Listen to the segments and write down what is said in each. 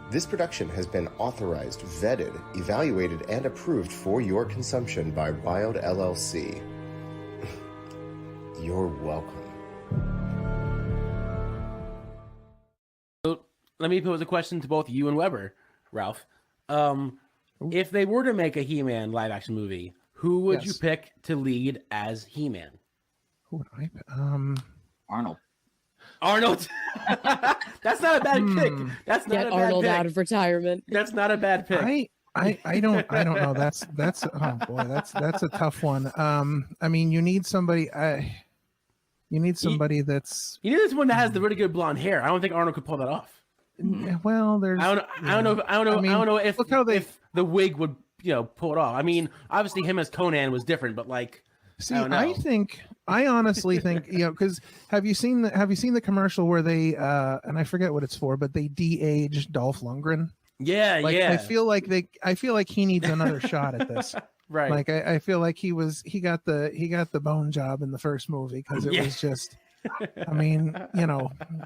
This production has been authorized, vetted, evaluated, and approved for your consumption by Wild LLC. You're welcome. So let me pose a question to both you and Weber, Ralph. If they were to make a He-Man live-action movie, who would you pick to lead as He-Man? Who would I pick? Arnold. Arnold. That's not a bad pick. That's not Get a bad Arnold pick. out of retirement. That's not a bad pick. I don't know. That's oh boy, that's a tough one. I mean, you need somebody. You need somebody that's. You need someone that has the really good blonde hair. I don't think Arnold could pull that off. Well, there's. I don't know if the wig would pull it off. I mean, obviously him as Conan was different, but like. See, I honestly think because have you seen the commercial where they and I forget what it's for, but they de-aged Dolph Lundgren? Yeah, yeah. I feel like he needs another shot at this. Right. Like I feel like he got the bone job in the first movie because it was just. I mean,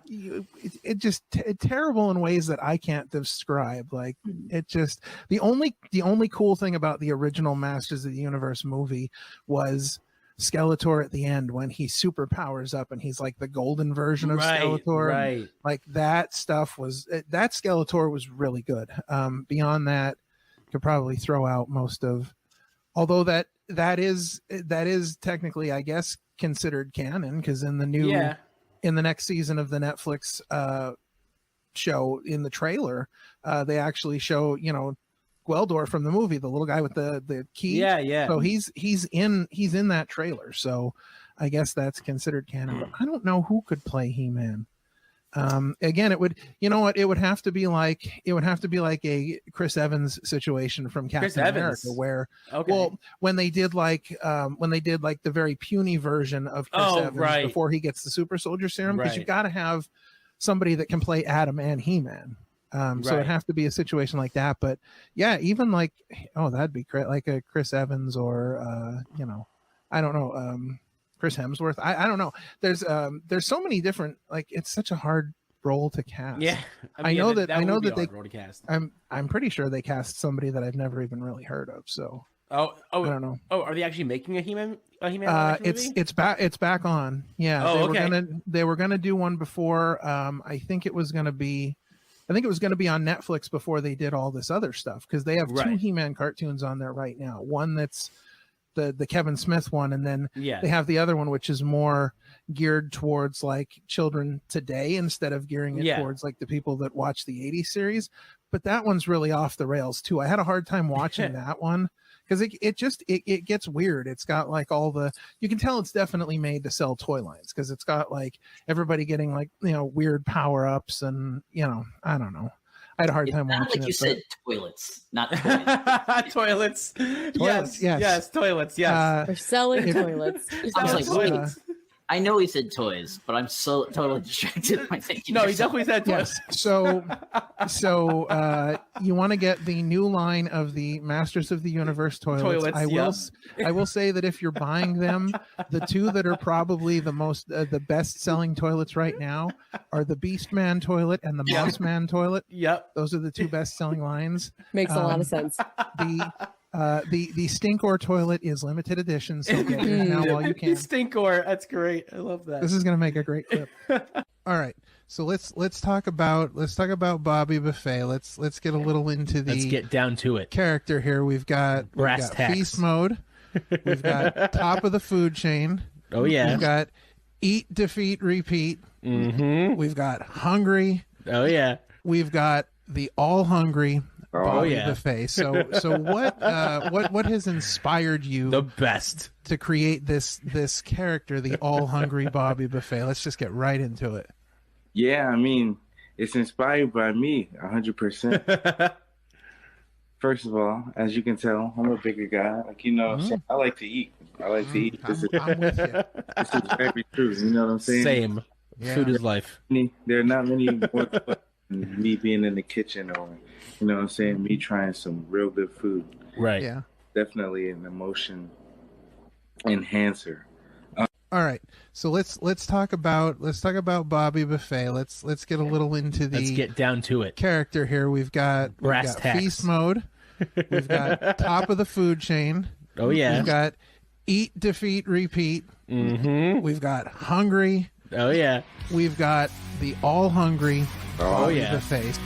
it just terrible in ways that I can't describe. Like it just the only cool thing about the original Masters of the Universe movie was Skeletor at the end when he super powers up and he's like the golden version of Skeletor. Right. Like that stuff that Skeletor was really good. Beyond that, could probably throw out most of. Although that is technically, I guess, considered canon because in the next season of the Netflix show in the trailer, they actually show Gweldor from the movie, the little guy with the key. Yeah. So he's in that trailer. So I guess that's considered canon. But I don't know who could play He-Man. Again, it would have to be like a Chris Evans situation from Captain America where when they did like the very puny version of Chris Evans before he gets the super soldier serum, because you got to have somebody that can play Adam and He-Man. So it'd have to be a situation like that. But yeah, even like that'd be great, like a Chris Evans or I don't know, Chris Hemsworth. I don't know. There's so many different, like it's such a hard role to cast. Yeah, I know that they role to cast. I'm pretty sure they cast somebody that I've never even really heard of. So I don't know. Oh, are they actually making a He-Man movie? It's back on. Yeah. They were gonna do one before. I think it was gonna be on Netflix before they did all this other stuff because they have two He-Man cartoons on there right now. One that's the Kevin Smith one, and then they have the other one which is more geared towards like children today instead of gearing it towards like the people that watch the 80s series. But that one's really off the rails too. I had a hard time watching that one because it gets weird. It's got like you can tell it's definitely made to sell toy lines because it's got like everybody getting like weird power-ups and I don't know. I had a hard time watching like you said toilets, not toilets. Toilets. Yes. Yes, toilets, yes. We're selling toilets. I was like, wait. I know he said toys, but I'm so totally distracted by thinking. No, he definitely said toys. Yes. So you want to get the new line of the Masters of the Universe toilets. I will say that if you're buying them, the two that are probably the best selling toilets right now are the Beast Man toilet and the Mouse Man toilet. Yep. Those are the two best selling lines. Makes a lot of sense. The Stinkor toilet is limited edition, so get it now while you can. Stinkor, that's great. I love that. This is gonna make a great clip. All right, so let's talk about Bobby Buffet. Let's get a little into the. Let's get down to it. Character here. We've got Feast Mode. We've got Top of the Food Chain. Oh yeah. We've got Eat, Defeat, Repeat. Mm-hmm. We've got Hungry. Oh yeah. We've got the All Hungry. Bobby Buffet. So what has inspired you the best to create this character, the All Hungry Bobby Buffet? Let's just get right into it. Yeah, I mean, it's inspired by me 100%. First of all, as you can tell, I'm a bigger guy. Like so I like to eat. I'm with you. This is very true. You know what I'm saying? Same. Yeah. Food is life. There are not many more than me being in the kitchen or what I'm saying, me trying some real good food. Right. Yeah. Definitely an emotion enhancer. All right. So let's talk about Bobby Buffet. Let's get a little into the Let's get down to it. character here. We've got Tacks. feast mode. We've got top of the food chain. Oh yeah. We've got eat, defeat, repeat. Mm-hmm. We've got hungry. Oh yeah. We've got the all hungry. Oh yeah. Buffet.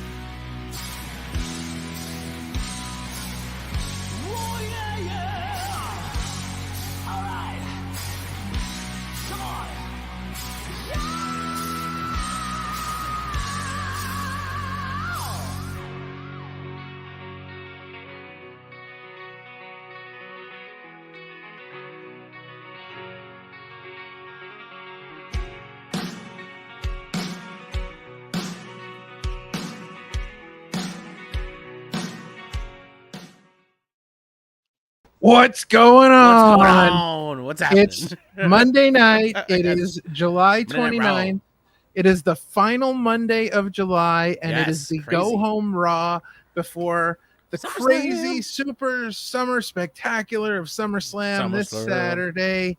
What's going on? What's happening? It's Monday night. It is July 29th. It is the final Monday of July, and it is the go home Raw before the crazy super summer spectacular of SummerSlam this Saturday.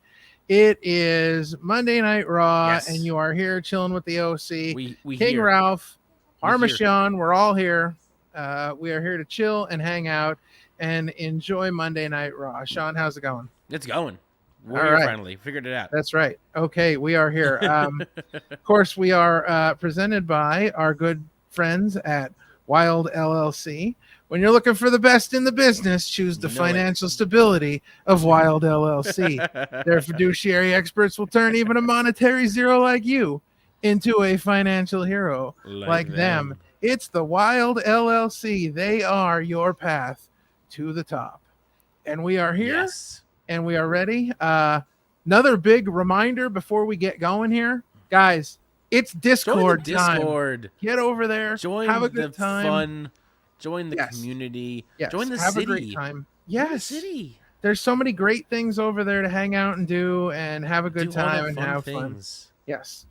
It is Monday Night Raw, and you are here chilling with the OC. We King here. Ralph, Parmesan, we're all here. We are here to chill and hang out and enjoy Monday Night Raw. Sean, how's it going? It's going. We're here finally. Figured it out. That's right. Okay, we are here. Of course, we are presented by our good friends at Wild LLC. When you're looking for the best in the business, choose the financial stability of Wild LLC. Their fiduciary experts will turn even a monetary zero like you into a financial hero like them. It's the Wild LLC. They are your path to the top. And we are here, and we are ready. Another big reminder before we get going here, guys, it's Discord time. Get over there. Have a good time. Fun. Join the community. Join the have city. A great time. Yes. The city. There's so many great things over there to hang out and do and have a good time and have fun. Yes.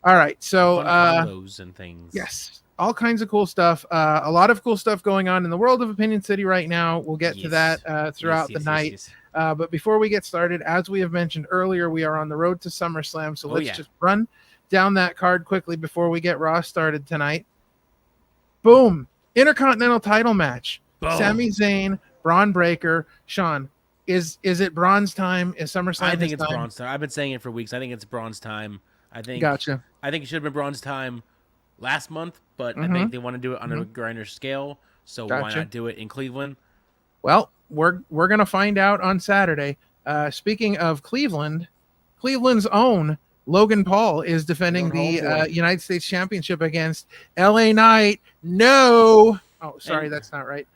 All right. So and things. Yes. All kinds of cool stuff. A lot of cool stuff going on in the world of Opinion City right now. We'll get to that throughout the night. But before we get started, as we have mentioned earlier, we are on the road to SummerSlam. So let's just run down that card quickly before we get Raw started tonight. Boom. Intercontinental title match. Boom. Sami Zayn, Braun Breaker. Sean, is it Braun's time? Is SummerSlam I think it's time? Braun's time. I've been saying it for weeks. I think it's Braun's time. I think Gotcha. I think it should have been Braun's time last month, but I think they want to do it on a grinder scale. So why not do it in Cleveland? Well, we're gonna find out on Saturday. Speaking of Cleveland, Cleveland's own Logan Paul is defending the United States Championship against LA Knight. No. Oh, sorry, that's not right.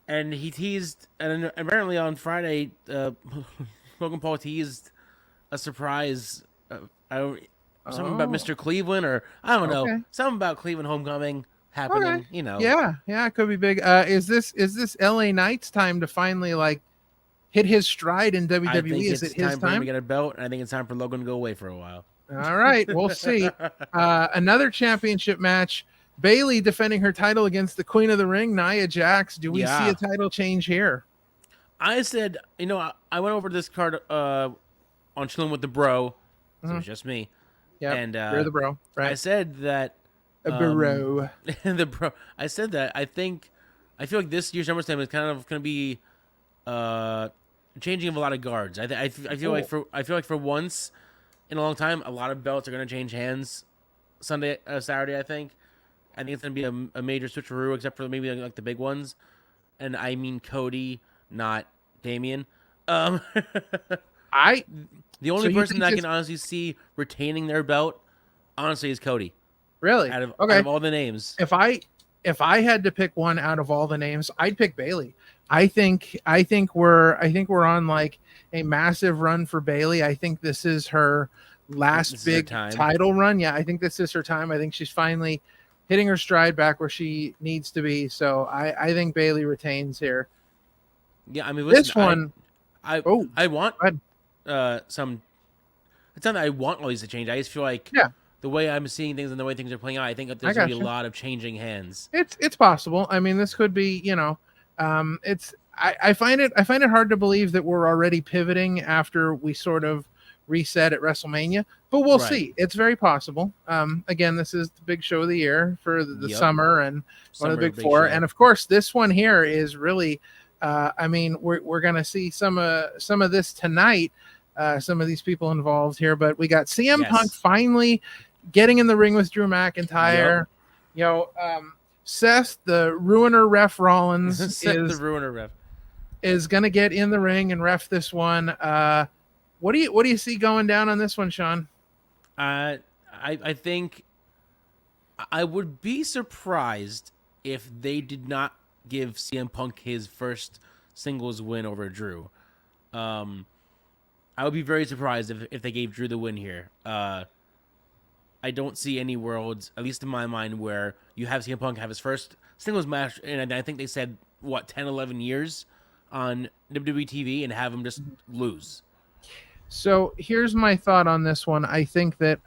And he teased, and apparently on Friday, Logan Paul teased a surprise. Something about Mr. Cleveland, or I don't know, something about Cleveland homecoming happening. You know, yeah, it could be big. Is this LA Knight's time to finally hit his stride in WWE? I think Is it his time for him to get a belt, and I think it's time for Logan to go away for a while. All right, we'll see. Another championship match. Bayley defending her title against the Queen of the Ring, Nia Jax. Do we see a title change here? I said, I went over this card on Chillin with the Bro. So it's just me. Yeah, and you're the bro. Right. I said that bro. The bro. I said that I feel like this year's SummerSlam is kind of going to be changing of a lot of guards. I feel like for once in a long time, a lot of belts are going to change hands Saturday. I think it's going to be a major switcheroo, except for maybe like the big ones, and I mean Cody, not Damian. The only person that I can honestly see retaining their belt, honestly, is Cody. Really? Out of all the names. If I had to pick one out of all the names, I'd pick Bayley. I think we're on like a massive run for Bayley. I think this is her last big title run. Yeah, I think this is her time. I think she's finally hitting her stride back where she needs to be. So I think Bayley retains here. Yeah, I mean, listen, this one. I want some. It's not that I want all these to change. I just feel like the way I'm seeing things and the way things are playing out, I think that there's going to be a lot of changing hands. It's possible. I mean, this could be, I find it hard to believe that we're already pivoting after we sort of reset at WrestleMania, but we'll Right. see. It's very possible. Again, this is the big show of the year for the Yep. summer and one of the Summer big four. show. And of course, this one here is really, I mean, we're going to see some of this tonight. Some of these people involved here, but we got CM Punk Yes. finally getting in the ring with Drew McIntyre. You know, Seth, the Ruiner Ref Rollins, Seth the Ruiner Ref is going to get in the ring and ref this one. What do you see going down on this one, Sean? I think I would be surprised if they did not give CM Punk his first singles win over Drew. I would be very surprised if they gave Drew the win here. I don't see any worlds, at least in my mind, where you have CM Punk have his first singles match, and I think they said, 10, 11 years on WWE TV, and have him just lose. So here's my thought on this one. I think that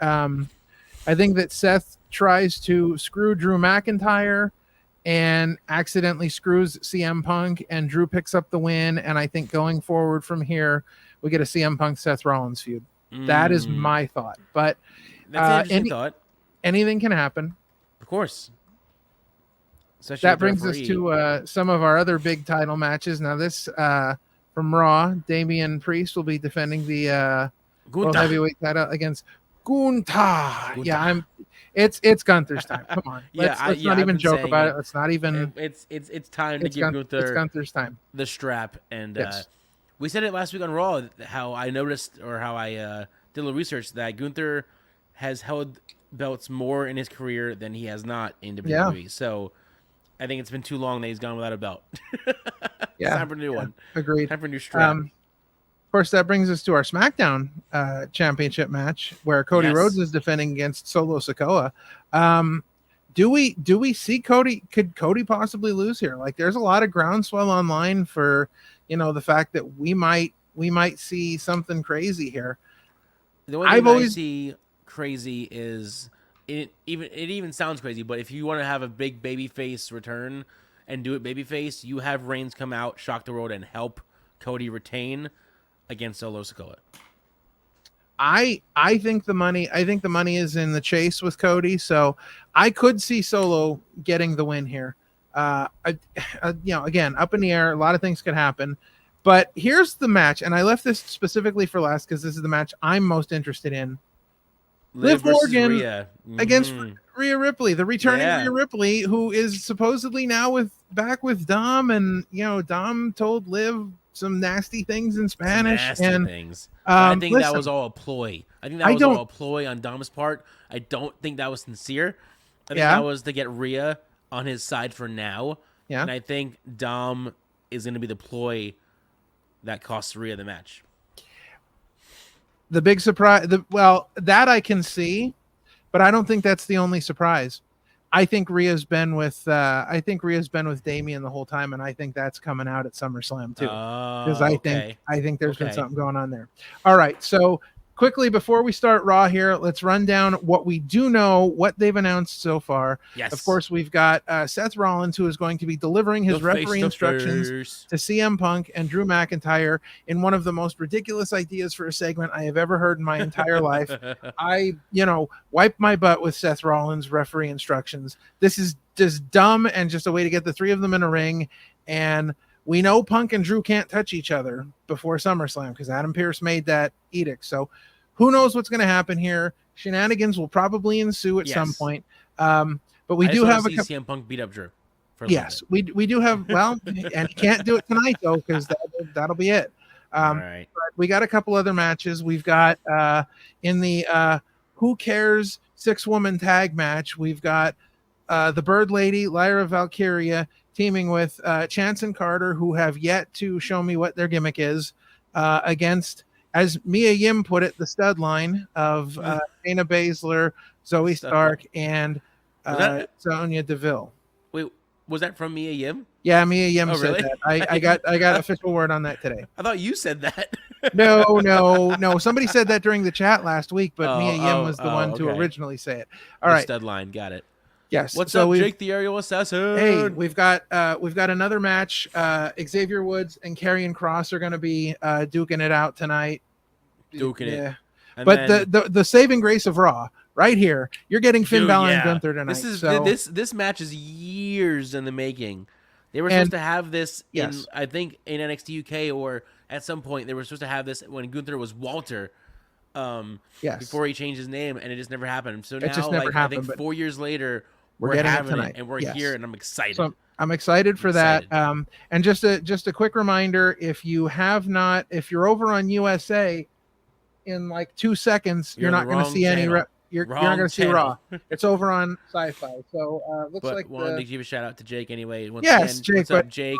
Seth tries to screw Drew McIntyre and accidentally screws CM Punk, and Drew picks up the win. And I think going forward from here, we get a CM Punk Seth Rollins feud. That is my thought. But that's an interesting thought. Anything can happen. Of course. Especially That brings us to some of our other big title matches. Now this from Raw, Damian Priest will be defending the World Heavyweight title against Gunther. Yeah, it's Gunther's time. Come on, let's not even joke about it. Let's not even. It's time to give Gunther. It's Gunther's time. The strap, and yes. We said it last week on Raw how I noticed, or how I did a little research, that Gunther has held belts more in his career than he has not in WWE. Yeah. So I think it's been too long that he's gone without a belt. It's time for a new one. Agreed. Time for a new strap. Of course, that brings us to our SmackDown championship match, where Cody Rhodes is defending against Solo Sikoa. Do we see Cody? Could Cody possibly lose here? Like, there's a lot of groundswell online for, the fact that we might see something crazy here. The only thing I see crazy is it even sounds crazy, but if you want to have a big babyface return and do it babyface, you have Reigns come out, shock the world, and help Cody retain against Solo Sikoa. I think the money is in the chase with Cody, so I could see Solo getting the win here. Again, up in the air, a lot of things could happen. But here's the match, and I left this specifically for last because this is the match I'm most interested in. Liv Morgan against Rhea Ripley, the returning Rhea Ripley, who is supposedly now back with Dom, and Dom told Liv some nasty things in Spanish. I think that was all a ploy. I think that was all a ploy on Dom's part. I don't think that was sincere. I think that was to get Rhea on his side for now. Yeah. And I think Dom is going to be the ploy that costs Rhea the match. The big surprise, that I can see, but I don't think that's the only surprise. I think Rhea's been with Damian the whole time, and I think that's coming out at SummerSlam too. Because I think there's been something going on there. All right, so quickly before we start Raw here, let's run down what we do know, what they've announced so far. Yes. Of course, we've got Seth Rollins, who is going to be delivering his referee instructions to CM Punk and Drew McIntyre in one of the most ridiculous ideas for a segment I have ever heard in my entire life. I, wipe my butt with Seth Rollins referee instructions. This is just dumb and just a way to get the three of them in a ring. And we know Punk and Drew can't touch each other before SummerSlam because Adam Pearce made that edict. So who knows what's going to happen here? Shenanigans will probably ensue at some point. But we do have CM Punk beat up Drew. Yes, we do have. Well, and he can't do it tonight though because that'll be it. All right. But we got a couple other matches. We've got in the Who Cares 6-woman tag match. We've got the Bird Lady, Lyra Valkyria, teaming with Chance and Carter, who have yet to show me what their gimmick is, against, as Mia Yim put it, the stud line of Shayna Baszler, Zoe Stark, and Sonya Deville. Wait, was that from Mia Yim? Yeah, Mia Yim said that. I got official word on that today. I thought you said that. No. Somebody said that during the chat last week, but Mia Yim was the one to originally say it. All right, stud line, got it. Yes. What's up, Jake the Aerial Assassin? Hey, we've got another match. Xavier Woods and Karrion Kross are going to be duking it out tonight. Duking it. And but then, the saving grace of Raw right here, you're getting Finn dude, Balor yeah. and Gunther tonight. This is so, this match is years in the making. They were And- supposed to have this in, yes. I think, in NXT UK, or at some point they were supposed to have this when Gunther was Walter. Yes. Before he changed his name, and it just never happened. So now, just never like, happened, I think but 4 years later, we're we're getting it having tonight. and we're Yes. here, and I'm excited. So I'm excited for Excited. that. And just a quick reminder: if you're over on USA, in like 2 seconds, You're you're on not the going to wrong see any. channel. You're Wrong not going to see channel. Raw. It's over on Sci-Fi. So looks But like wanted to give a shout out to Jake anyway. Once Yes, again, Jake, what's up, but- Jake?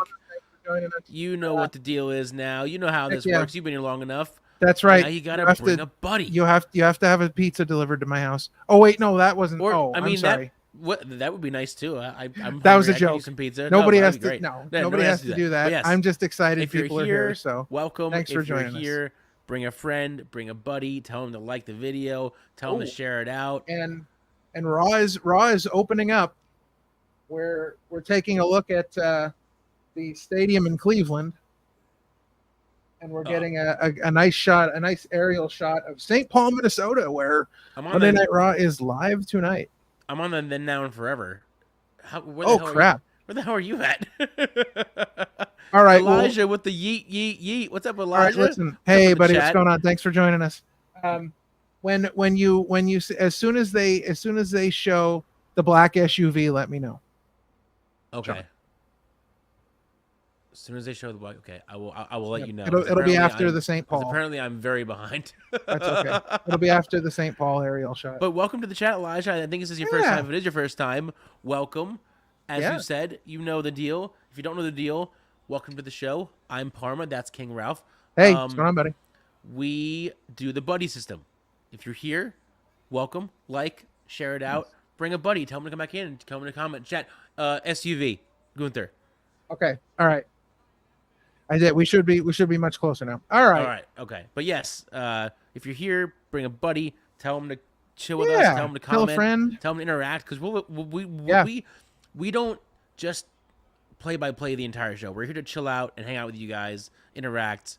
joining us. You know what the deal is now. You know how Heck this yeah. works. You've been here long enough. That's right. Now you gotta have bring to- a buddy. You have to have a pizza delivered to my house. Oh wait, no, that wasn't. Or I mean, I'm sorry. that would be nice too. I'm That was hungry. a I could joke. use some pizza. Nobody that'd has be to. great. No, Yeah, nobody has to do that. But yes, I'm just excited if you're people are here, here. So welcome. thanks for if you're joining us. here, bring a friend, bring a buddy. Tell them to like the video. Tell them to share it out. and Raw is opening up. We're taking a look at the stadium in Cleveland, and we're getting a nice shot, a nice aerial shot of St. Paul, Minnesota, where I'm on Monday the Night Raw is live tonight. I'm on the Then Now and Forever. Where the Oh hell crap! Where the hell are you at? All right, well, Elijah with the yeet yeet yeet. What's up, all right, Elijah? listen. Hey, in the buddy, what's chat? going on? Thanks for joining us. When you as soon as they show the black SUV, let me know. Okay. John. As soon as they show the black, okay, I will let you know. It'll be Apparently after I'm- the St. 'cause Paul. Apparently, I'm very behind. That's okay. It'll be after the St. Paul aerial shot. But welcome to the chat, Elijah. I think this is your first Yeah. time. If it is your first time, welcome. As Yeah. you said, you know the deal. If you don't know the deal, welcome to the show. I'm Parma. That's King Ralph. Hey, what's going on, buddy? We do the buddy system. If you're here, welcome. Like, share it out. Bring a buddy. Tell them to come back in. Tell them to comment. Chat. SUV. Gunther. Okay. All right. I did. We should be much closer now. All right. All right. Okay. But yes, if you're here, bring a buddy. Tell them to chill with us. Yeah. Tell them to Tell a comment. friend. Tell them to interact because Yeah. we don't just play by play the entire show. We're here to chill out and hang out with you guys, interact.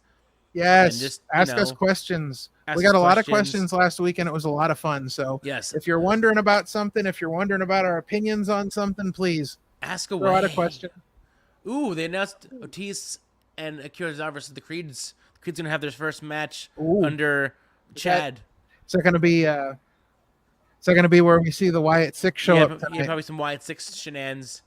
Yes. And just, you ask us know, questions. ask We got us a lot of questions. questions last week, and it was a lot of fun. So Yes. if you're wondering about something, if you're wondering about our opinions on something, please Ask throw away. out a question. Ooh, they announced Otis and Akira Tozawa versus the Creeds. The Creeds gonna have their first match Ooh. under Chad. Is that going to be? Is that going to be where we see the Wyatt Six show up Yeah, tonight? probably some Wyatt Six shenanigans.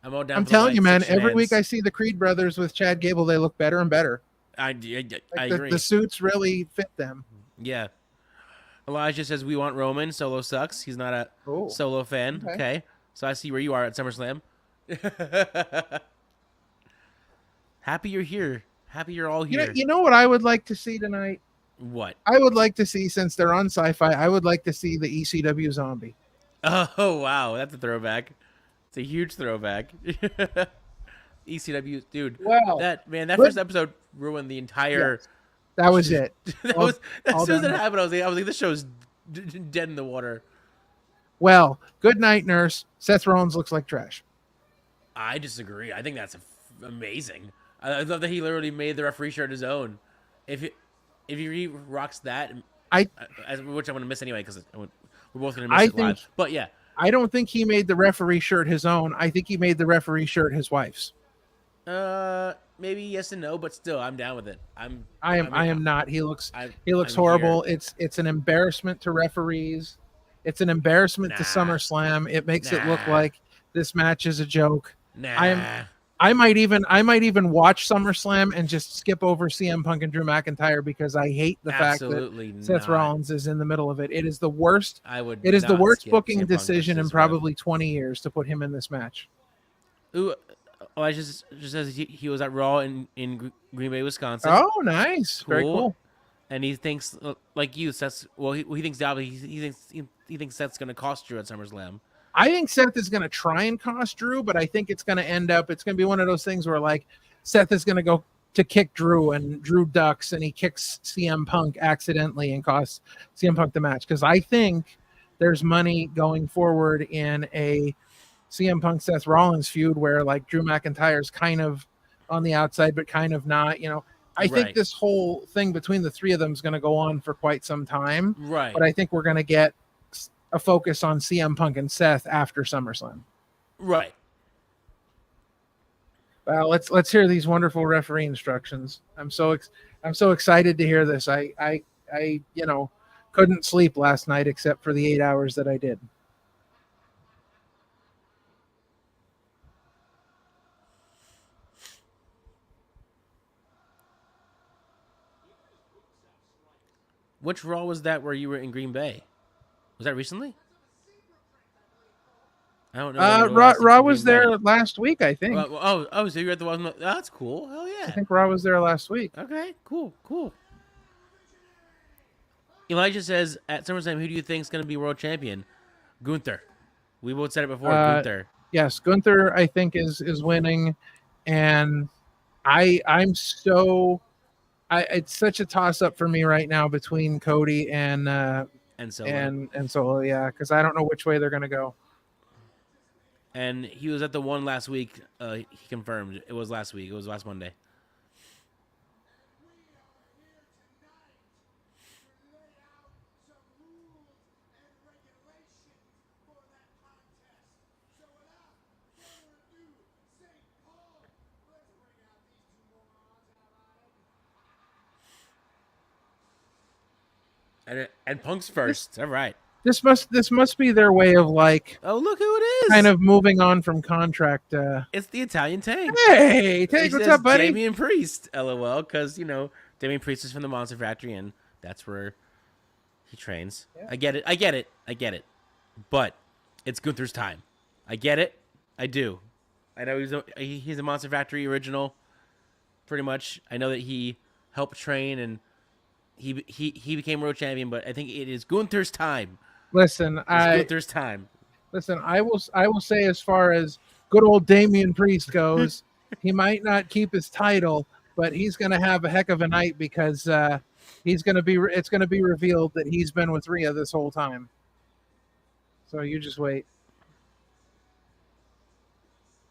I'm all down. I'm for the telling you, Wyatt man. Six Every week I shenanigans. see the Creed brothers with Chad Gable. They look better and better. I Like agree. the suits really fit them. Yeah. Elijah says we want Roman. Solo sucks. He's not a Oh. Solo fan. Okay. Okay. So I see where you are at SummerSlam. Happy you're here. Happy you're all here. You know what I would like to see tonight? What? I would like to see, since they're on Sci-Fi, I would like to see the ECW zombie. Oh wow, that's a throwback. It's a huge throwback. ECW, dude. Wow. That Good. first episode ruined the entire. Yes. That was it. that All- was as all soon as that done. happened. I was like, this show's dead in the water. Well, good night, nurse. Seth Rollins looks like trash. I disagree. I think that's amazing. I love that he literally made the referee shirt his own. If he rocks that, which I'm gonna miss anyway because we're both gonna miss I it live. think- But yeah, I don't think he made the referee shirt his own. I think he made the referee shirt his wife's. maybe yes and no, but still, I'm down with it. I am not. He looks I'm horrible. here. It's an embarrassment to referees. It's an embarrassment to Nah. SummerSlam. It makes it look Nah. like this match is a joke. Nah. I might even watch SummerSlam and just skip over CM Punk and Drew McIntyre because I hate the Absolutely fact that Seth not. Rollins is in the middle of it. It is the worst. I would. It is the not worst skip booking CM Punk decision in versus probably 20 years to put him in this match. Rev. Ooh, I just says he was at Raw in Green Bay, Wisconsin. Oh, nice. Very cool. And he thinks, like you, Seth's. Well, he thinks he thinks Seth's going to cost Drew at SummerSlam. I think Seth is going to try and cost Drew, but I think it's going to end up, it's going to be one of those things where like Seth is going to go to kick Drew and Drew ducks and he kicks CM Punk accidentally and costs CM Punk the match. Because I think there's money going forward in a CM Punk Seth Rollins feud where like Drew McIntyre's kind of on the outside, but kind of not, I think Right. this whole thing between the three of them is going to go on for quite some time. Right. But I think we're going to get a focus on CM Punk and Seth after SummerSlam. Right. Well, let's hear these wonderful referee instructions. I'm so excited to hear this. I couldn't sleep last night except for the 8 hours that I did. Which Raw was that where you were in Green Bay? Was that recently? I don't know. when you were last in Raw Green was Bay. there last week, I think. So you're at the one. That's cool. Hell I yeah. think Raw was there last week. Okay, cool. Elijah says, at SummerSlam, who do you think is going to be world champion? Gunther. We both said it before, Gunther. Yes, Gunther, I think, is winning. And it's such a toss-up for me right now between Cody and Solo. and Solo, yeah, because I don't know which way they're going to go. And he was at the one last week. He confirmed. It was last week. It was last Monday. And Punk's first. All right. This must be their way of like Oh, look who it is. kind of moving on from contract. It's the Italian Tank. Hey, Tank, He what's says up, buddy? Damian Priest, LOL, because, Damian Priest is from the Monster Factory, and that's where he trains. Yeah. I get it. But it's Gunther's time. I get it. I do. I know he's a Monster Factory original, pretty much. I know that he helped train, and he became world champion, but I think it is Gunther's time. Listen, Gunther's time. Listen, I will say, as far as good old Damian Priest goes, he might not keep his title, but he's going to have a heck of a night because it's going to be revealed that he's been with Rhea this whole time. So you just wait.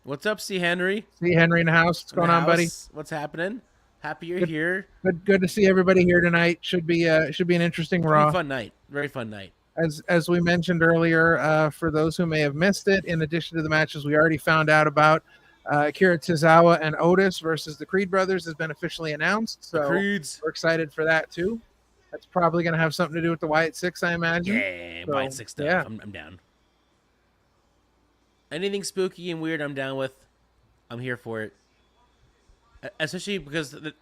What's up, C. Henry? See Henry in the house. What's going on, buddy? What's happening? Happy you're here. Good to see everybody here tonight. Should be an interesting Raw. Fun night. Very fun night. As we mentioned earlier, for those who may have missed it, in addition to the matches we already found out about, Akira Tozawa and Otis versus the Creed brothers has been officially announced. So we're excited for that too. That's probably going to have something to do with the Wyatt Six, I imagine. Yeah, So, Wyatt Six stuff. yeah. I'm down. Anything spooky and weird, I'm down with. I'm here for it. Especially because the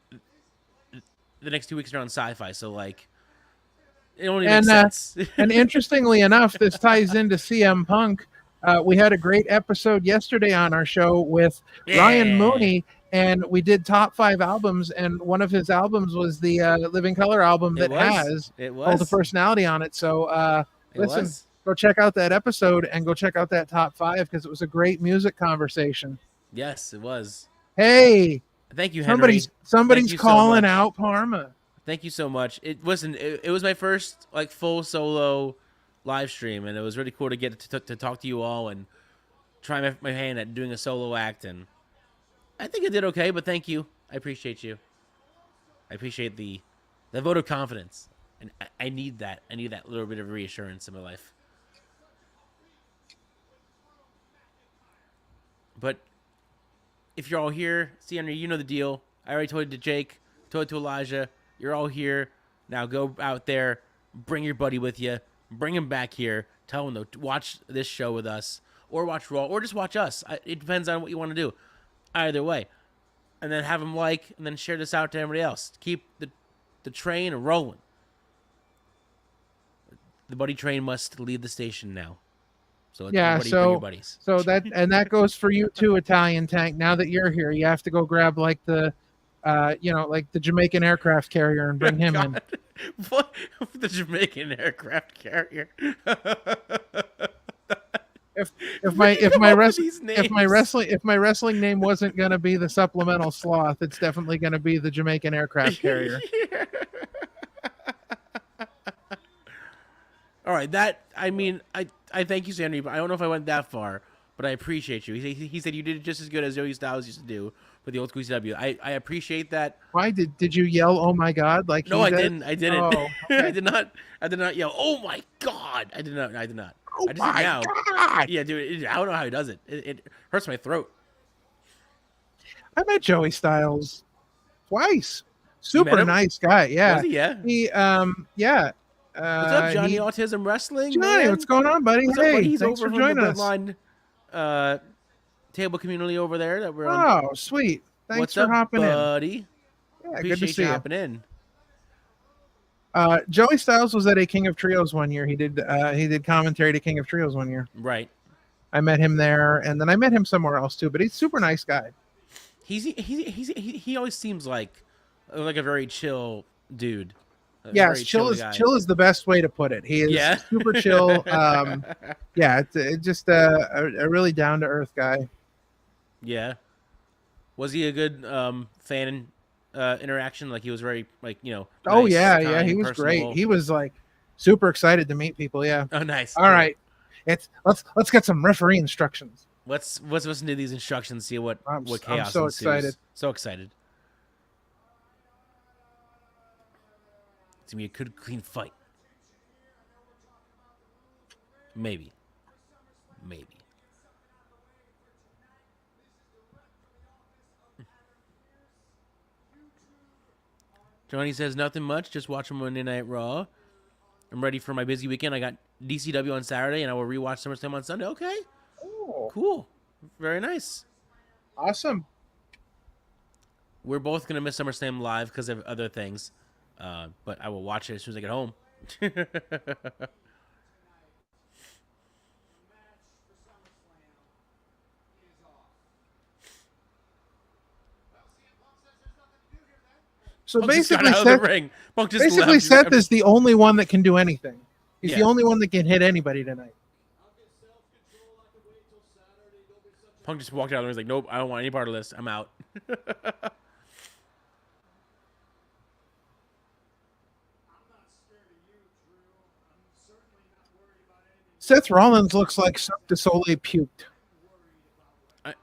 next 2 weeks are on Sci-Fi, so like it only makes sense. And interestingly enough, this ties into CM Punk. We had a great episode yesterday on our show with Ryan Mooney, and we did top 5 albums, and one of his albums was the Living Color album that has all the personality on it. So listen, go check out that episode and go check out that top 5 because it was a great music conversation. Yes, it was. Hey, thank you, Henry. Somebody's calling out Parma. Thank you so much. It was my first like full solo live stream, and it was really cool to get to talk to you all and try my hand at doing a solo act, and I think I did okay. But thank you. I appreciate you. I appreciate the vote of confidence, and I need that. I need that little bit of reassurance in my life. But if you're all here, see, Henry, you know the deal. I already told it to Jake, told it to Elijah. You're all here. Now go out there, bring your buddy with you, bring him back here. Tell him to watch this show with us, or watch Raw, or just watch us. It depends on what you want to do. Either way. And then have him like, and then share this out to everybody else. Keep the train rolling. The buddy train must leave the station now. So bring your buddies. So that goes for you too, Italian Tank. Now that you're here, you have to go grab like the like the Jamaican aircraft carrier and bring him in. What? The Jamaican aircraft carrier. If my wrestling name wasn't gonna be the supplemental sloth, it's definitely gonna be the Jamaican aircraft carrier. All right, I thank you, Sandy, but I don't know if I went that far. but I appreciate you. He said you did it just as good as Joey Styles used to do for the old school ECW. I appreciate that. Why did you yell, "Oh my God"? Like No, he I did? didn't. I didn't. Oh, I did not. I did not yell, "Oh my God!" I did not. I did not. Oh I just did my now. God! Yeah, dude. I don't know how he does it. It hurts my throat. I met Joey Styles twice. You met Super him? nice guy. Yeah. Was he? Yeah. He yeah. What's up, Johnny he- Autism Wrestling? Johnny, man? what's going on, buddy? What's Hey, up, buddy? He's thanks over for from the joining us. Bloodline table community over there that we're on. Oh, sweet. Thanks What's for up, hopping buddy? in. Yeah, Appreciate good to see you you. hopping in. Joey Styles was at a King of Trios one year. He did commentary to King of Trios one year. Right. I met him there, and then I met him somewhere else too. But he's a super nice guy. He always seems like a very chill dude. Yes, very chill guy. is the best way to put it. He is Yeah. super chill. Yeah, it's just a really down to earth guy. Yeah. Was he a good fan interaction? Like he was very Oh nice, yeah, kind, he was personable. great. He was like super excited to meet people. Yeah. Oh, nice. All right, let's get some referee instructions. Let's listen to these instructions. See what chaos I'm so ensues. excited. So excited. It's gonna be a good, clean fight. Maybe. Johnny says nothing much. Just watching Monday Night Raw. I'm ready for my busy weekend. I got DCW on Saturday, and I will rewatch SummerSlam on Sunday. Okay, Oh, cool, very nice. awesome. We're both gonna miss SummerSlam live because of other things, but I will watch it as soon as I get home. So Punk just got basically, out of the Seth, ring. Punk just basically left. Seth is the only one that can do anything. He's the Yeah. only one that can hit anybody tonight. Punk just walked out and was like, "Nope, I don't want any part of this. I'm out." Seth Rollins looks like Cirque du Soleil puked. I-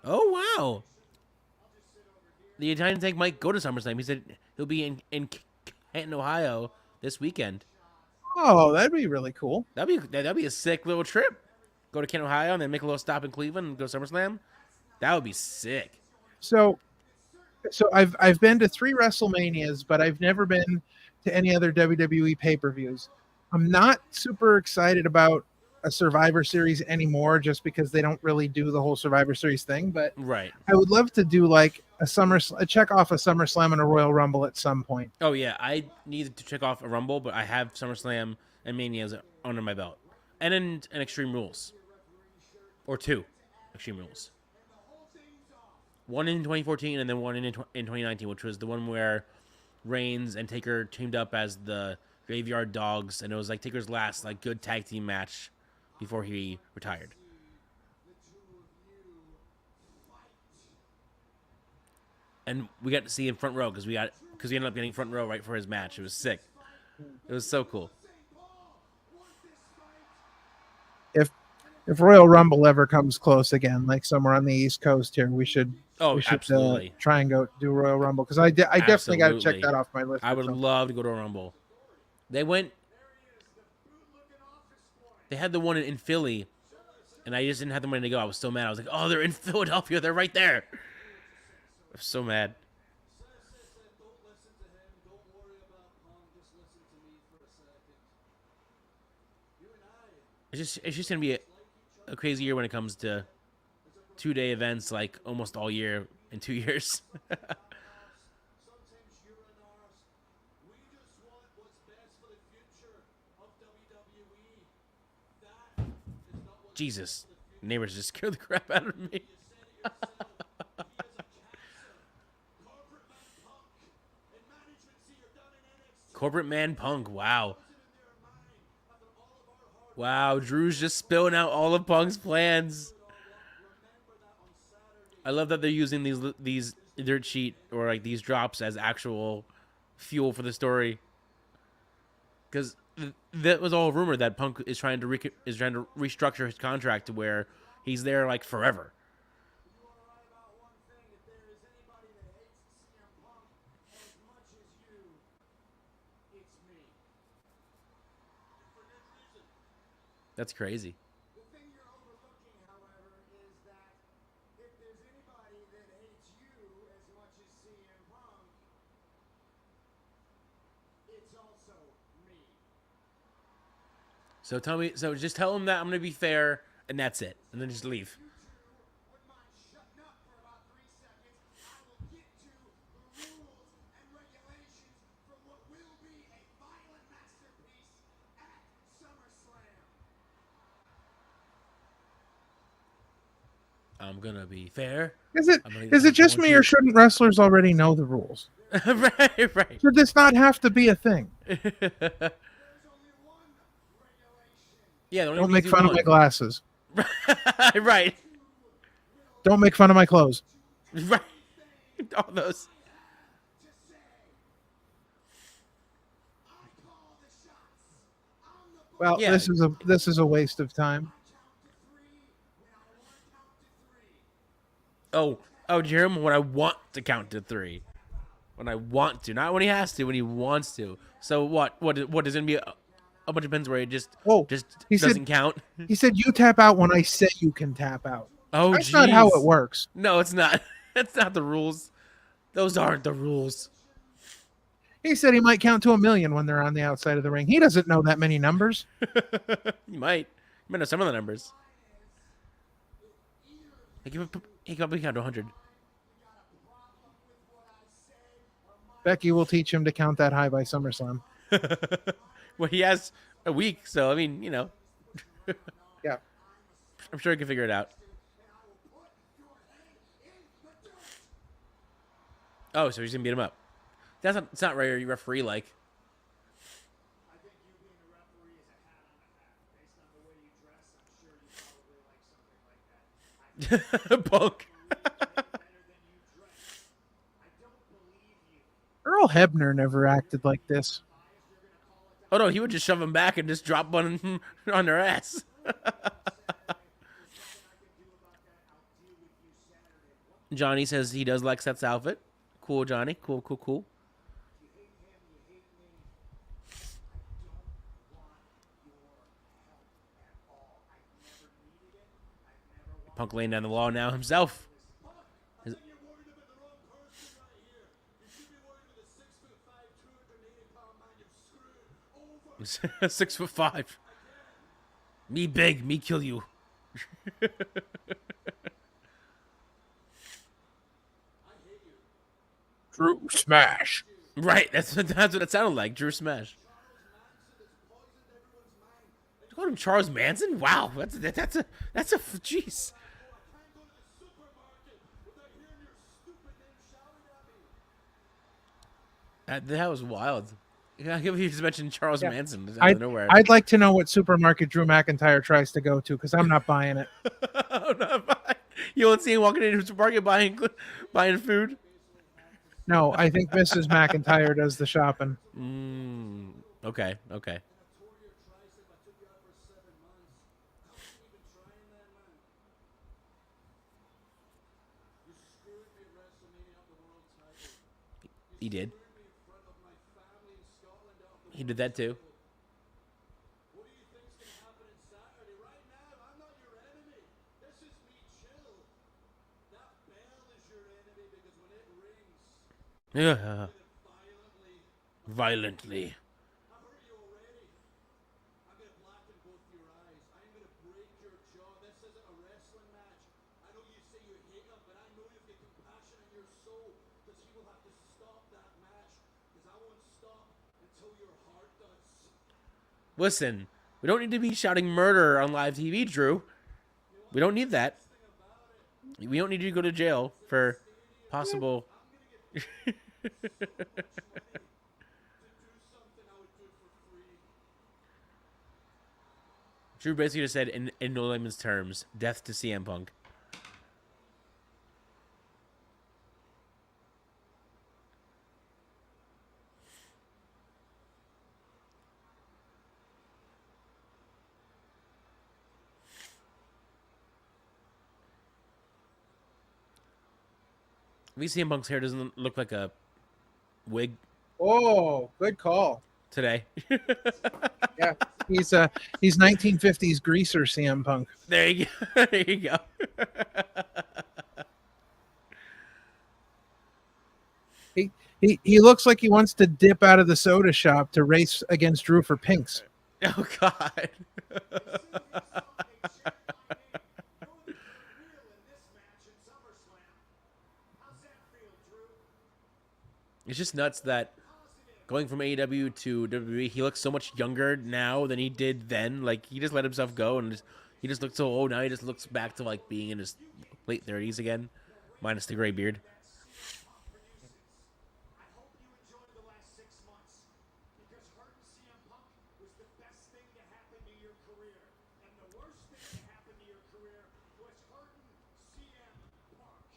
Oh wow! The Italian Tank might go to SummerSlam. He said he'll be in Canton, Ohio this weekend. Oh, that'd be really cool. That'd be a sick little trip. Go to Canton, Ohio, and then make a little stop in Cleveland and go to SummerSlam. That would be sick. So I've been to 3 WrestleManias, but I've never been to any other WWE pay-per-views. I'm not super excited about a Survivor Series anymore, just because they don't really do the whole Survivor Series thing. But Right. I would love to do like a check off a SummerSlam and a Royal Rumble at some point. Oh yeah, I needed to check off a Rumble, but I have SummerSlam and Mania's under my belt, and an Extreme Rules, or 2 Extreme Rules. One in 2014 and then one in 2019, which was the one where Reigns and Taker teamed up as the Graveyard Dogs, and it was like Taker's last like good tag team match before he retired. And we got to see him front row because we ended up getting front row right for his match. It was sick. It was so cool. If Royal Rumble ever comes close again, like somewhere on the East Coast here, we should Absolutely. try and go do Royal Rumble, because I definitely got to check Absolutely. that off my list. I would love to go to a Rumble. They had the one in Philly, and I just didn't have the money to go. I was so mad. I was like, oh, they're in Philadelphia. They're right there. I was so mad. It's just going to be a crazy year when it comes to 2-day events like almost all year in 2 years. Jesus. Neighbors just scared the crap out of me. Corporate Man Punk. Wow. Wow, Drew's just spilling out all of Punk's plans. I love that they're using these dirt sheet or like these drops as actual fuel for the story. Because that was all rumor that Punk is trying to restructure his contract to where he's there like forever. That's crazy. The thing you're overlooking, however, is that if there's anybody that hates you as much as CM Punk, it's also me. So just tell him that I'm gonna be fair, and that's it, and then just leave. Would mind shutting up for about 3 seconds? I will get to the rules and regulations for what will be a violent masterpiece at SummerSlam. I'm gonna be fair. Is it I'm gonna is it just me, or shouldn't wrestlers already know the rules? right. Should this not have to be a thing? There's only one regulation. Yeah, the only Don't make reason fun of one. my glasses. Right. Don't make fun of my clothes. Right. All those. To say, I call the shots. I'm the boss. Well, Yeah. this is a waste of time. Oh, Jeremy, when I want to count to 3. When I want to, not when he has to, when he wants to. So what does it gonna be a bunch of pins where he just he doesn't count? He said you tap out when I say you can tap out. Oh, That's not how it works. No, it's not. That's not the rules. Those aren't the rules. He said he might count to 1,000,000 when they're on the outside of the ring. He doesn't know that many numbers. You might know some of the numbers. He can probably count to 100. Becky will teach him to count that high by SummerSlam. Well, he has a week, so I mean, Yeah. I'm sure he can figure it out. Oh, so he's gonna beat him up. It's not very referee like. I think you being a referee is a hat on a hat. Based on the way you dress, I'm sure you probably like something like that. Punk. Better than you dress. I don't believe you. Earl Hebner never acted like this. Oh no, he would just shove him back and just drop one on their ass. Johnny says he does like Seth's outfit. Cool, Johnny. Cool. Punk laying down the law now himself. 6'5". Me big, me kill you. Drew Smash. Right, that's what it sounded like. Drew Smash. You called him Charles Manson? Wow, that's a jeez. That was wild. Yeah, I can't believe you just mentioned Charles Manson out of nowhere. I'd like to know what supermarket Drew McIntyre tries to go to, because I'm not buying it. I'm not buying. You won't see him walking into a supermarket buying food? No, I think Mrs. McIntyre does the shopping. Okay. He did. He did that too. What do you think's gonna happen in Saturday? Right now, I'm not your enemy. This is me chill. That bell is your enemy because when it rings, Yeah. violently. Violently. I hurt you already. I'm gonna blacken both your eyes. I'm gonna break your jaw. This isn't a wrestling match. I know you say you hate him, but I know you've got compassion in your soul because he will have to stop that match because I won't stop until your heart does. Listen, we don't need to be shouting murder on live TV, Drew. We don't need that. We don't need you to go to jail for possible. Drew basically just said in no layman's terms, death to CM Punk. CM Punk's hair doesn't look like a wig Oh, good call. today. Yeah, he's 1950s greaser CM Punk. There you go. There you go. He looks like he wants to dip out of the soda shop to race against Drew for pinks. Oh God. It's just nuts that going from AEW to WWE, he looks so much younger now than he did then. Like he just let himself go and he just looked so old. Now he just looks back to like being in his late 30s again, minus the gray beard. I hope you enjoyed the last 6 months because hurting CM Punk was the best thing to happen to your career. And the worst thing to happen to your career was hurting CM Punk.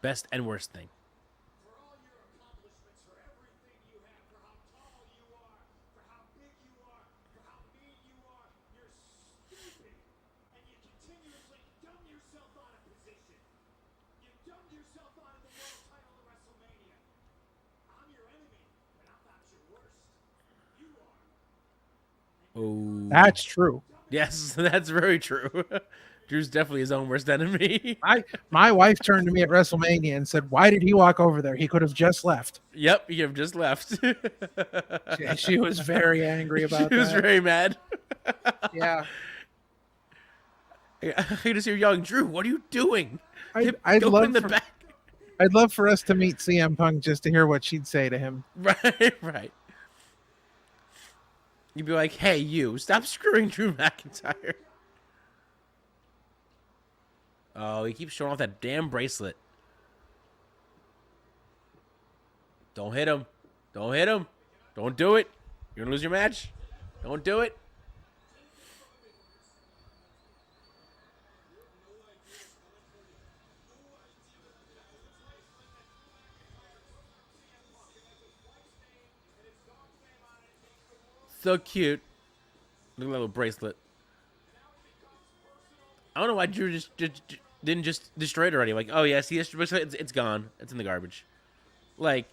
Best and worst thing. For all your accomplishments, for everything you have, for how tall you are, for how big you are, for how mean you are, you're stupid. And you continuously dumb yourself out of position. You dumbed yourself out of the world title at WrestleMania. I'm your enemy, but I'm not your worst. You are. Oh, That's true. yes, that's very true. Drew's definitely his own worst enemy. My wife turned to me at WrestleMania and said, "Why did he walk over there? He could have just left." Yep, you have just left. She was very angry about She was that. very mad. Yeah, I just hear yelling, Drew, what are you doing? I'd Go love in the for, back. I'd love for us to meet CM Punk just to hear what she'd say to him. Right, right. You'd be like, hey, you, stop screwing Drew McIntyre. Oh, he keeps showing off that damn bracelet. Don't hit him. Don't hit him. Don't do it. You're going to lose your match. Don't do it. So cute. Look at that little bracelet. I don't know why Drew just didn't just destroy it already. Like, oh yeah, see this bracelet? It's gone. It's in the garbage. Like,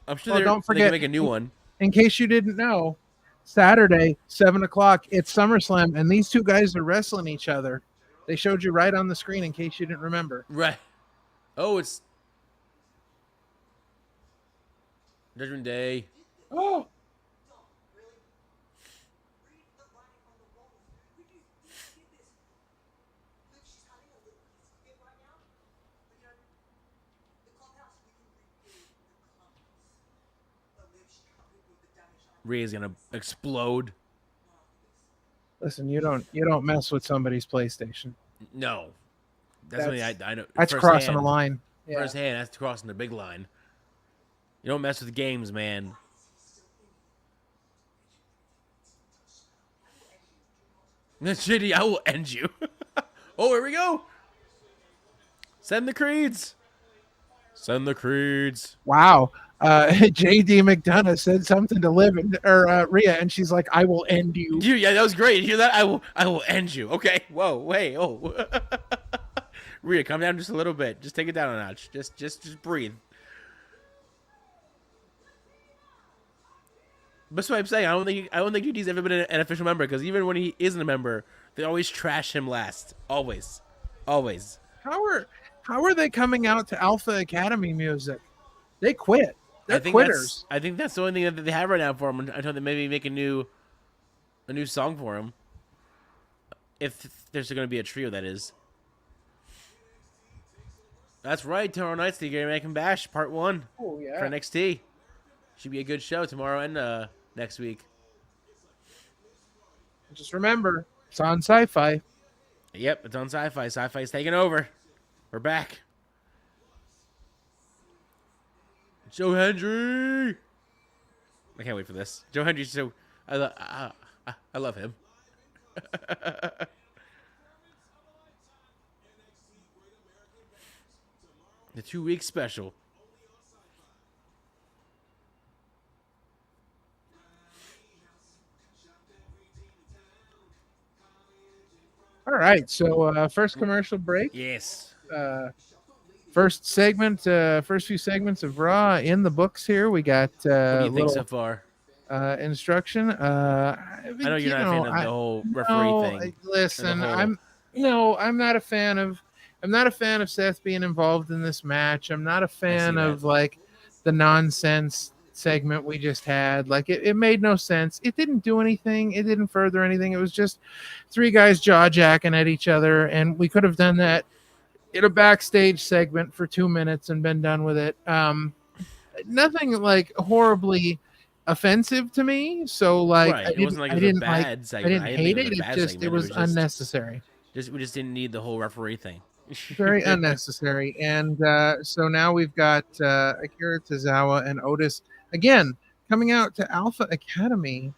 I'm sure Well, don't they can forget, make a new one. in case you didn't know, Saturday, 7:00, it's SummerSlam, and these two guys are wrestling each other. They showed you right on the screen in case you didn't remember. Right. Oh, it's Judgment Day. Oh, Rhea's gonna explode. listen, you don't mess with somebody's PlayStation. No, that's something I know. That's crossing a line. Yeah. Firsthand, that's crossing the big line. You don't mess with games, man. Shitty, I will end you. Oh, here we go. Send the creeds. Send the creeds. Wow. JD McDonough said something to Liv or Rhea, and she's like, "I will end you." Yeah, that was great. You hear that? I will end you. Okay. Whoa. Wait. Oh. Rhea, calm down just a little bit. Just take it down a notch. Just breathe. That's what I'm saying. I don't think JD's ever been an official member because even when he isn't a member, they always trash him last. Always. How are they coming out to Alpha Academy music? They quit. They're quitters. I think that's the only thing that they have right now for him until they maybe make a new song for him. If there's going to be a trio, that is. That's right. Tomorrow night's the Great American Bash Part 1 Oh yeah. for NXT. Should be a good show tomorrow and next week. Just remember, it's on Sci-Fi. Yep, it's on Sci-Fi. Sci-Fi's taking over. We're back. Joe Hendry. I can't wait for this. Joe Hendry's so I love him. The 2-week special. All right. So first commercial break. Yes. First segment. First few segments of Raw in the books. Here we got What do you think little so far? instruction. I know you're not a fan of the whole referee thing. Listen, whole- I'm not a fan of. I'm not a fan of Seth being involved in this match. I'm not a fan that. of like the nonsense segment we just had. Like it made no sense. It didn't do anything. It didn't further anything. It was just three guys jaw jacking at each other, and we could have done that in a backstage segment for 2 minutes and been done with it. Nothing like horribly offensive to me. So like Right. I It wasn't like it was a bad segment. I didn't hate it. It It just it was unnecessary. We just didn't need the whole referee thing. Very unnecessary. And so now we've got Akira Tozawa and Otis again coming out to Alpha Academy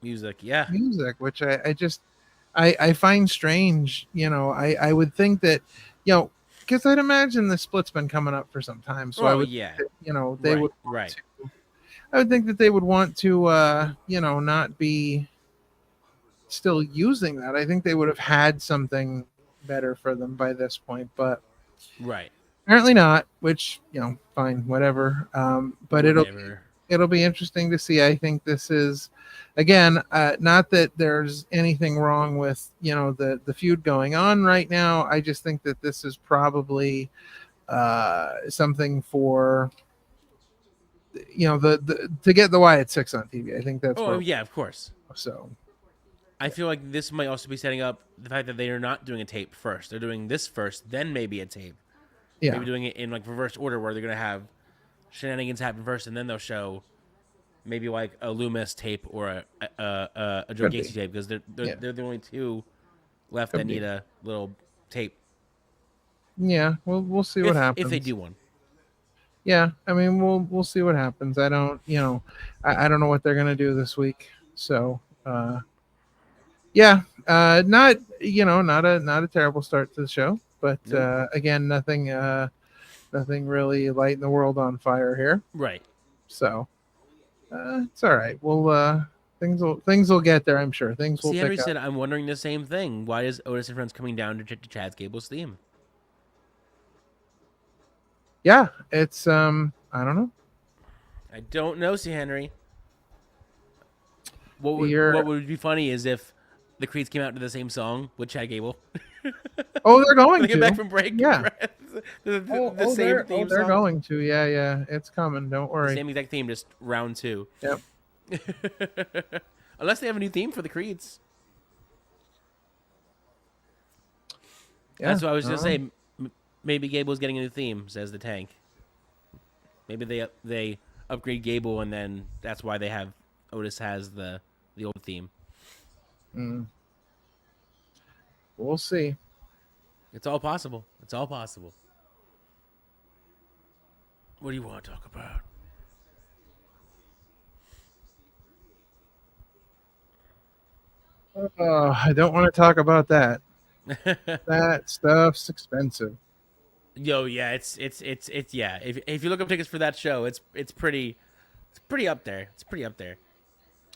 Music, yeah. music, which I find strange. You know, I would think that, you know, because I'd imagine the split's been coming up for some time. So I would, yeah. think that, you know, they would right. I would think that they would want to, you know, not be still using that. I think they would have had something better for them by this point, but right. Apparently not. Which, you know, fine, whatever. But it'll be interesting to see. I think this is, again, not that there's anything wrong with, you know, the feud going on right now. I just think that this is probably something for, you know, the to get the Wyatt Six on TV. I think that's. Oh yeah, of course. So I feel like this might also be setting up the fact that they are not doing a tape first. They're doing this first, then maybe a tape. Yeah. Maybe doing it in like reverse order, where they're gonna have shenanigans happen first, and then they'll show maybe like a Loomis tape or a Joe Gacy tape, because they're the only two left that need a little tape. Yeah, we'll see what happens if they do one. Yeah, I mean we'll see what happens. I don't, you know, I don't know what they're gonna do this week. So yeah, not, you know, not a terrible start to the show, but again, nothing really lighting the world on fire here. Right. So it's all right. We'll things will get there. I'm sure things will. Henry pick said, up. "I'm wondering the same thing. Why is Otis and Friends coming down to Chad Gable's theme?" Yeah, it's I don't know. I don't know, C. Henry. What would be funny is if the Creeds came out to the same song with Chad Gable. Oh, they're going to get back from break. Yeah. the same theme they're song. going to. Yeah, it's coming. Don't worry. The same exact theme, just round 2. Yep. Unless they have a new theme for the Creeds. Yeah, that's what I was going to say. Maybe Gable's getting a new theme, says the Tank. Maybe they upgrade Gable, and then that's why they have Otis has the old theme. We'll see. It's all possible. It's all possible. What do you want to talk about? I don't want to talk about that. That stuff's expensive. Yo, yeah, it's yeah. If you look up tickets for that show, it's pretty up there. It's pretty up there.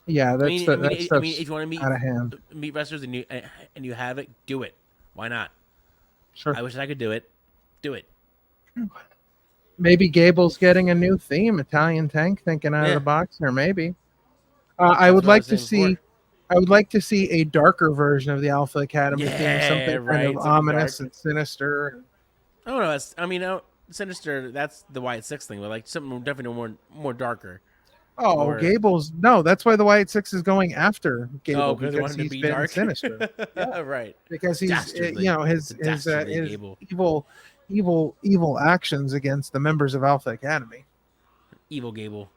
Yeah, that's if you want to out of hand. meet wrestlers and you have it, do it. Why not? Sure. I wish I could do it. Do it. Maybe Gable's getting a new theme. Italian Tank thinking out of the box, or maybe. I would like to see. I would like to see a darker version of the Alpha Academy theme, something kind of ominous and sinister. Oh no, Sinister. That's the Wyatt Six thing, but like something definitely more darker. Oh, Gable's no. That's why the Wyatt Six is going after Gable, because he's been dark. Sinister. Yeah. Right. Because he's Dastardly. you know his evil actions against the members of Alpha Academy. Evil Gable.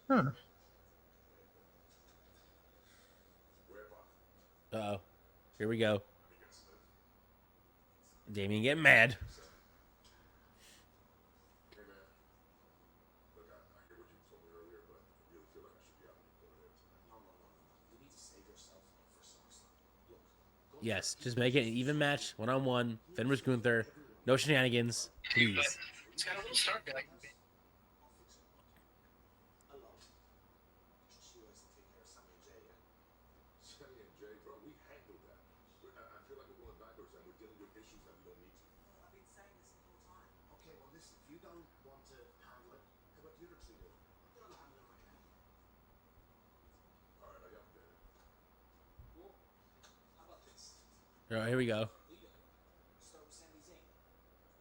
Huh. Uh-oh. Here we go. Damien getting mad. Yes, just make it an even match, 1-on-1. Finn vs. Gunther. No shenanigans, please. Sammy and Jay, bro, we handled that. I feel like we're going backwards and we're dealing with issues that we don't need to. I've been saying this the whole time. Okay, well, listen, if you don't want to handle it, how about the other two do it? I'm gonna handle it right now. All right, I update it. Well, how about this? All right, here we go. Start with Sami Zayn.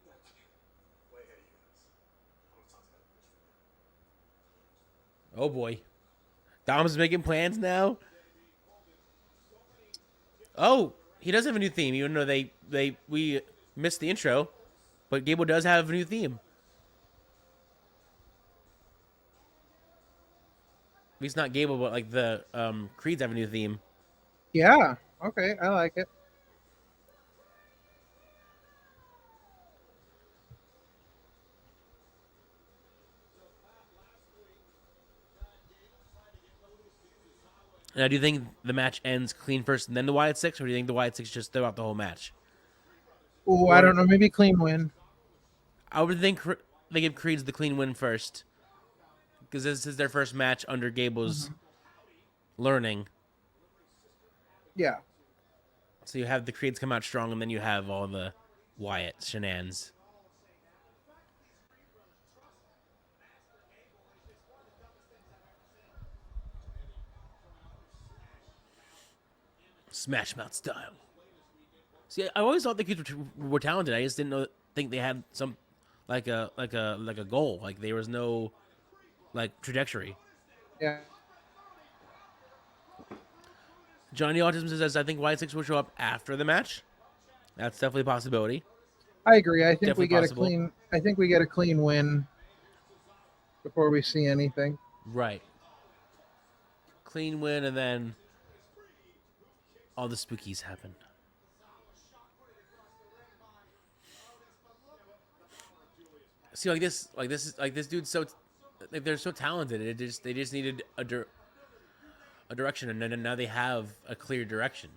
You guys. Way ahead of you guys. I want to talk to that bitch for you. Oh boy, Dom's making plans now. Oh, he does have a new theme, even though we missed the intro, but Gable does have a new theme. At least not Gable, but like the Creeds have a new theme. Yeah. Okay, I like it. Now, do you think the match ends clean first and then the Wyatt Six, or do you think the Wyatt Six just throw out the whole match? Oh, I don't know. Maybe clean win. I would think they give Creeds the clean win first, because this is their first match under Gable's learning. Yeah. So you have the Creeds come out strong, and then you have all the Wyatt shenanigans. Smash Mouth style. See, I always thought the Creeds were talented. I just didn't think they had some like a goal. Like there was no like trajectory. Yeah. Johnny Autism says, I think Wyatt Six will show up after the match. That's definitely a possibility. I agree. I think Definitely we get possible. a clean. I think we get a clean win before we see anything. Right. Clean win, and then all the spookies happen. See, this dude's so, they're so talented. They just needed a direction, and then now they have a clear direction.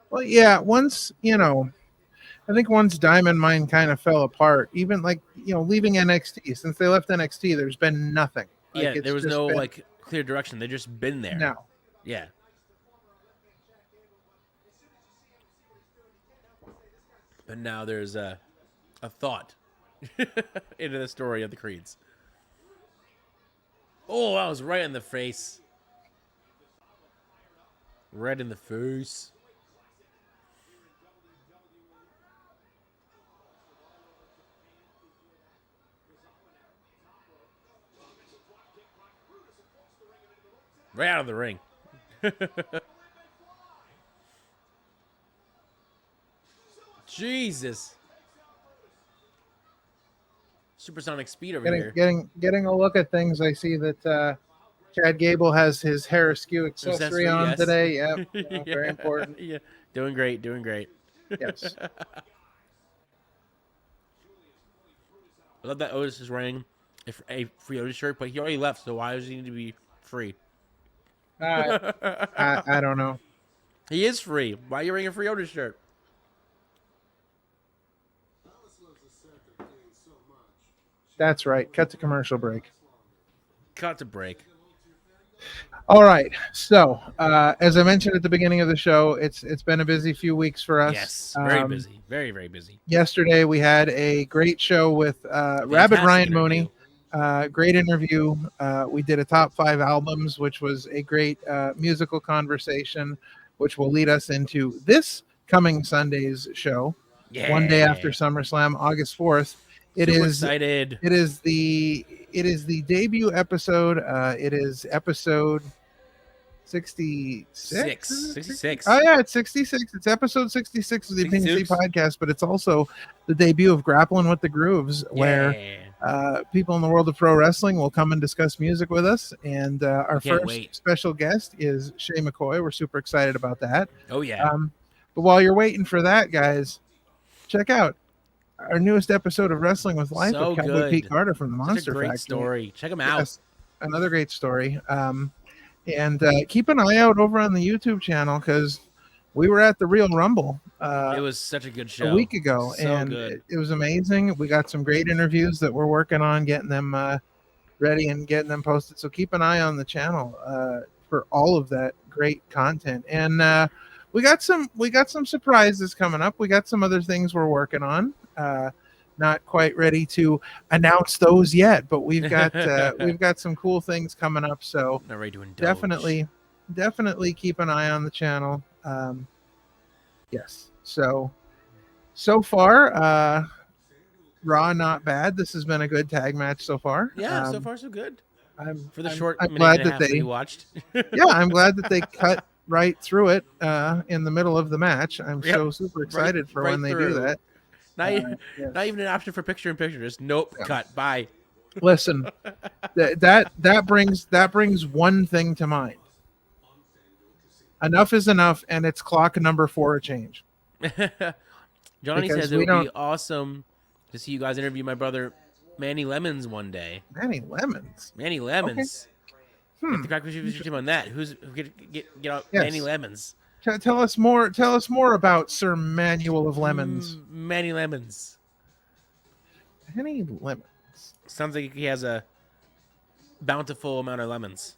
Well, yeah. Once I think once Diamond Mine kind of fell apart, even leaving NXT. Since they left NXT, there's been nothing. Yeah, it's there was just no been- like clear direction. They've just been there. No. Yeah. But now there's a thought into the story of the Creeds. Oh, that was right in the face. Right in the face. Right out of the ring. Jesus. Supersonic speed over here. Getting a look at things, I see that Chad Gable has his hair askew accessory on yes. today. Yep, Yeah. very important. Yeah, doing great. Yes. I love that Otis is wearing a free Otis shirt, but he already left, so why does he need to be free? I don't know. He is free. Why are you wearing a free Otis shirt? That's right. Cut to commercial break. Cut to break. All right. So, as I mentioned at the beginning of the show, it's been a busy few weeks for us. Yes, very busy. Very, very busy. Yesterday we had a great show with Rabid Ryan Mooney. Great interview. We did a top 5 albums, which was a great musical conversation, which will lead us into this coming Sunday's show. Yeah. One day after SummerSlam, August 4th. Super excited. It is the debut episode. It is episode 66. 66. Oh yeah, it's 66. It's episode 66 of the Opinion City 66. podcast, but it's also the debut of Grappling with the Grooves, where people in the world of pro wrestling will come and discuss music with us. And our Can't first wait. special guest is Shay McCoy. We're super excited about that. Oh yeah. But while you're waiting for that, guys, check out our newest episode of Wrestling with Life So with Cowboy good. Pete Carter from the Such Monster a great Factory. story. Check him out. Yes, another great story. And keep an eye out over on the YouTube channel, because we were at the Real Rumble It was such a good show. a week ago, So and good. it was amazing. We got some great interviews that we're working on getting them ready and getting them posted. So keep an eye on the channel for all of that great content. And we got some surprises coming up. We got some other things we're working on. Not quite ready to announce those yet, but we've got some cool things coming up. So Not ready to indulge. definitely keep an eye on the channel. Yes. So far, Raw not bad. This has been a good tag match so far. Yeah, so far so good. For the short I'm minute glad and a that half we watched. yeah, I'm glad that they cut right through it in the middle of the match. I'm Yep. so super excited for when they do through. that. Not, Yes. not even an option for picture in picture. Just nope, cut. Bye. Listen, that brings one thing to mind. Enough is enough, and it's clock number 4 a change. Johnny Because says it we would be don't- awesome to see you guys interview my brother Manny Lemons one day. Manny Lemons. Manny Lemons. Hmm. The crack team on that. Who get out Yes. Manny Lemons? Tell us more. Tell us more about Sir Manuel of Lemons. Manny Lemons. Manny Lemons. Sounds like he has a bountiful amount of lemons.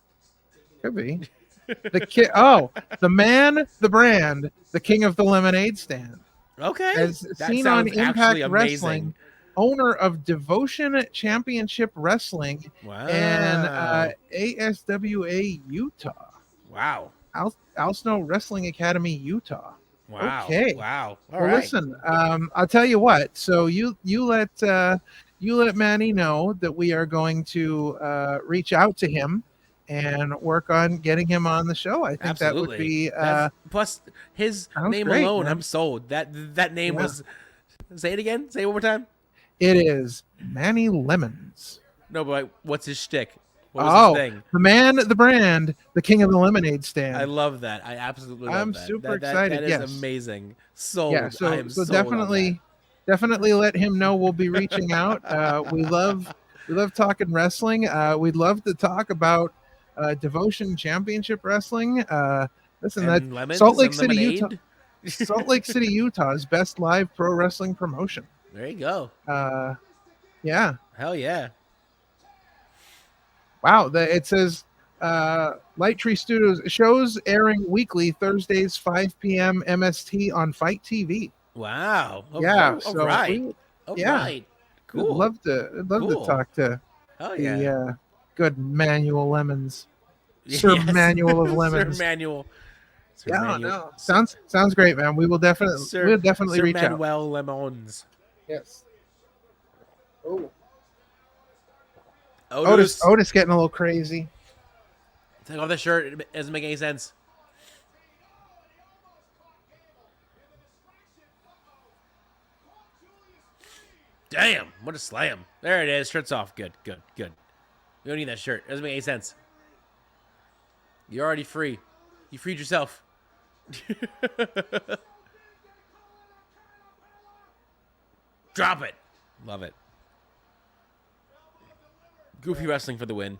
Could be. The man, the brand, the king of the lemonade stand. Okay. As That seen on sounds actually Impact amazing. Wrestling, owner of Devotion Championship Wrestling Wow. and ASWA Utah. Wow. Al Snow Wrestling Academy, Utah. Wow. Okay. Wow. All Well, right. listen, I'll tell you what. So you let Manny know that we are going to reach out to him and work on getting him on the show. I think Absolutely. that would be plus his sounds name great, alone. man. I'm sold. That name Yeah. was. Say it again. Say it one more time. it is Manny Lemons. No, but what's his shtick? What was his thing? The man, the brand, the king of the lemonade stand. I love that. I absolutely love I'm that. super That excited, is yes. amazing. Sold. Yeah, I am so sold on definitely let him know we'll be reaching out. We love talking wrestling. We'd love to talk about Devotion Championship Wrestling. Listen, that. that And lemons Salt Lake and City, lemonade? Utah. Salt Lake City, Utah's best live pro wrestling promotion. There you go. Yeah. Hell yeah. Wow. It says Light Tree Studios shows airing weekly Thursdays 5 p.m. MST on Fight TV. Wow. Yeah. All So right. we- All yeah. right. Cool. I'd love to Cool. talk to Hell the yeah. good Manuel Lemons. Sir Yes. Manuel of Lemons. Sir Manuel. Sir Yeah, Manuel. no. Sounds great, man. We will definitely Sir, we'll definitely Sir reach out. Manuel Lemons. Yes. Oh. Otis. Otis getting a little crazy. Take off the shirt. It doesn't make any sense. Damn, what a slam. There it is. Shirt's off. Good. You don't need that shirt. It doesn't make any sense. You're already free. You freed yourself. Drop it. Love it. Goofy wrestling for the win.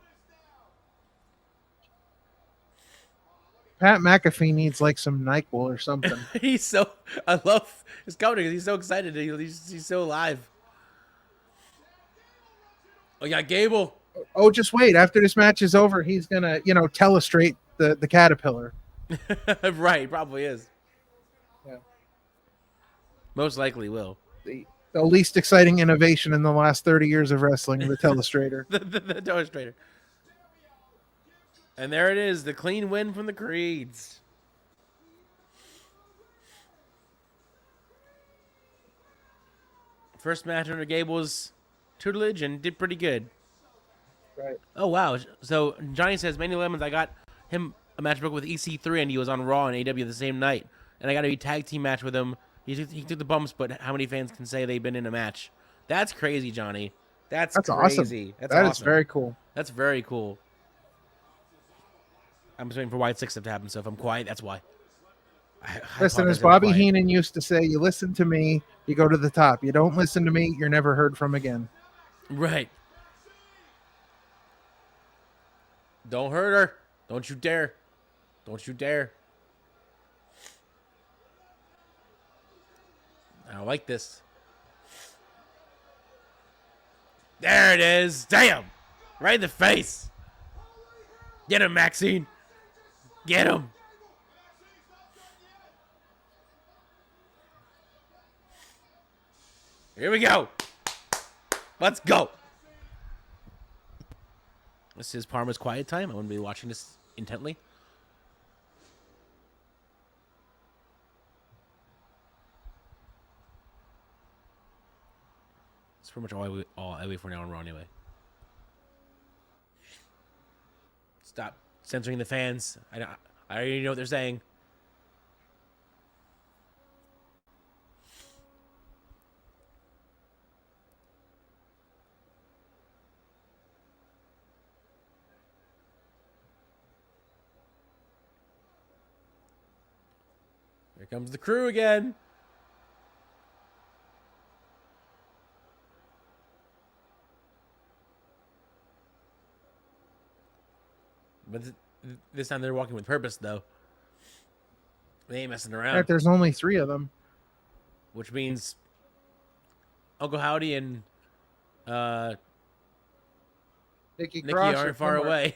Pat McAfee needs like some NyQuil or something. I love his comedy because he's so excited. He's so alive. Oh, yeah, Gable. Oh, just wait. After this match is over, he's gonna, telestrate the caterpillar. Right, probably is. Yeah. Most likely will. The least exciting innovation in the last 30 years of wrestling, the telestrator. the demonstrator. And there it is, the clean win from the Creeds. First match under Gable's tutelage and did pretty good. Right. Oh, wow. So Johnny says, Manny Lemons, I got him a match book with EC3 and he was on Raw and AW the same night. And I got a tag team match with him. He took the bumps, but how many fans can say they've been in a match? That's crazy, Johnny. That's crazy. Awesome. That's That awesome. is very cool. That's very cool. I'm just waiting for White 6 to happen, so if I'm quiet, that's why. I Listen, apologize as if I'm Bobby quiet. Heenan used to say, you listen to me, you go to the top. You don't listen to me, you're never heard from again. Right. Don't hurt her. Don't you dare. Don't you dare. I don't like this. There it is. Damn. Right in the face. Get him, Maxine. Get him. Here we go. Let's go. This is Parma's quiet time. I wouldn't be watching this intently. It's pretty much all I wait for now on Raw anyway. Stop censoring the fans. I already know what they're saying. Here comes the crew again. But this time they're walking with purpose, though. They ain't messing In around. fact, there's only 3 of them. Which means Uncle Howdy and Nikki Nikki Cross aren't are far somewhere. away.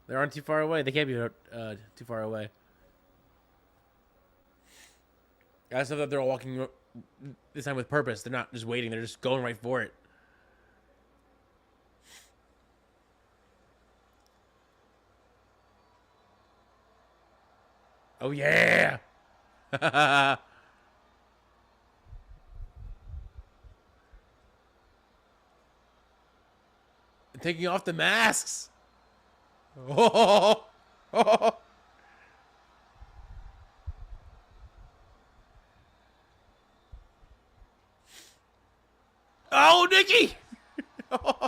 They aren't too far away. They can't be too far away. I just love that they're all walking this time with purpose. They're not just waiting. They're just going right for it. Oh, yeah. Taking off the masks. Oh. Oh, Nikki. Gable taken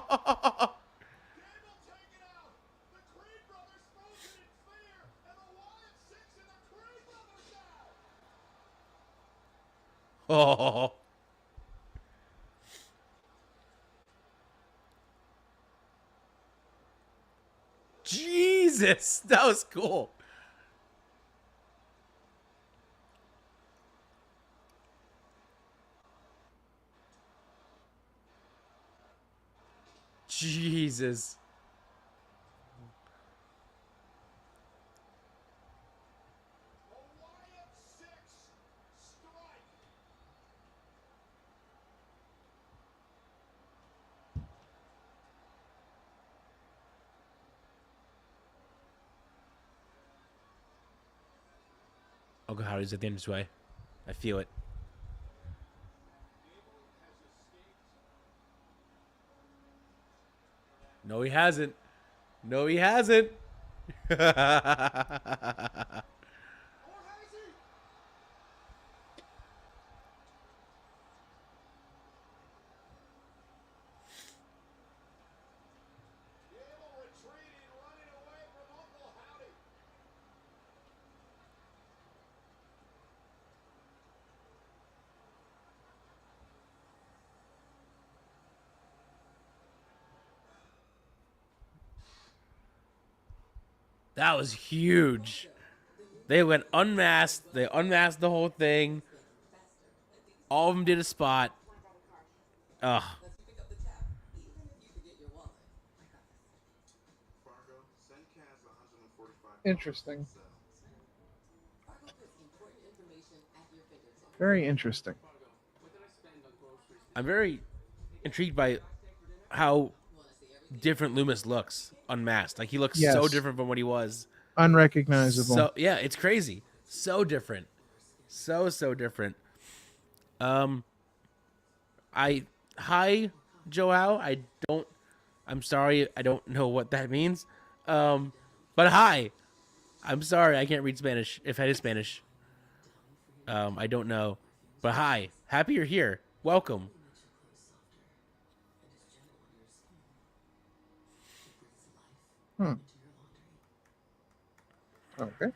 out. The Creed brothers spoken in fear, and the Wyatt Six and the Creed brothers now. Oh. Jesus, that was cool. Jesus. The Wyatt Six strike. Uncle Howdy's at the end of his way. I feel it. No, he hasn't. No, he hasn't. Or has he? Gable retreating, running away from Uncle Howdy. That was huge. They went unmasked. They unmasked the whole thing. All of them did a spot. Ugh. Interesting. Very interesting. I'm very intrigued by how different Loomis looks unmasked. Like, he looks so Yes. different from what he was. Unrecognizable. So yeah, it's crazy. So different. So different. Hi, Joao. I'm sorry, I don't know what that means. But hi. I'm sorry, I can't read Spanish. If it is Spanish. I don't know. But hi. Happy you're here. Welcome. Okay.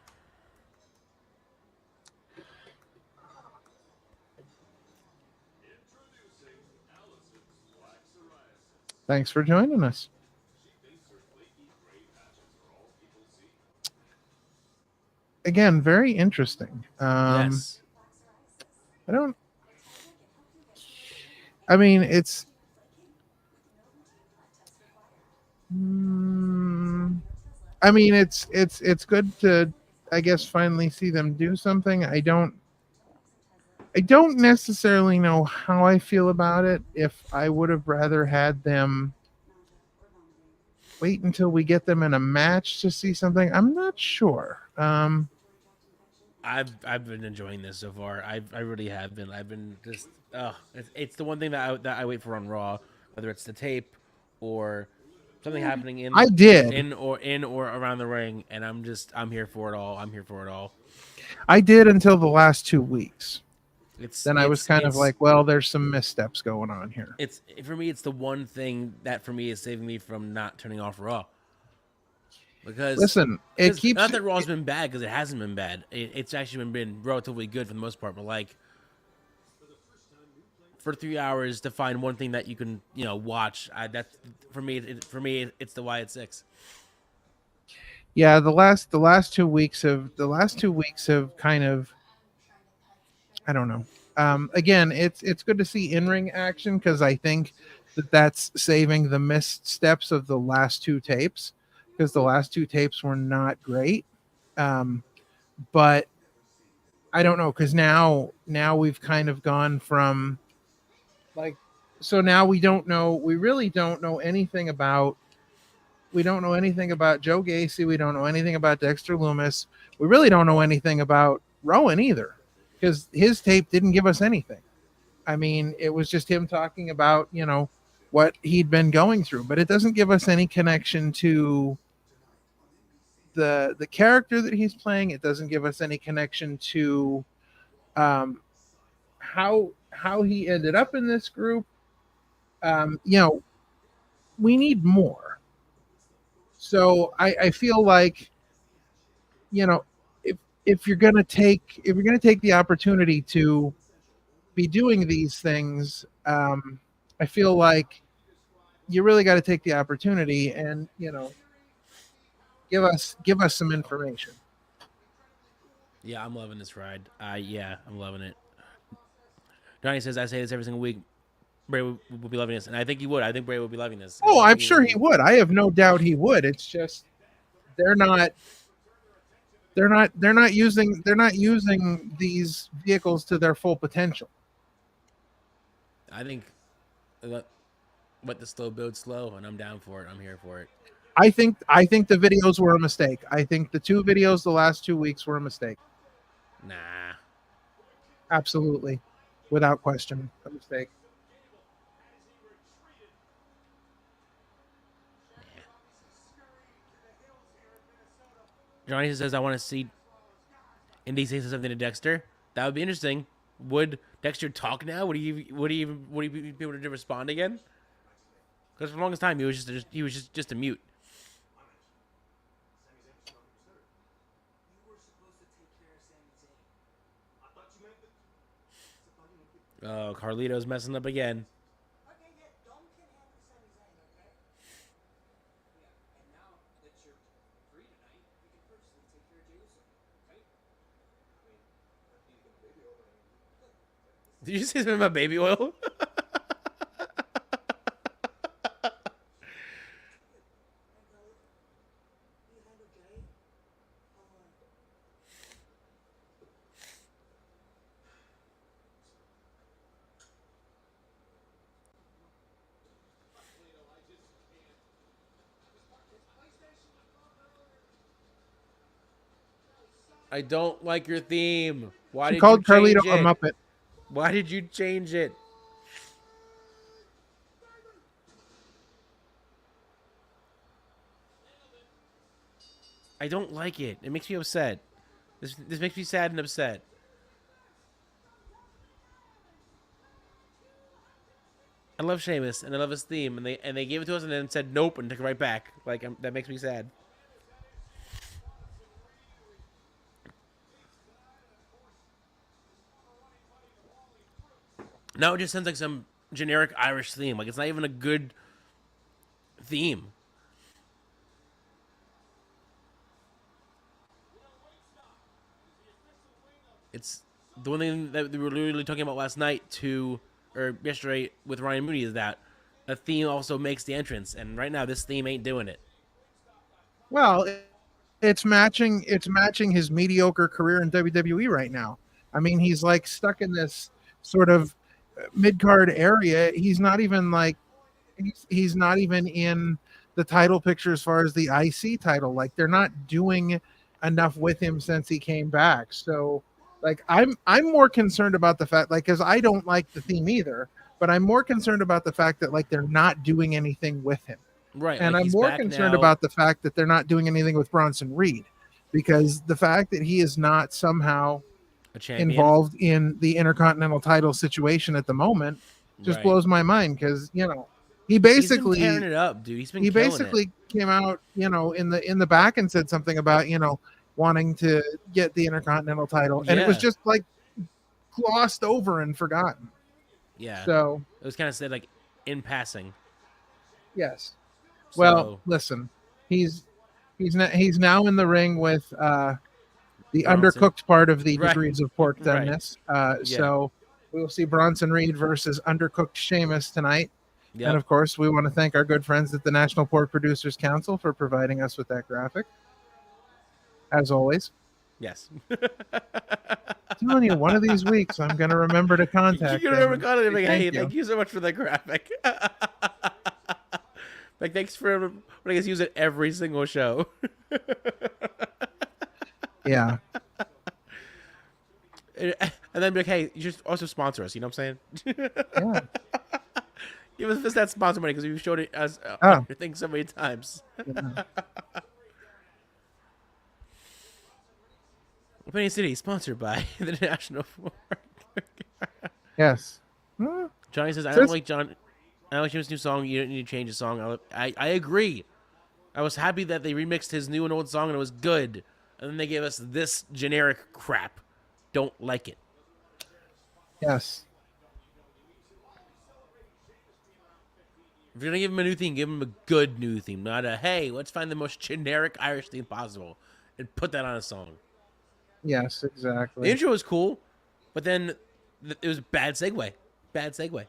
Thanks for joining us. Again, very interesting. Yes. I don't. I mean, it's. Mm, I mean, it's good to, I guess, finally see them do something. I don't necessarily know how I feel about it. If I would have rather had them wait until we get them in a match to see something, I'm not sure. I've been enjoying this so far. I really have been. I've been just it's the one thing that I wait for on Raw, whether it's the tape or something happening I did. in or around the ring, and I'm here for it all. I'm here for it all. I did until the last 2 weeks. It's Then I was kind of like, well, there's some missteps going on here. it's for me. It's the one thing that for me is saving me from not turning off Raw. Listen, it keeps not that Raw's been bad, because it hasn't been bad. It's actually been relatively good for the most part. But like for 3 hours to find one thing that you can watch, that's for me. It's the Wyatt Six. Yeah, the last 2 weeks have kind of, I don't know. Again, it's good to see in-ring action, because I think that's saving the missed steps of the last two tapes, because the last two tapes were not great. But I don't know, because now we've kind of gone from like, so now we really don't know anything about. We don't know anything about Joe Gacy. We don't know anything about Dexter Loomis. We really don't know anything about Rowan either, because his tape didn't give us anything. I mean, it was just him talking about, what he'd been going through, but it doesn't give us any connection to the character that he's playing. It doesn't give us any connection to um, how he ended up in this group. We need more. So I feel like, if you're gonna take the opportunity to be doing these things, I feel like you really got to take the opportunity and give us some information. Yeah, I'm loving this ride. Yeah, I'm loving it. Johnny says I say this every single week. Bray will be loving this, and I think he would. I think Bray will be loving this. Oh, I I'm think sure he would. I have no doubt he would. It's just they're not using these vehicles to their full potential. I think let the slow build slow, and I'm down for it. I'm here for it. I think the videos were a mistake. I think the two videos the last 2 weeks were a mistake. Nah. Absolutely. Without question, a mistake. Johnny says I want to see Indy say something to Dexter. That would be interesting. Would Dexter talk now? Would he be able to respond again? Because for the longest time he was just a mute. You were supposed to take care of Sami Zayn. I thought you meant the. Oh, Carlito's messing up again. Okay, yeah, Dom can handle Sami Zayn, okay? Yeah, and now that you're free tonight, you can personally take care of Jey Uso, right? Did you say something about baby oil? You handle Jey. I don't like your theme. Why She did called you Carlito change a it? Muppet. Why did you change it? I don't like it. It makes me upset. This makes me sad and upset. I love Sheamus and I love his theme, and they gave it to us and then said nope and took it right back. Like that makes me sad. Now it just sounds like some generic Irish theme. Like it's not even a good theme. It's the one thing that we were literally talking about last night or yesterday with Ryan Mooney is that a theme also makes the entrance, and right now this theme ain't doing it. Well, it's matching his mediocre career in WWE right now. I mean, he's like stuck in this sort of mid card area. He's not even like he's not even in the title picture as far as the IC title. Like they're not doing enough with him since he came back. So like I'm more concerned about the fact like because I don't like the theme either, but I'm more concerned about the fact that like they're not doing anything with him. Right. And like I'm he's more back concerned now. about the fact that they're not doing anything with Bronson Reed, because the fact that he is not somehow a champion. involved in the Intercontinental title situation at the moment just Right. blows my mind. Because he He's been basically tearing it up, dude. He's been he killing basically it. came out in the back and said something about wanting to get the Intercontinental title, and it was Yeah. just like glossed over and forgotten. Yeah. So It was kind of said like in passing. yes. So, Well, listen, he's now in the ring with the Bronson. undercooked part of the Right. degrees of pork Right. doneness. Yeah. So we will see Bronson Reed versus undercooked Sheamus tonight. yep. And of course, we want to thank our good friends at the National Pork Producers Council for providing us with that graphic. As always, yes. I'm telling you, one of these weeks I'm going to remember to contact You're them. never gonna and be say like, hey, thank you so much for the graphic. Like, thanks for letting us use it every single show. Yeah. And then be like, hey, you should also sponsor us. You know what I'm saying? Yeah. Give us that sponsor money because you've showed it as Oh. on your thing so many times. Yeah. Penny City, sponsored by the National Fork. Yes. Hmm. Johnny says, I Says- don't like Jim's new song. You don't need to change the song. I agree. I was happy that they remixed his new and old song and it was good. And then they gave us this generic crap. Don't like it. Yes. If you're going to give him a new theme, give him a good new theme. Not a, hey, let's find the most generic Irish theme possible and put that on a song. Yes, The exactly. intro was cool, but then it was a bad segue. Bad segue.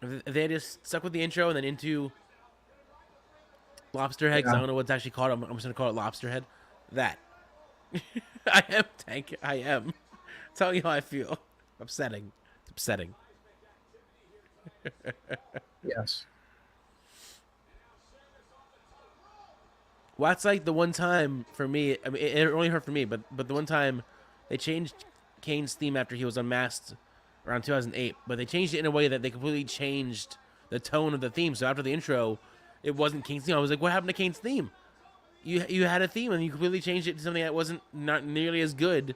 If they just stuck with the intro and then into Lobster Head, 'cause I Yeah. don't know what's actually called. I'm just going to call it Lobster Head. That. I am, Tank. I am. Telling you how I feel. Upsetting. It's upsetting. Yes. Well, that's like the one time for me. I mean, it only hurt for me, but the one time they changed Kane's theme after he was unmasked around 2008, but they changed it in a way that they completely changed the tone of the theme. So after the intro, it wasn't Kane's theme. I was like, what happened to Kane's theme? You had a theme and you completely changed it to something that wasn't not nearly as good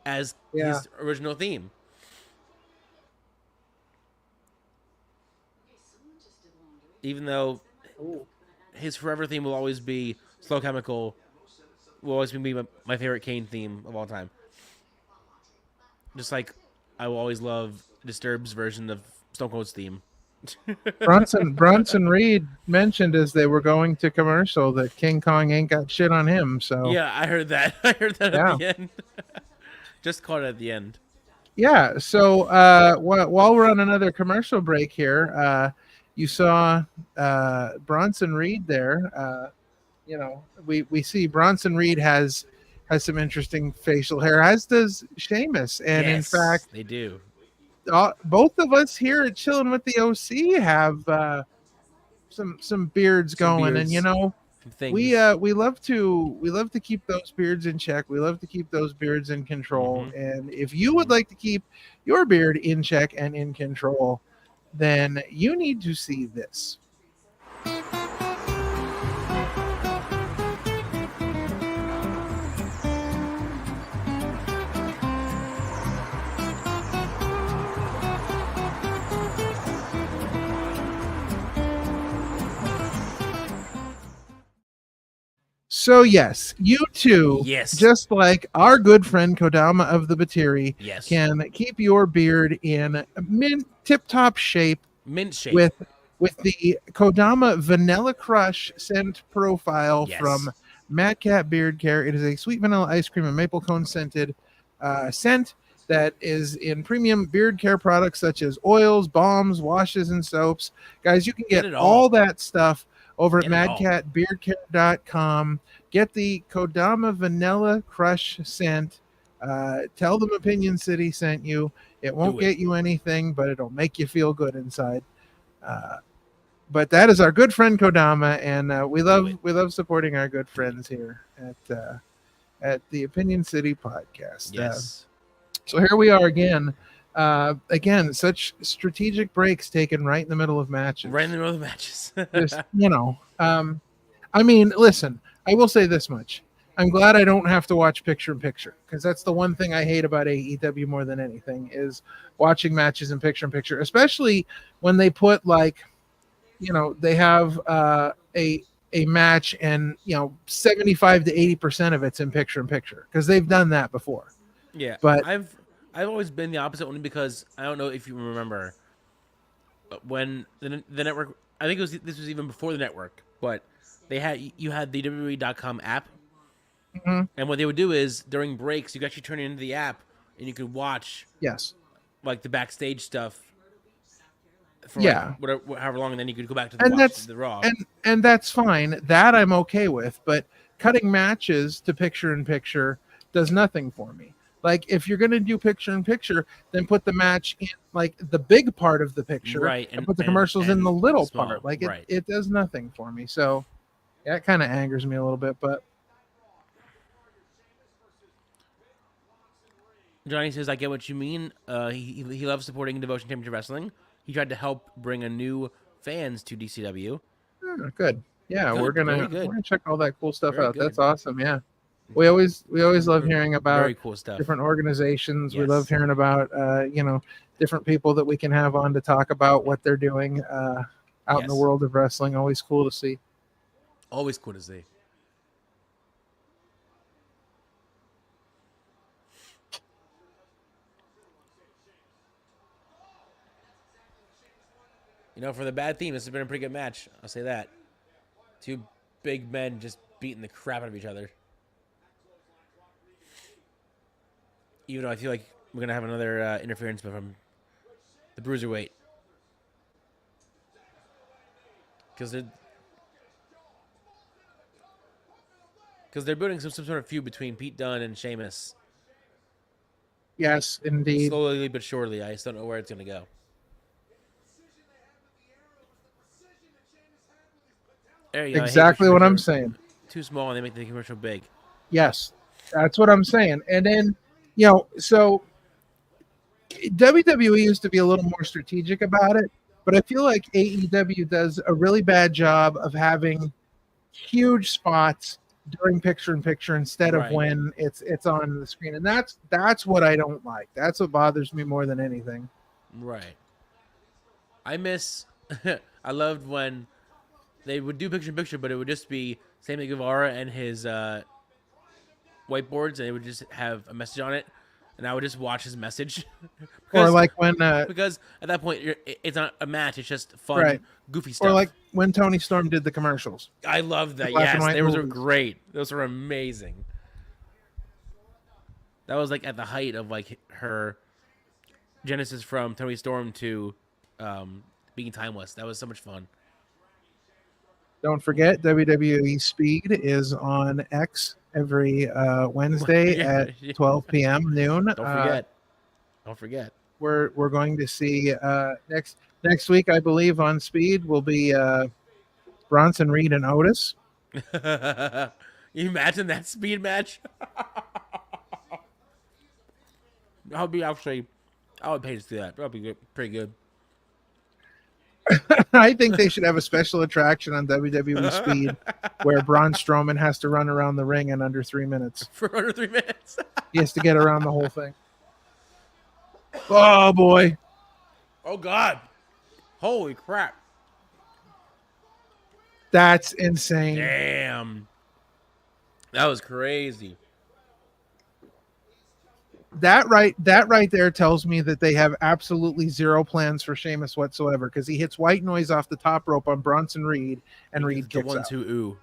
as Yeah. his original theme. Even though his forever theme will always be Slow Chemical, will always be my favorite Kane theme of all time. Just like I will always love Disturbed's version of Stone Cold's theme. Bronson Reed mentioned as they were going to commercial that King Kong ain't got shit on him. So Yeah, I heard that. I heard that Yeah. at the end. Just caught it at the end. yeah. So while we're on another commercial break here, you saw Bronson Reed there. We see Bronson Reed has some interesting facial hair, as does Sheamus, and in Yes, fact, they do. both of us here at Chillin with the OC have some beards going, beards. and Things. we love to keep those beards in check. We love to keep those beards in control. Mhm. And if you would like to keep your beard in check and in control, then you need to see this. So yes, you too, Yes. just like our good friend Kodama of the Batiri, Yes. can keep your beard in mint tip-top shape Mint shape. with the Kodama Vanilla Crush scent profile Yes. from Mad Cat Beard Care. It is a sweet vanilla ice cream and maple cone scented scent that is in premium beard care products such as oils, balms, washes, and soaps. Guys, you can get it all. all that stuff over at Get it all. madcatbeardcare.com. Get the Kodama Vanilla Crush scent. Tell them Opinion City sent you. It won't Do it. get you anything, but it'll make you feel good inside. But that is our good friend Kodama, and we love supporting our good friends here at the Opinion City podcast. Yes. So here we are again. Again, such strategic breaks taken right in the middle of matches. Right in the middle of the matches. Just, I mean, listen, I will say this much. I'm glad I don't have to watch picture in picture, because that's the one thing I hate about AEW more than anything is watching matches in picture, especially when they put they have a match and 75 to 80% of it's in picture, because they've done that before. Yeah, but I've always been the opposite, only because I don't know if you remember when the network. I think this was even before the network, but you had the WWE.com app, and what they would do is during breaks you could actually turn it into the app and you could watch like the backstage stuff. For however long, and then you could go back to the Raw. And that's fine. That I'm okay with, but cutting matches to picture in picture does nothing for me. Like, if you're going to do picture in picture, then put the match in like the big part of the picture, right? And put the commercials in the little small, part. Like right. it does nothing for me. So that kind of angers me a little bit. But Johnny says, "I get what you mean. He loves supporting Devotion Championship Wrestling. He tried to help bring a new fans to DCW. Good. Yeah, Good, we're gonna check all that cool stuff out. Good. That's awesome. Yeah, we always love hearing about very cool stuff. Different organizations. Yes. We love hearing about different people that we can have on to talk about what they're doing out in the world of wrestling. Always cool to see. Always cool to see. For the bad theme, this has been a pretty good match. I'll say that. Two big men just beating the crap out of each other. Even though I feel like we're going to have another interference from the Bruiserweight. Because they're building some sort of feud between Pete Dunne and Sheamus. Yes, indeed. Slowly but surely. I just don't know where it's going to go. Exactly what I'm saying. Too small and they make the commercial big. Yes, that's what I'm saying. And then, so WWE used to be a little more strategic about it, but I feel like AEW does a really bad job of having huge spots during picture in picture instead of when it's on the screen. And that's what I don't like. That's what bothers me more than anything. Right. I loved when they would do picture in picture, but it would just be Sammy Guevara and his whiteboards, and it would just have a message on it, and I would just watch his message. Or like when because at that point it's not a match; it's just fun, goofy stuff. Or like when Tony Storm did the commercials. I loved that. Black and white Those were movies. great. Those were amazing. That was like at the height of like her genesis from Tony Storm to being timeless. That was so much fun. Don't forget, WWE Speed is on X every Wednesday at 12 p.m. noon. Don't forget. We're going to see next week, I believe, on Speed will be Bronson Reed and Otis. You imagine that Speed match? I would pay to see that. That would be good, pretty good. I think they should have a special attraction on WWE Speed where Braun Strowman has to run around the ring in under 3 minutes. For under 3 minutes? He has to get around the whole thing. Oh, boy. Oh, God. Holy crap. That's insane. Damn. That was crazy. That right there tells me that they have absolutely zero plans for Sheamus whatsoever, because he hits white noise off the top rope on Bronson Reed, and Reed kicks out. 1-2 ooh.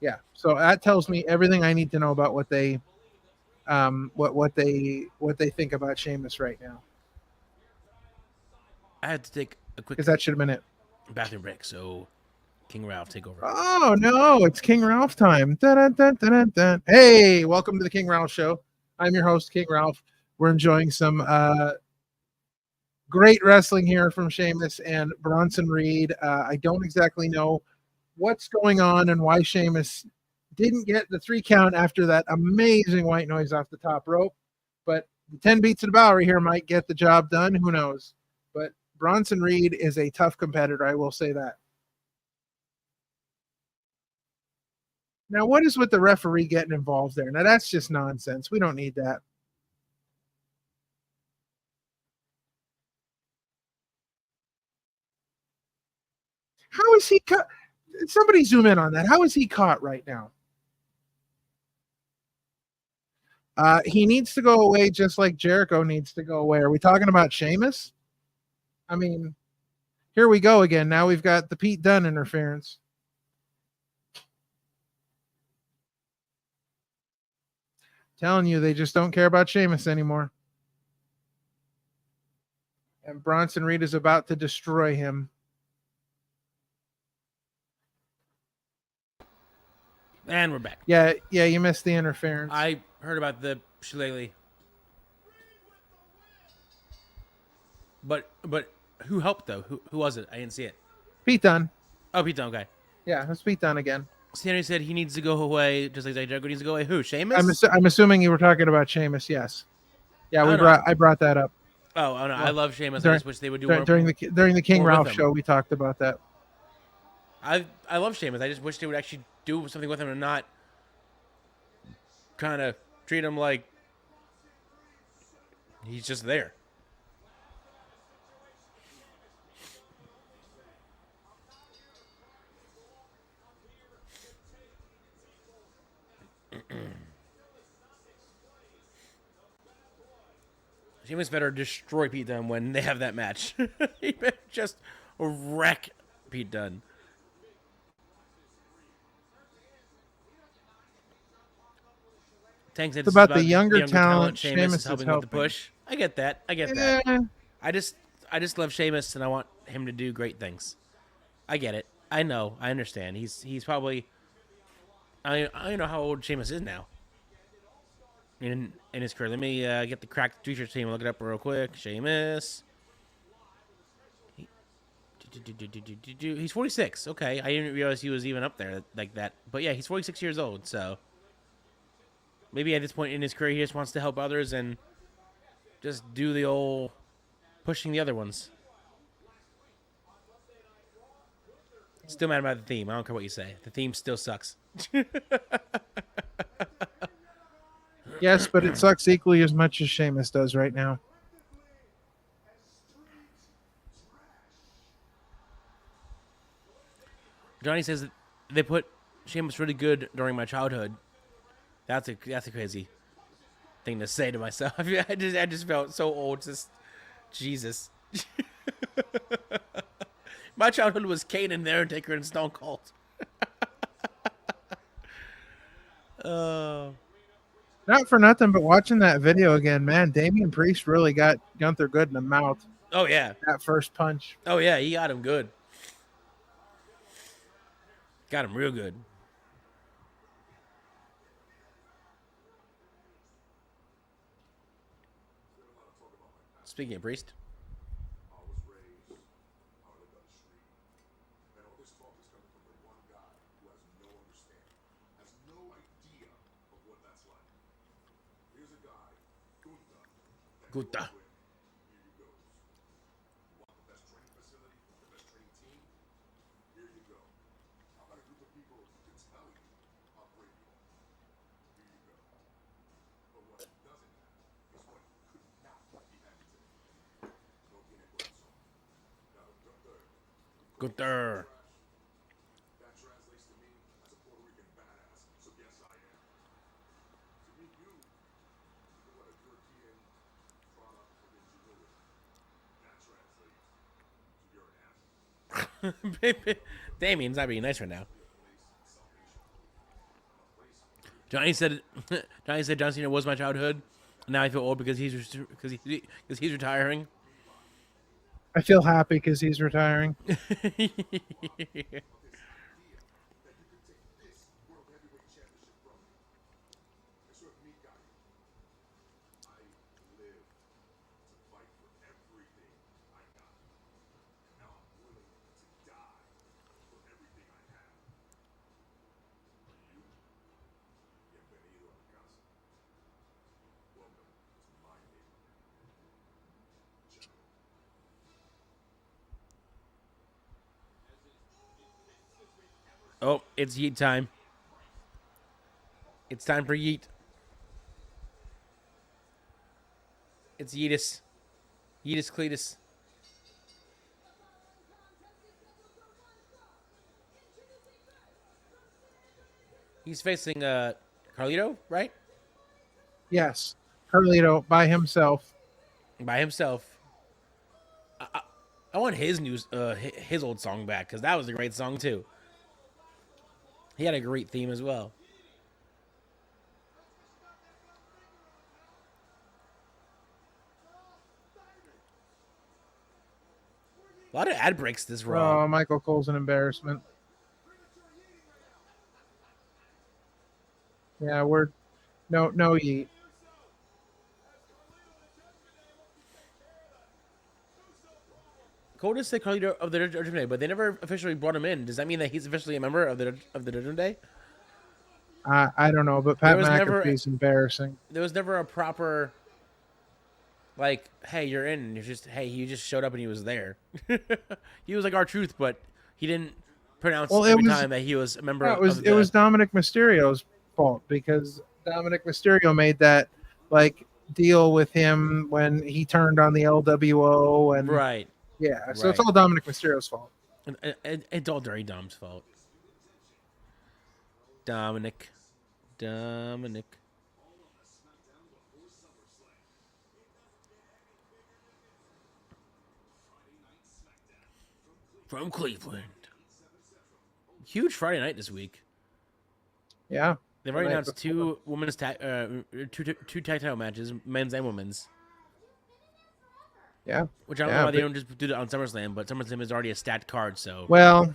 Yeah, so that tells me everything I need to know about what they what they think about Sheamus right now, I had to take a quick because that should have been it. bathroom break, so King Ralph, take over. Oh no, it's King Ralph time. Dun, dun, dun, dun, dun, dun. Hey, welcome to the King Ralph Show. I'm your host, King Ralph. We're enjoying some great wrestling here from Sheamus and Bronson Reed. I don't exactly know what's going on and why Sheamus didn't get the 3 count after that amazing white noise off the top rope, but the 10 beats of the Bowery here might get the job done. Who knows? But Bronson Reed is a tough competitor, I will say that. Now, what is with the referee getting involved there? Now, that's just nonsense. We don't need that. How is he caught? Somebody zoom in on that. How is he caught right now? He needs to go away just like Jericho needs to go away. Are we talking about Sheamus? I mean, here we go again. Now we've got the Pete Dunne interference. Telling you, they just don't care about Sheamus anymore. And Bronson Reed is about to destroy him. And we're back. Yeah, you missed the interference. I heard about the shillelagh. But who helped though? Who was it? I didn't see it. Pete Dunne. Oh, Pete Dunne, okay. Yeah, it's Pete Dunne again. Stanley said he needs to go away, just like Jericho needs to go away. Who? Sheamus? I'm assuming you were talking about Sheamus. Yes. Yeah, I brought that up. Oh no, I love Sheamus. I just wish they would do more during the King more Ralph show. We talked about that. I love Sheamus. I just wish they would actually do something with him and not kind of treat him like he's just there. Sheamus better destroy Pete Dunne when they have that match. He better just wreck Pete Dunne. Tank said it's about the younger talent. Sheamus is helping with the push. I get that. That. I just love Sheamus and I want him to do great things. I get it. I know. I understand. He's probably. I don't know how old Sheamus is now. In his career. Let me get the cracked t-shirt team and look it up real quick. Sheamus. He's 46. Okay. I didn't realize he was even up there like that. But yeah, he's 46 years old, so maybe at this point in his career he just wants to help others and just do the old pushing the other ones. Still mad about the theme. I don't care what you say. The theme still sucks. Yes, but it sucks equally as much as Sheamus does right now. Johnny says that they put Sheamus really good during my childhood. That's a crazy thing to say to myself. I just felt so old. Just Jesus. My childhood was Kane and The Undertaker and Stone Cold. Not for nothing, but watching that video again, man, Damian Priest really got Gunther good in the mouth. Oh yeah, that first punch. Oh yeah, he got him good. Got him real good. Speaking of Priest. Gunther. Gunther. Damien's not being nice right now. Johnny said John Cena was my childhood. Now I feel old because he's retiring. I feel happy because he's retiring. Oh, it's Yeet time. It's time for Yeet. It's Yeetus. Yeetus Cletus. He's facing Carlito, right? Yes, Carlito by himself. By himself. I want his his old song back because that was a great song too. He had a great theme as well. A lot of ad breaks this Raw. Oh, Michael Cole's an embarrassment. Yeah, we're no Yeet. Cole just said Carlito of the Judgment Day, but they never officially brought him in. Does that mean that he's officially a member of the Judgment Day? I don't know, but Pat Never, McAfee's embarrassing. there was never a proper, like, hey, you're in. And he just showed up and he was there. He was like R-Truth, but he didn't pronounce every time that he was a member. Yeah, it was Dominic Mysterio's fault because Dominic Mysterio made that like deal with him when he turned on the LWO and right. Yeah, so it's all Dominic Mysterio's fault. It's all Dirty Dom's fault. Dominic. From Cleveland. Huge Friday night this week. Yeah. They've already announced two tag title matches, men's and women's. Yeah. Which I don't know why they don't just do it on SummerSlam, but SummerSlam is already a stacked card, so. Well,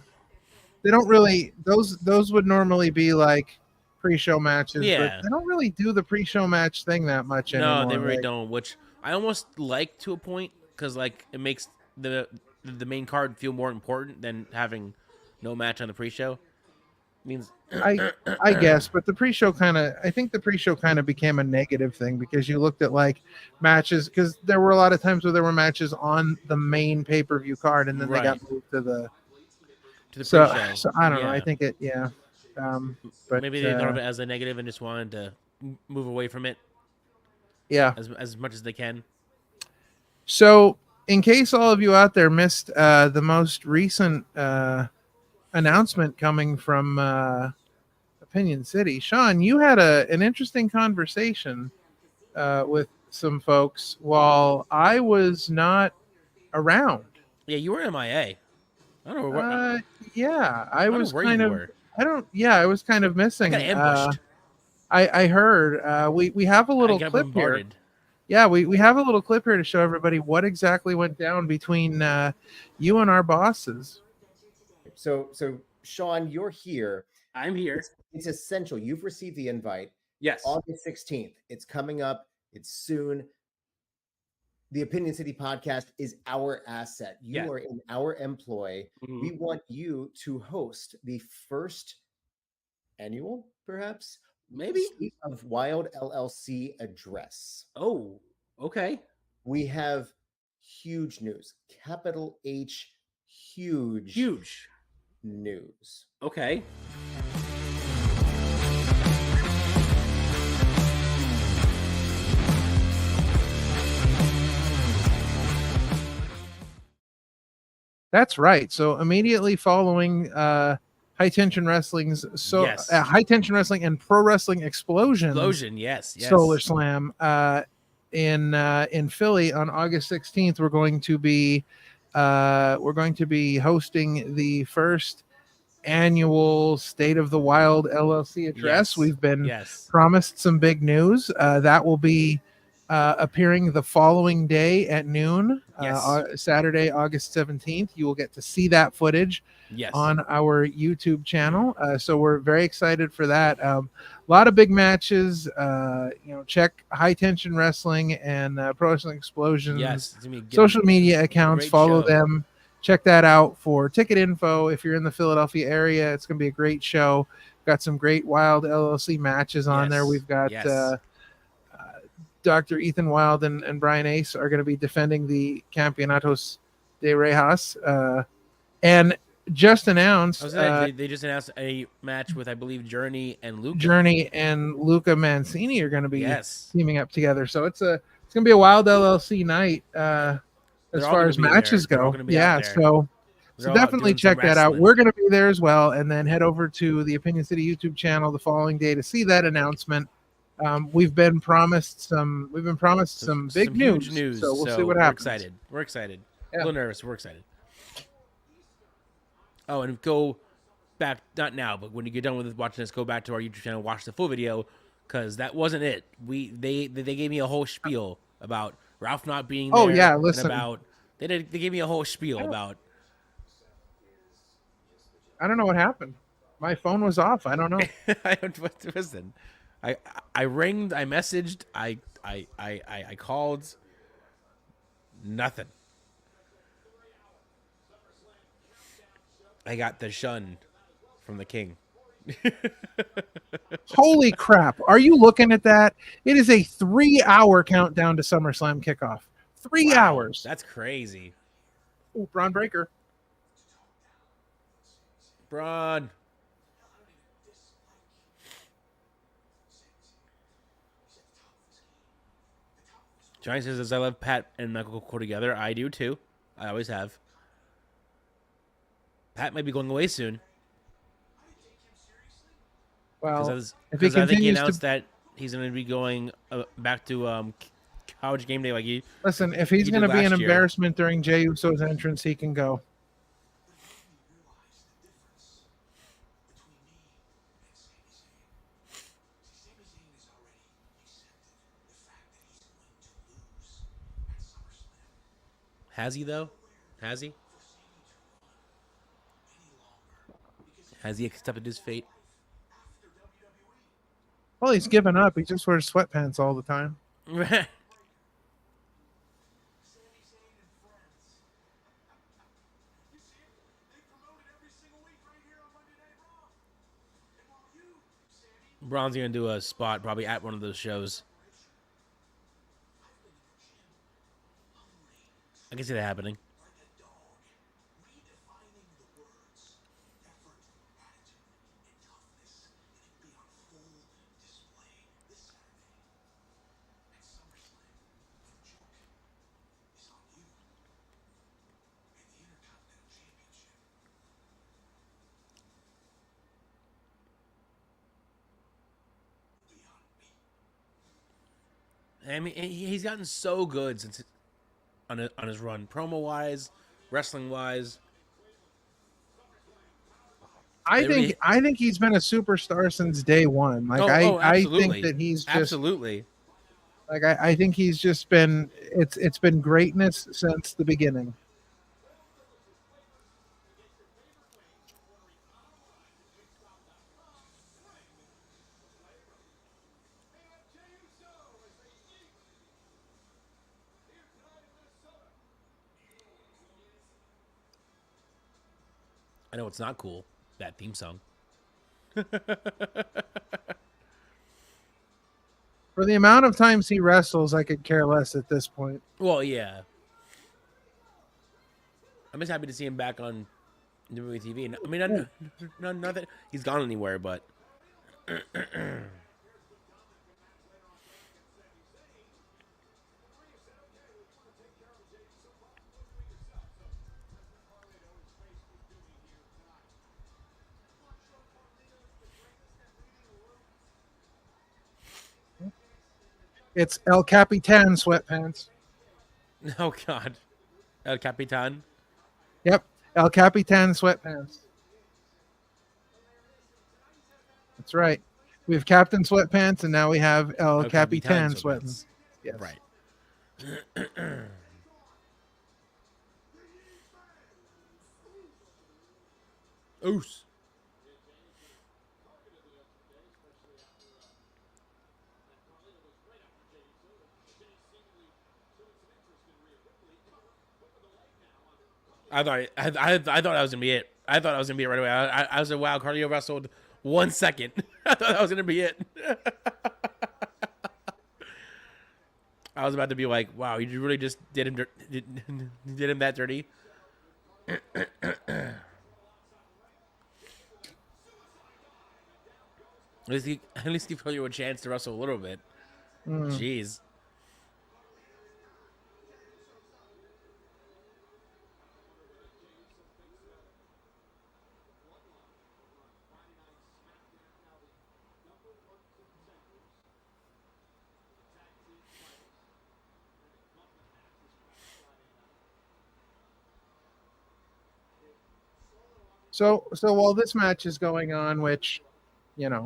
they don't really those would normally be like pre-show matches, but they don't really do the pre-show match thing that much anymore. No, they really don't, which I almost like to a point because like it makes the main card feel more important than having no match on the pre-show. Means I guess, but the pre-show I think the pre-show kind of became a negative thing because you looked at like matches because there were a lot of times where there were matches on the main pay-per-view card and then they got moved to the pre-show. So I don't know. I think but maybe they thought of it as a negative and just wanted to move away from it. Yeah, as much as they can. So, in case all of you out there missed the most recent announcement coming from Opinion City, Sean, you had an interesting conversation with some folks while I was not around. Yeah, you were MIA. I don't know where. Yeah, I was kind of. I don't. Yeah, I was kind of missing. I got ambushed. I heard. We have a little clip here. Yeah, we have a little clip here to show everybody what exactly went down between you and our bosses. So Sean, you're here. I'm here. It's essential. You've received the invite. Yes. August 16th. It's coming up. It's soon. The Opinion City podcast is our asset. You are in our employ. Mm-hmm. We want you to host the first annual, perhaps, maybe, State of Wild LLC address. Oh, okay. We have huge news. Capital H, huge news. Okay. That's right. So immediately following High Tension Wrestling's High Tension Wrestling and Pro Wrestling Explosion, yes. Solar Slam in Philly on August 16th, we're going to be hosting the first annual State of the Wild LLC address. Yes. We've been Yes. promised some big news. That will be appearing the following day at noon, Yes. Saturday, August 17th. You will get to see that footage Yes. on our YouTube channel. So we're very excited for that. A lot of big matches. Check High Tension Wrestling and Pro Wrestling Explosions Yes. It's gonna be a good- social media accounts. great Follow show. them. Check that out for ticket info. If you're in the Philadelphia area, it's going to be a great show. Got some great Wild LLC matches on there. Yes. We've got Yes. Dr. Ethan Wild and Brian Ace are going to be defending the Campeonatos de Rejas. And just announced, they just announced a match with, I believe, Journey and Luca. Journey and Luca Mancini are going to be Yes. teaming up together. So it's going to be a Wild LLC night as They're all far gonna as be matches there. They're all go. gonna be Yeah, out there. so They're all out definitely doing some check that out. wrestling. We're going to be there as well, and then head over to the Opinion City YouTube channel the following day to see that announcement. We've been promised some big huge news, so we'll see what we're happens. excited. We're excited. Yeah. A little nervous. We're excited. Oh, and go back, not now, but when you get done with watching this, go back to our YouTube channel, watch the full video, because that wasn't it. They gave me a whole spiel about Ralph not being there. Oh, yeah, and listen. about they gave me a whole spiel about. I don't know what happened. My phone was off. I don't know. I don't listen. I ringed, I messaged, I called. Nothing. I got the shun from the king. Holy crap. Are you looking at that? It is a 3-hour countdown to SummerSlam kickoff. 3 Wow, hours. That's crazy. Ooh, Braun Breaker. Braun. Johnny says, I love Pat and Michael Cole together. I do too. I always have. Pat might be going away soon. Well, Because if he I think he continues announced to that he's going to be going back to college game day like he. listen, if he's he going to did be an last year. embarrassment during Jey Uso's entrance, he can go. Has he though? Has he? Has he accepted his fate? Well, he's given up. He just wears sweatpants all the time. Braun's gonna do a spot probably at one of those shows. I can see that happening. I mean, he's gotten so good since on his run, promo wise, wrestling wise. I think he's been a superstar since day one. Like I think that he's just absolutely. like I think he's just been it's been greatness since the beginning. I know it's not cool, that theme song. For the amount of times he wrestles, I could care less at this point. Well, yeah. I'm just happy to see him back on WWE TV. I mean, not that he's gone anywhere, but It's El Capitan sweatpants. oh god, El Capitan. Yep, El Capitan sweatpants. That's right. We have Captain Sweatpants, and now we have El Capitan Capitan Sweatpants. Yes. Right. Oos. I thought that was gonna be it. I thought that was gonna be it right away. I was like, wow, cardio wrestled 1 second. I thought that was gonna be it. I was about to be like, wow, you really just did him that dirty. At least give you a chance to wrestle a little bit. Jeez. So while this match is going on, which, I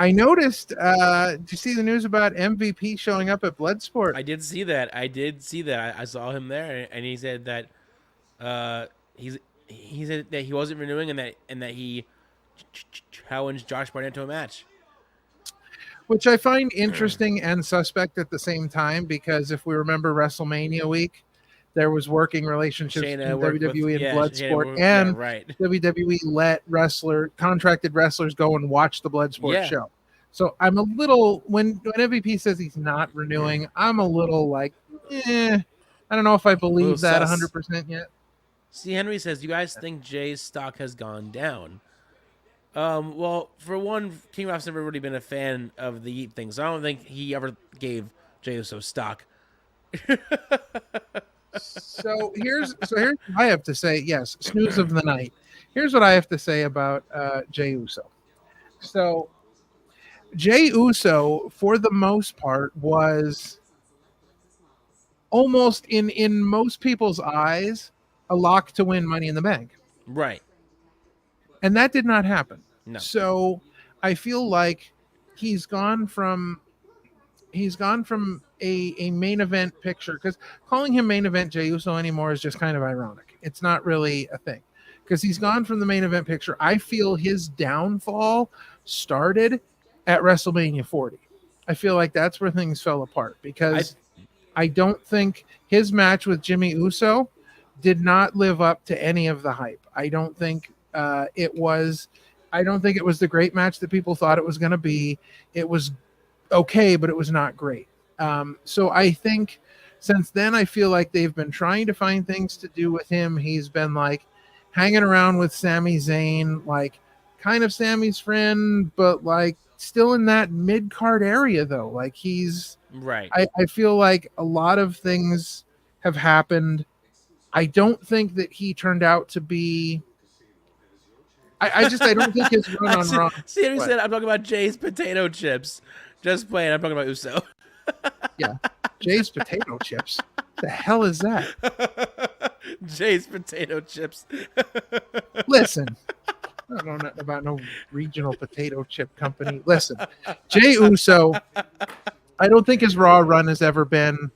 noticed. Did you see the news about MVP showing up at Bloodsport? I did see that. I saw him there, and he said that he said that he wasn't renewing, and that he challenged Josh Barnett to a match. Which I find interesting and suspect at the same time, because if we remember WrestleMania week, there was working relationships in WWE and Bloodsport, and WWE let contracted wrestlers go and watch the Bloodsport show. So I'm a little, when MVP says he's not renewing, I'm a little like, I don't know if I believe that 100% yet. See, Henry says, you guys think Jay's stock has gone down? Well, for one, King Ralph's never really been a fan of the Yeet thing, so I don't think he ever gave Jay Uso stock. So here's what I have to say. Yes, snooze of the night. Here's what I have to say about Jay Uso. So Jay Uso, for the most part, was almost in most people's eyes a lock to win Money in the Bank. Right. And that did not happen. No. So I feel like he's gone from a main event picture, because calling him main event Jey Uso anymore is just kind of ironic. It's not really a thing, because he's gone from the main event picture. I feel his downfall started at WrestleMania 40. I feel like that's where things fell apart, because I don't think his match with Jimmy Uso did not live up to any of the hype. I don't think it was the great match that people thought it was going to be. It was okay, but it was not great. So I think since then, I feel like they've been trying to find things to do with him. He's been like hanging around with Sami Zayn, like kind of Sammy's friend, but like still in that mid-card area though. Like he's right. I feel like a lot of things have happened. I don't think that he turned out to be. I don't think his run on Raw. See, he said I'm talking about Jay's potato chips. Just playing. I'm talking about Uso. Yeah, Jay's potato chips. The hell is that? Jay's potato chips. Listen, I don't know nothing about no regional potato chip company. Listen, Jey Uso, I don't think his Raw run has ever been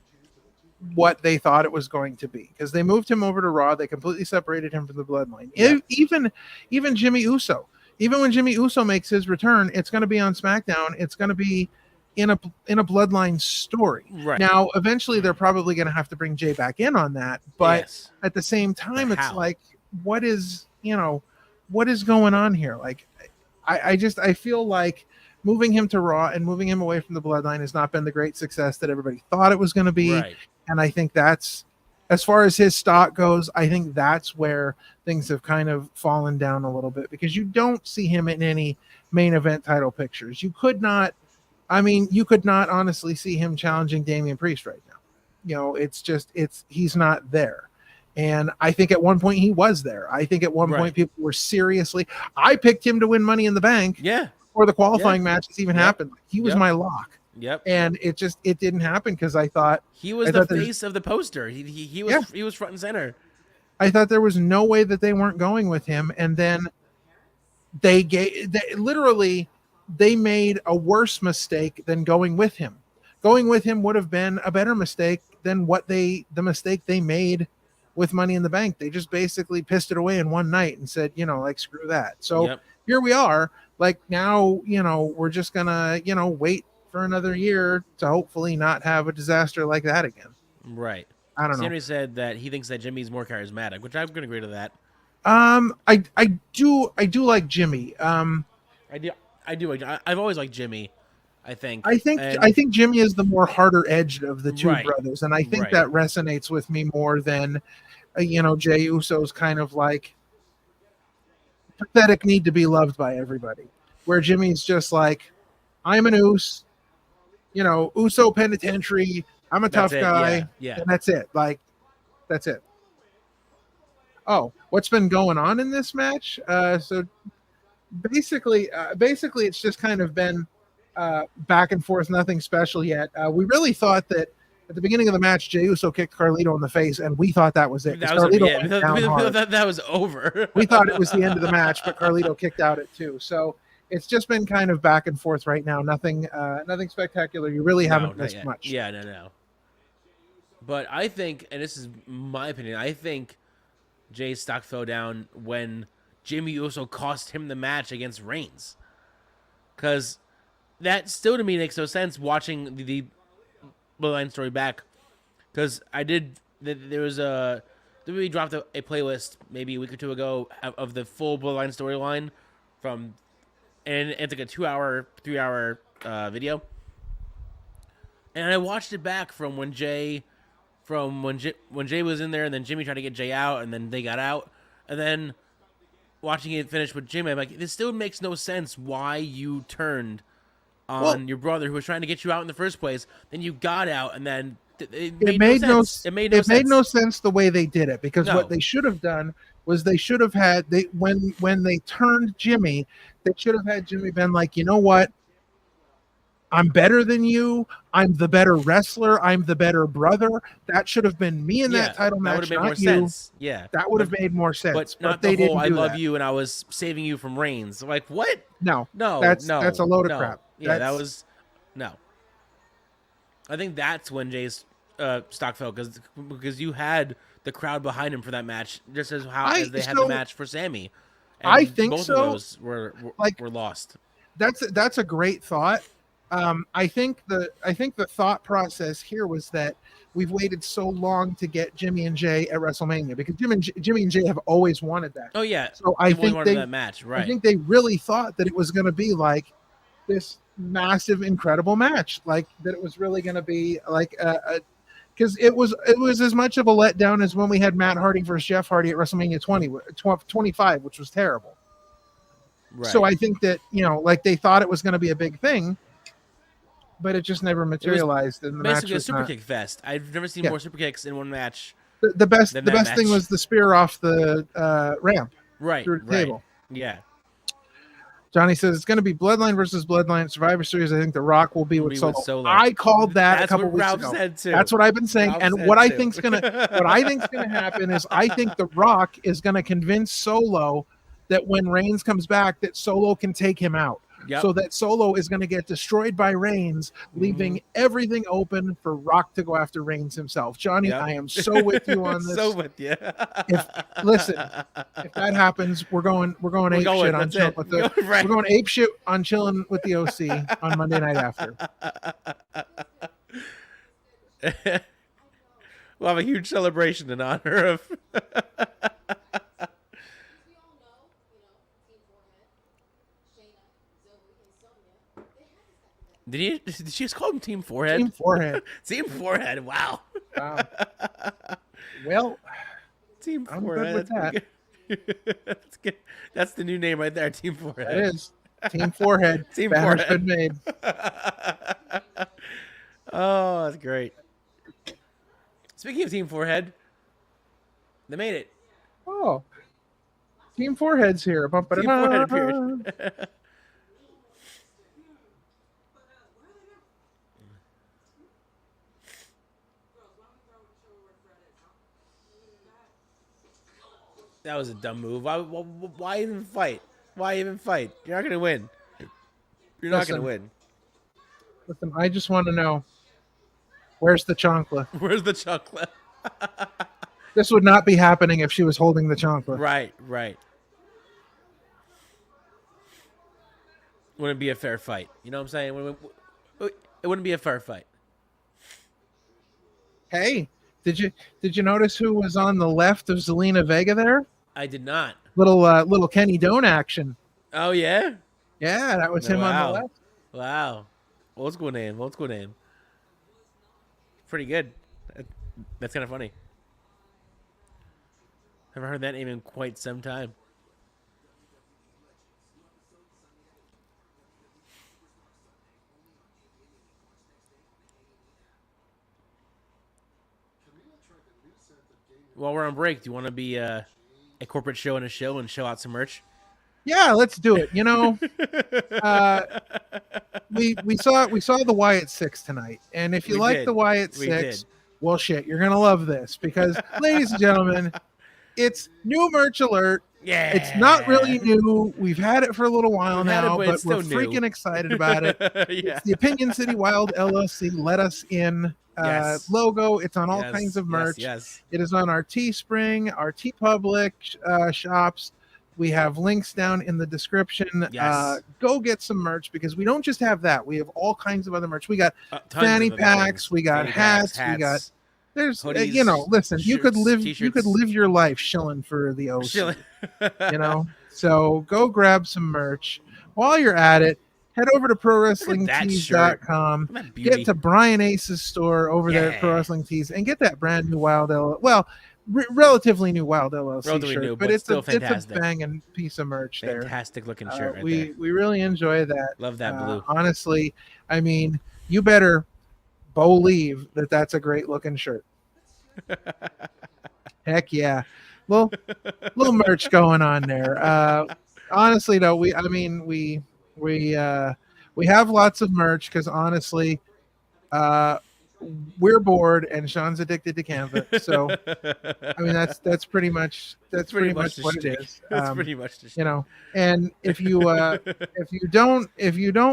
what they thought it was going to be, because they moved him over to Raw. They completely separated him from the bloodline. Yeah. Even Jimmy Uso, even when Jimmy Uso makes his return, it's going to be on SmackDown. It's going to be in a bloodline story. Right. Now, eventually they're probably going to have to bring Jay back in on that. But at the same time, it's like, what is going on here? Like, I feel like moving him to Raw and moving him away from the bloodline has not been the great success that everybody thought it was going to be. Right. And I think that's, as far as his stock goes, I think that's where things have kind of fallen down a little bit, because you don't see him in any main event title pictures. You could not honestly see him challenging Damian Priest right now. He's not there. And I think at one point he was there. I think at one point people were seriously, I picked him to win Money in the Bank. Yeah. Before the qualifying matches even happened. He was my lock. Yep. And it didn't happen, because I thought he was the face of the poster. He was front and center. I thought there was no way that they weren't going with him, and then they literally they made a worse mistake than going with him. Going with him would have been a better mistake than the mistake they made with Money in the Bank. They just basically pissed it away in one night and said, like, screw that. So here we are. Like, now, we're just gonna, wait for another year to hopefully not have a disaster like that again. Right. I don't know. Henry said that he thinks that Jimmy's more charismatic, which I'm gonna agree to that. I do like Jimmy. I do. I've always liked Jimmy. I think Jimmy is the more harder edged of the two brothers, and I think that resonates with me more than Jey Uso's kind of like pathetic need to be loved by everybody, where Jimmy's just like, I'm an Uso, Uso Penitentiary, I'm a tough guy, and that's it. Like, that's it. Oh, what's been going on in this match? So basically, it's just kind of been back and forth, nothing special yet. We really thought that at the beginning of the match, Jey Uso kicked Carlito in the face, and we thought that was it. We thought that was over. We thought it was the end of the match, but Carlito kicked out at 2. So it's just been kind of back and forth right now. Nothing spectacular. You really haven't missed much. Yeah, no. But I think, and this is my opinion, I think Jay's stock fell down when Jimmy Uso cost him the match against Reigns. Because that still to me makes no sense watching the Bloodline story back. Because there was WWE dropped a playlist maybe a week or two ago of the full Bloodline storyline and it's like a 2-hour, 3-hour video. And I watched it back from when Jay was in there, and then Jimmy tried to get Jay out, and then they got out, and then watching it finish with Jimmy, I'm like, this still makes no sense why you turned on your brother who was trying to get you out in the first place. Then you got out, and then it made no sense. It made no sense the way they did it, because what they should have done was they should have had when they turned Jimmy, they should have had Jimmy been like, you know what? I'm better than you. I'm the better wrestler. I'm the better brother. That should have been me in that title match, not you. Sense. Yeah, that would have made more sense. But not the whole "I love you" and I was saving you from Reigns. Like, what? No, that's a load of crap. Yeah, that was no. I think that's when Jay's stock fell because you had the crowd behind him for that match, just as they had the match for Sammy. And I think both of those were lost. That's a great thought. I think the thought process here was that we've waited so long to get Jimmy and Jay at WrestleMania because Jimmy and Jay have always wanted that. Oh yeah, so I think that match, right? I think they really thought that it was going to be like this massive, incredible match, like that it was really going to be like because it was as much of a letdown as when we had Matt Hardy versus Jeff Hardy at WrestleMania 25, which was terrible. Right. So I think that like they thought it was going to be a big thing. But it just never materialized. In the basically match a super kick fest. I've never seen more super kicks in one match. The best thing was the spear off the ramp. Right. Through the table. Yeah. Johnny says it's going to be Bloodline versus Bloodline Survivor Series. I think The Rock will be with Solo. I called that a couple weeks ago. Said too. That's what I've been saying. And what I think's gonna happen is I think The Rock is going to convince Solo that when Reigns comes back, that Solo can take him out. Yep. So that Solo is going to get destroyed by Reigns, leaving everything open for Rock to go after Reigns himself. Johnny, I am so with you on this. So with you. If that happens, we're going ape shit on Chillin with the we're going ape shit on Chillin with the OC on Monday night after. We'll have a huge celebration in honor of. Did she just call him Team Forehead? Team Forehead. Team Forehead. Wow. Well, Team I'm Forehead. good with that. That's good. That's the new name right there. Team Forehead. It is. Team Forehead. Team Banner's Forehead. been made. Oh, that's great. Speaking of Team Forehead, they made it. Oh. Team Forehead's here. Team Forehead appeared. That was a dumb move. Why even fight? Why even fight? You're not gonna win. You're not gonna win. Listen, I just want to know, where's the chancla? Where's the chocolate? This would not be happening if she was holding the chancla. Right. Wouldn't be a fair fight. You know what I'm saying? It wouldn't be a fair fight. Hey, did you notice who was on the left of Zelina Vega there? I did not. Little Kenny Doan action. Oh yeah. Yeah, that was him on the left. Wow. Old school name. Pretty good. That's kind of funny. Haven't heard that name in quite some time. While we're on break, do you want to be a corporate show and show out some merch? Yeah, let's do it. You know, we saw the Wyatt 6 tonight, and if you like the Wyatt 6, well, shit, you're gonna love this because, ladies and gentlemen, it's new merch alert. Yeah, it's not really new. We've had it for a little while now, but we're new. freaking excited about it. Yeah. It's the Opinion City Wild LLC. Let us in. Logo. It's on all kinds of merch. Yes. It is on our Teespring, our TeePublic shops. We have links down in the description. Yes. Go get some merch because we don't just have that. We have all kinds of other merch. We got fanny packs. We got hats. We got. There's hoodies, listen. shirts, you could live. t-shirts. You could live your life shilling for the OC. So go grab some merch. While you're at it, head over to ProWrestlingTees.com. Get to Brian Ace's store over there at Pro Wrestling Tees and get that brand new Wild relatively new Wild LLC shirt, new, but it's a fantastic. Banging piece of merch there. Fantastic looking shirt. Right we really enjoy that. Love that blue. Honestly, I mean, you better believe that that's a great looking shirt. Heck yeah, little merch going on there. Honestly, though, we have lots of merch because honestly, we're bored and Sean's addicted to Canva. So I mean that's pretty much what it is. That's pretty much the you know. And if you don't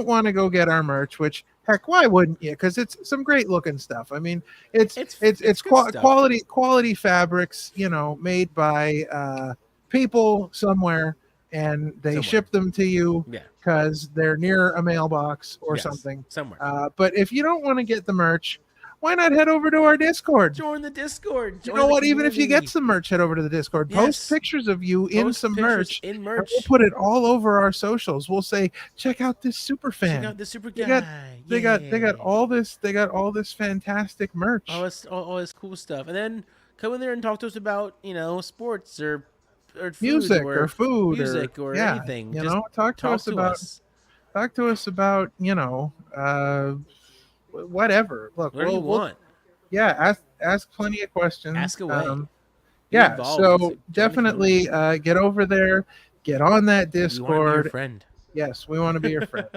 want to go get our merch, which heck, why wouldn't you? Because it's some great looking stuff. I mean, it's quality fabrics, made by people somewhere. And they ship them to you because they're near a mailbox or something. Somewhere. But if you don't want to get the merch, why not head over to our Discord? Join the Discord. You know what? Even if you get some merch, head over to the Discord. Post pictures of you in some merch. In merch. We'll put it all over our socials. We'll say, check out this super fan. Check out the super guy. They got all this fantastic merch. All this cool stuff. And then come in there and talk to us about, sports or music or food or anything. Talk to us about whatever. Look, whatever you want. Ask plenty of questions. Ask away. So definitely get over there, get on that Discord. We want to be your friend. Yes, we want to be your friend.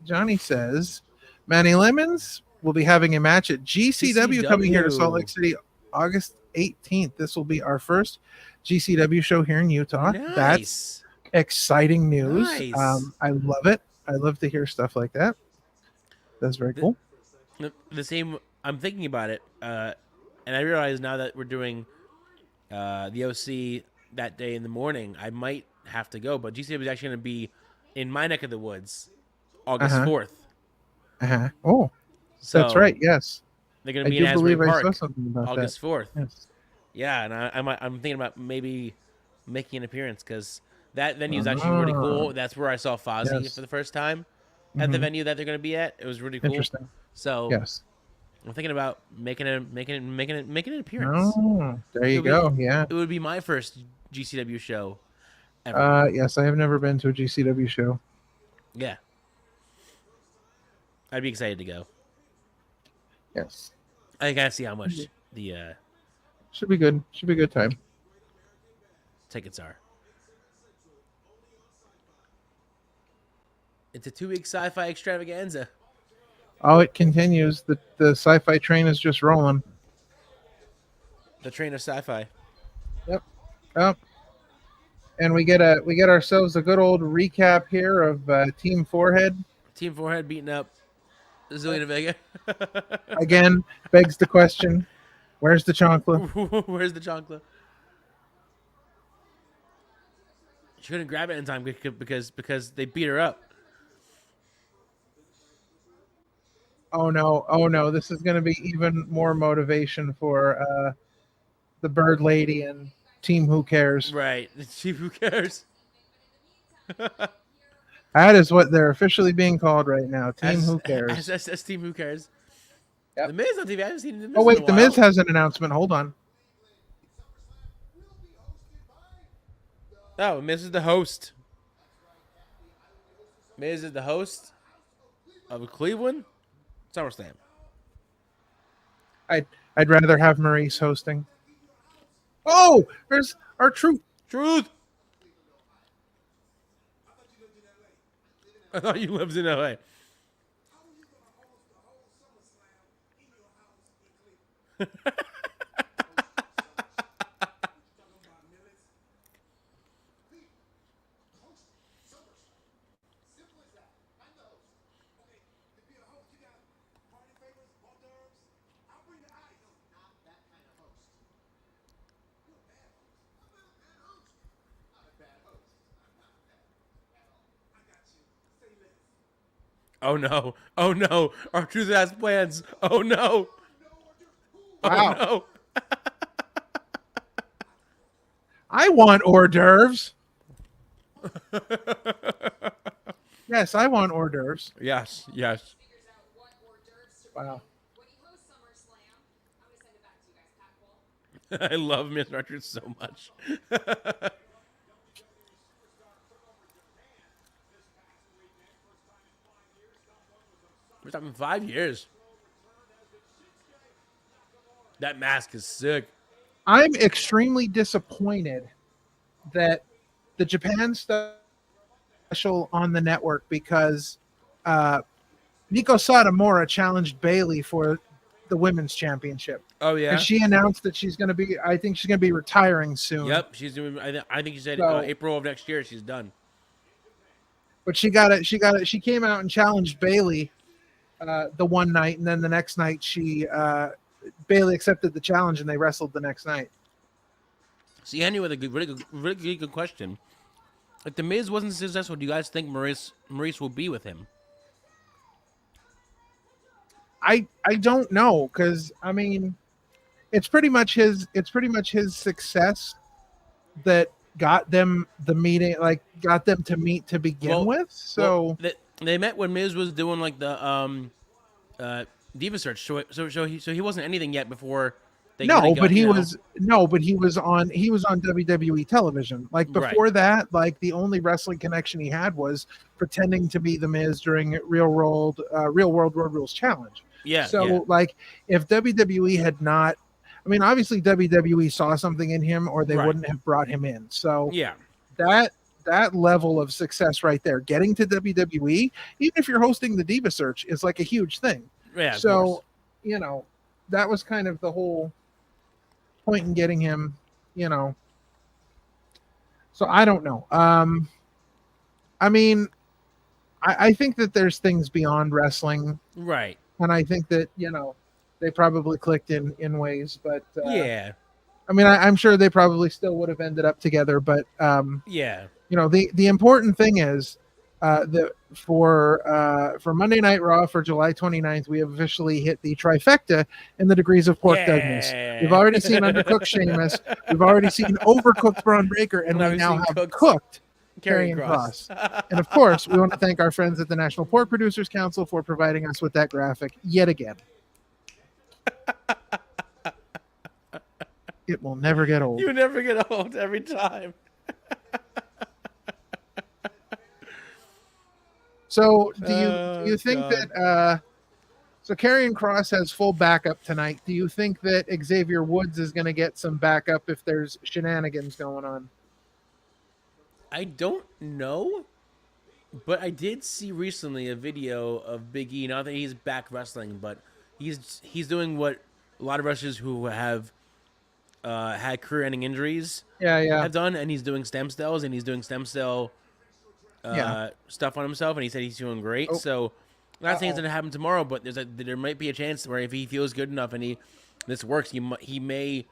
Johnny says Manny Lemons will be having a match at GCW coming here to Salt Lake City August 18th. This will be our first GCW show here in Utah. Nice. That's exciting news. Nice. I love it. I love to hear stuff like that. That's very cool. The same. I'm thinking about it, and I realize now that we're doing the OC that day in the morning, I might have to go. But GCW is actually going to be in my neck of the woods, August 4th. Oh, so that's right. Yes. They're going to be in Asbury Park August 4th. Yes. Yeah, and I'm thinking about maybe making an appearance because that venue is actually really cool. That's where I saw Fozzy for the first time at the venue that they're going to be at. It was really cool. Interesting. So I'm thinking about making an appearance. Oh, there you go. Yeah, it would be my first GCW show ever. Yes, I have never been to a GCW show. Yeah, I'd be excited to go. Yes. I gotta see how much the should be good. Should be a good time. Tickets are. It's a 2-week sci-fi extravaganza. Oh, it continues. The sci-fi train is just rolling. The train of sci-fi. Oh, and we get ourselves a good old recap here of Team Forehead. Team Forehead beating up Zelina Vega. Again, begs the question, where's the chancla? Where's the chancla? She couldn't grab it in time because they beat her up. Oh no, this is going to be even more motivation for the Bird Lady and Team Who Cares. Right. Team Who Cares? That is what they're officially being called right now. Team Who Cares. As Team Who Cares. Yep. The Miz on TV. I haven't seen The Miz Oh wait, in a the while. Miz has an announcement. Hold on. Oh, Miz is the host. Miz is the host of Cleveland SummerSlam. I'd rather have Maurice hosting. Oh, there's our truth. Truth. I thought you lived in LA. Oh no. Oh no. Our truth has plans. Oh no. Wow. Oh no. I want hors d'oeuvres. Yes, I want hors d'oeuvres. Yes. Yes. Wow. I love Mr. Archer so much. We're talking 5 years. That mask is sick. I'm extremely disappointed that the Japan special on the network because Nico Satomura challenged Bailey for the women's championship. Oh yeah. And she announced that she's going to be. I think she's going to be retiring soon. Yep. She's doing. I think she said So- April of next year. She's done. But she got it. She got it. She came out and challenged Bailey the one night, and then the next night Bailey accepted the challenge, and they wrestled the next night. See, Henry with a really good question. If the Miz wasn't successful, do you guys think Maurice will be with him? I don't know, because I mean, it's pretty much his success that got them the meeting, like got them to meet to begin with. So they met when Miz was doing like the Diva Search. So he wasn't anything yet before. But he was on WWE television. Like before that, like the only wrestling connection he had was pretending to be the Miz during Real World Road Rules Challenge. Yeah. So like if WWE had not, I mean, obviously WWE saw something in him, or they wouldn't have brought him in. So yeah, that level of success right there, getting to WWE, even if you're hosting the Diva Search, is like a huge thing. Yeah. So that was kind of the whole point in getting him, So I don't know. I mean, I think that there's things beyond wrestling, right? And I think that they probably clicked in ways, but yeah. I mean, I'm sure they probably still would have ended up together, but yeah. The important thing is that for Monday Night Raw for July 29th, we have officially hit the trifecta in the degrees of pork Douglas. We've already seen undercooked Sheamus, we've already seen overcooked Braun Breaker, and we now have cooked Karrion Kross. And of course, we want to thank our friends at the National Pork Producers Council for providing us with that graphic yet again. It will never get old. You never get old every time. So do you think that so Karrion Kross has full backup tonight? Do you think that Xavier Woods is going to get some backup if there's shenanigans going on? I don't know, but I did see recently a video of Big E. Not that he's back wrestling, but he's doing what a lot of wrestlers who have had career-ending injuries Yeah. have done, and he's doing stem cells, and he's doing stem cell stuff on himself, and he said he's doing great. Oh. So, I'm not saying it's gonna happen tomorrow, but there might be a chance where if he feels good enough and this works, he may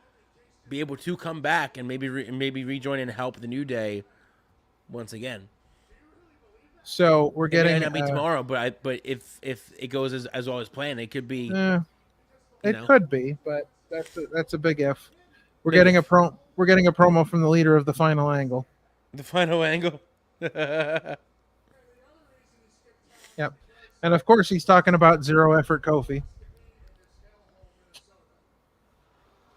be able to come back and maybe rejoin and help the New Day once again. So we're getting. It might not be tomorrow, but if it goes as well as planned, it could be. Could be, but that's a big if. We're getting a promo from the leader of the Final Angle. The Final Angle. Yep. And of course he's talking about zero effort Kofi.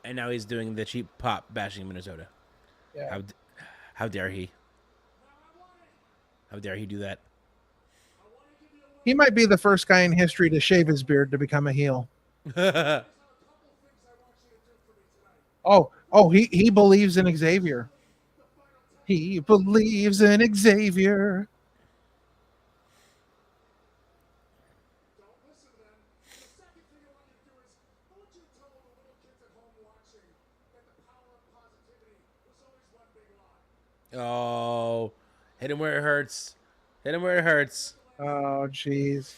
And now he's doing the cheap pop bashing Minnesota. Yeah. How dare he? How dare he do that? He might be the first guy in history to shave his beard to become a heel. He believes in Xavier. He believes in Xavier. Oh, hit him where it hurts. Hit him where it hurts. Oh, jeez.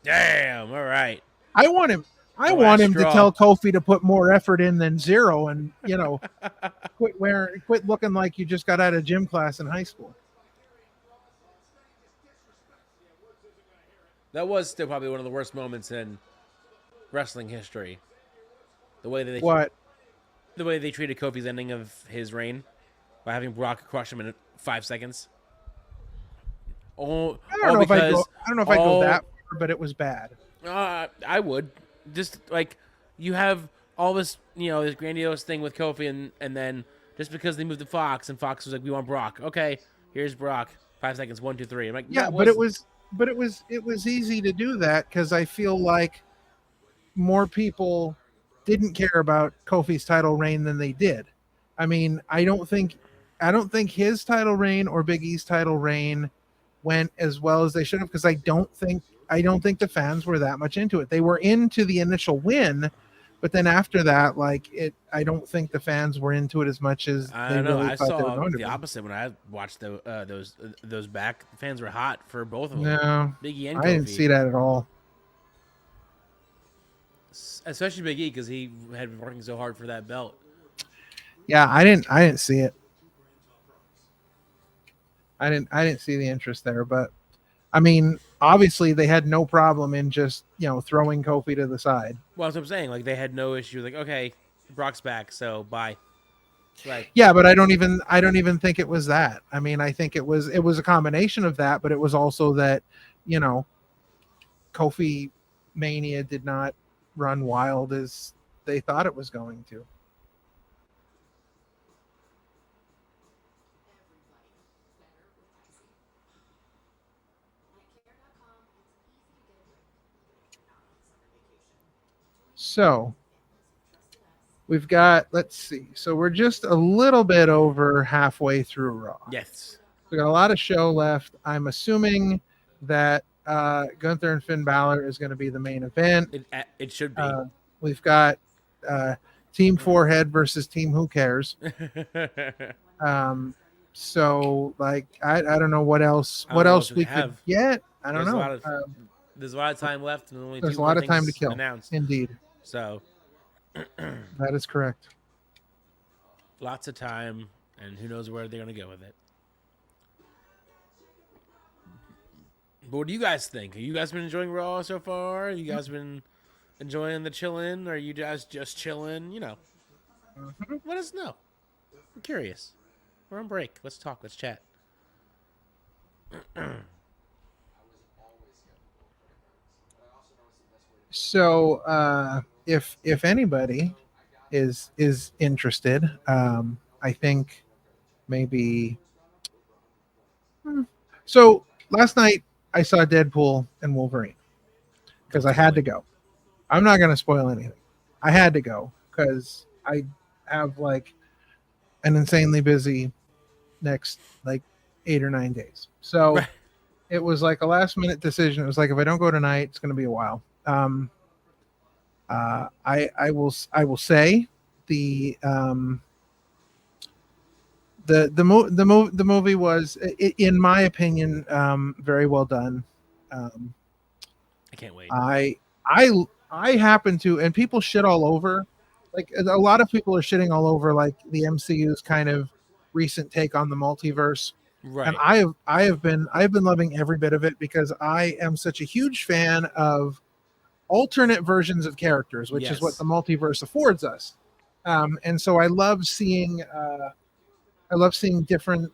Damn. All right. I want him to tell Kofi to put more effort in than zero, and quit looking like you just got out of gym class in high school. That was still probably one of the worst moments in wrestling history. The way that they treated Kofi's ending of his reign by having Brock crush him in 5 seconds. I don't know if I go that far, but it was bad. I would. Just like you have all this, this grandiose thing with Kofi, and then just because they moved to Fox, and Fox was like, "We want Brock." Okay, here's Brock. 5 seconds. 1, 2, 3. I'm like, yeah, but it was easy to do that because I feel like more people didn't care about Kofi's title reign than they did. I mean, I don't think his title reign or Big E's title reign went as well as they should have, because I don't think the fans were that much into it. They were into the initial win, but then after that, I don't think the fans were into it as much as I don't know. I saw the opposite when I watched those back. The fans were hot for both of them. No, Big E and Kofi. I didn't see that at all. Especially Big E, because he had been working so hard for that belt. Yeah, I didn't see it. I didn't see the interest there, but I mean, obviously they had no problem in just, throwing Kofi to the side. Well, that's what I'm saying. Like, they had no issue. Like, okay, Brock's back, so bye. Right. Yeah, but I don't even think it was that. I mean, I think it was a combination of that, but it was also that, Kofi Mania did not run wild as they thought it was going to. So we've got, let's see. So we're just a little bit over halfway through Raw. Yes. We got a lot of show left. I'm assuming that Gunther and Finn Balor is going to be the main event. It should be. We've got Team Forehead versus Team Who Cares. So I don't know what else we could get. I don't know. There's a lot of time left, and only there's a lot of time to kill. Announced. Indeed. So that is correct. Lots of time, and who knows where they're going to go with it. But what do you guys think? Have you guys been enjoying Raw so far? Have you guys been enjoying the chillin'? Or are you guys just chilling? Let us know. I'm curious. We're on break. Let's talk. Let's chat. So if anybody is interested, I think maybe. So last night I saw Deadpool and Wolverine because I had to go. I'm not going to spoil anything. I had to go because I have an insanely busy next like 8 or 9 days. So Right. it was like a last minute decision. It was like, if I don't go tonight, it's going to be a while. I will say the the movie was, in my opinion, very well done. I can't wait. I happen to, and people shit all over, like a lot of people are shitting all over like the MCU's kind of recent take on the multiverse. Right. And I've been loving every bit of it, because I am such a huge fan of alternate versions of characters, which is what Yes. the multiverse affords us. And so I love seeing different.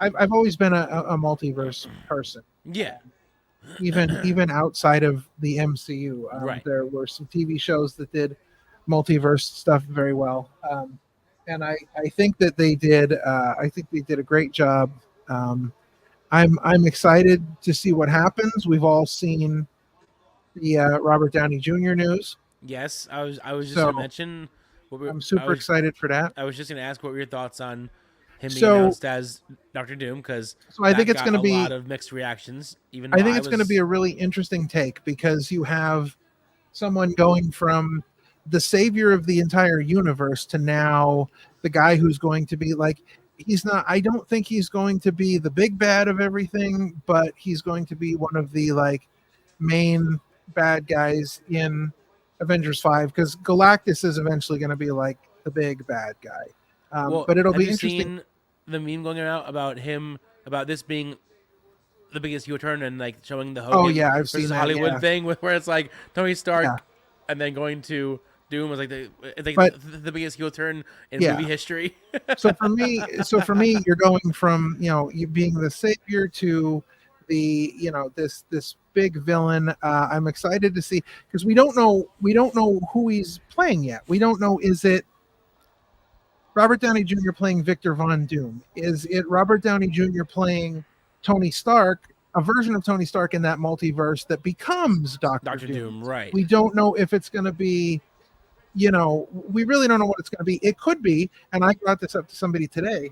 I've always been a multiverse person, Yeah. even outside of the MCU. Right. There were some TV shows that did multiverse stuff very well, and I think that they did. I think they did a great job. I'm excited to see what happens. We've all seen the Robert Downey Jr. news. Yes. I was just So, gonna mention. I'm super excited for that. I was just gonna ask what were your thoughts on him being So- announced as Doctor Doom, because So I think it's got going to a be. lot of mixed reactions. Even I though think it's going to be a really interesting take, because you have someone going from the savior of the entire universe to now the guy who's going to be like, he's not, I don't think he's going to be the big bad of everything, but he's going to be one of the like main bad guys in Avengers 5, because Galactus is eventually going to be like the big bad guy. But it'll have be you interesting. seen the meme going out about this being the biggest U-turn, and like showing the Hogan Yeah, I've versus seen that, Hollywood yeah. thing, where it's like Tony Stark, Yeah. and then going to Doom was like But- the biggest U-turn in Yeah. movie history. So for me, you're going from, you being the savior to the, this big villain. I'm excited to see, because we don't know who he's playing yet. We don't know, is it Robert Downey Jr. playing Victor Von Doom? Is it Robert Downey Jr. playing Tony Stark, a version of Tony Stark in that multiverse that becomes Doctor Doom, right? We don't know if it's going to be, we really don't know what it's going to be. It could be, and I brought this up to somebody today,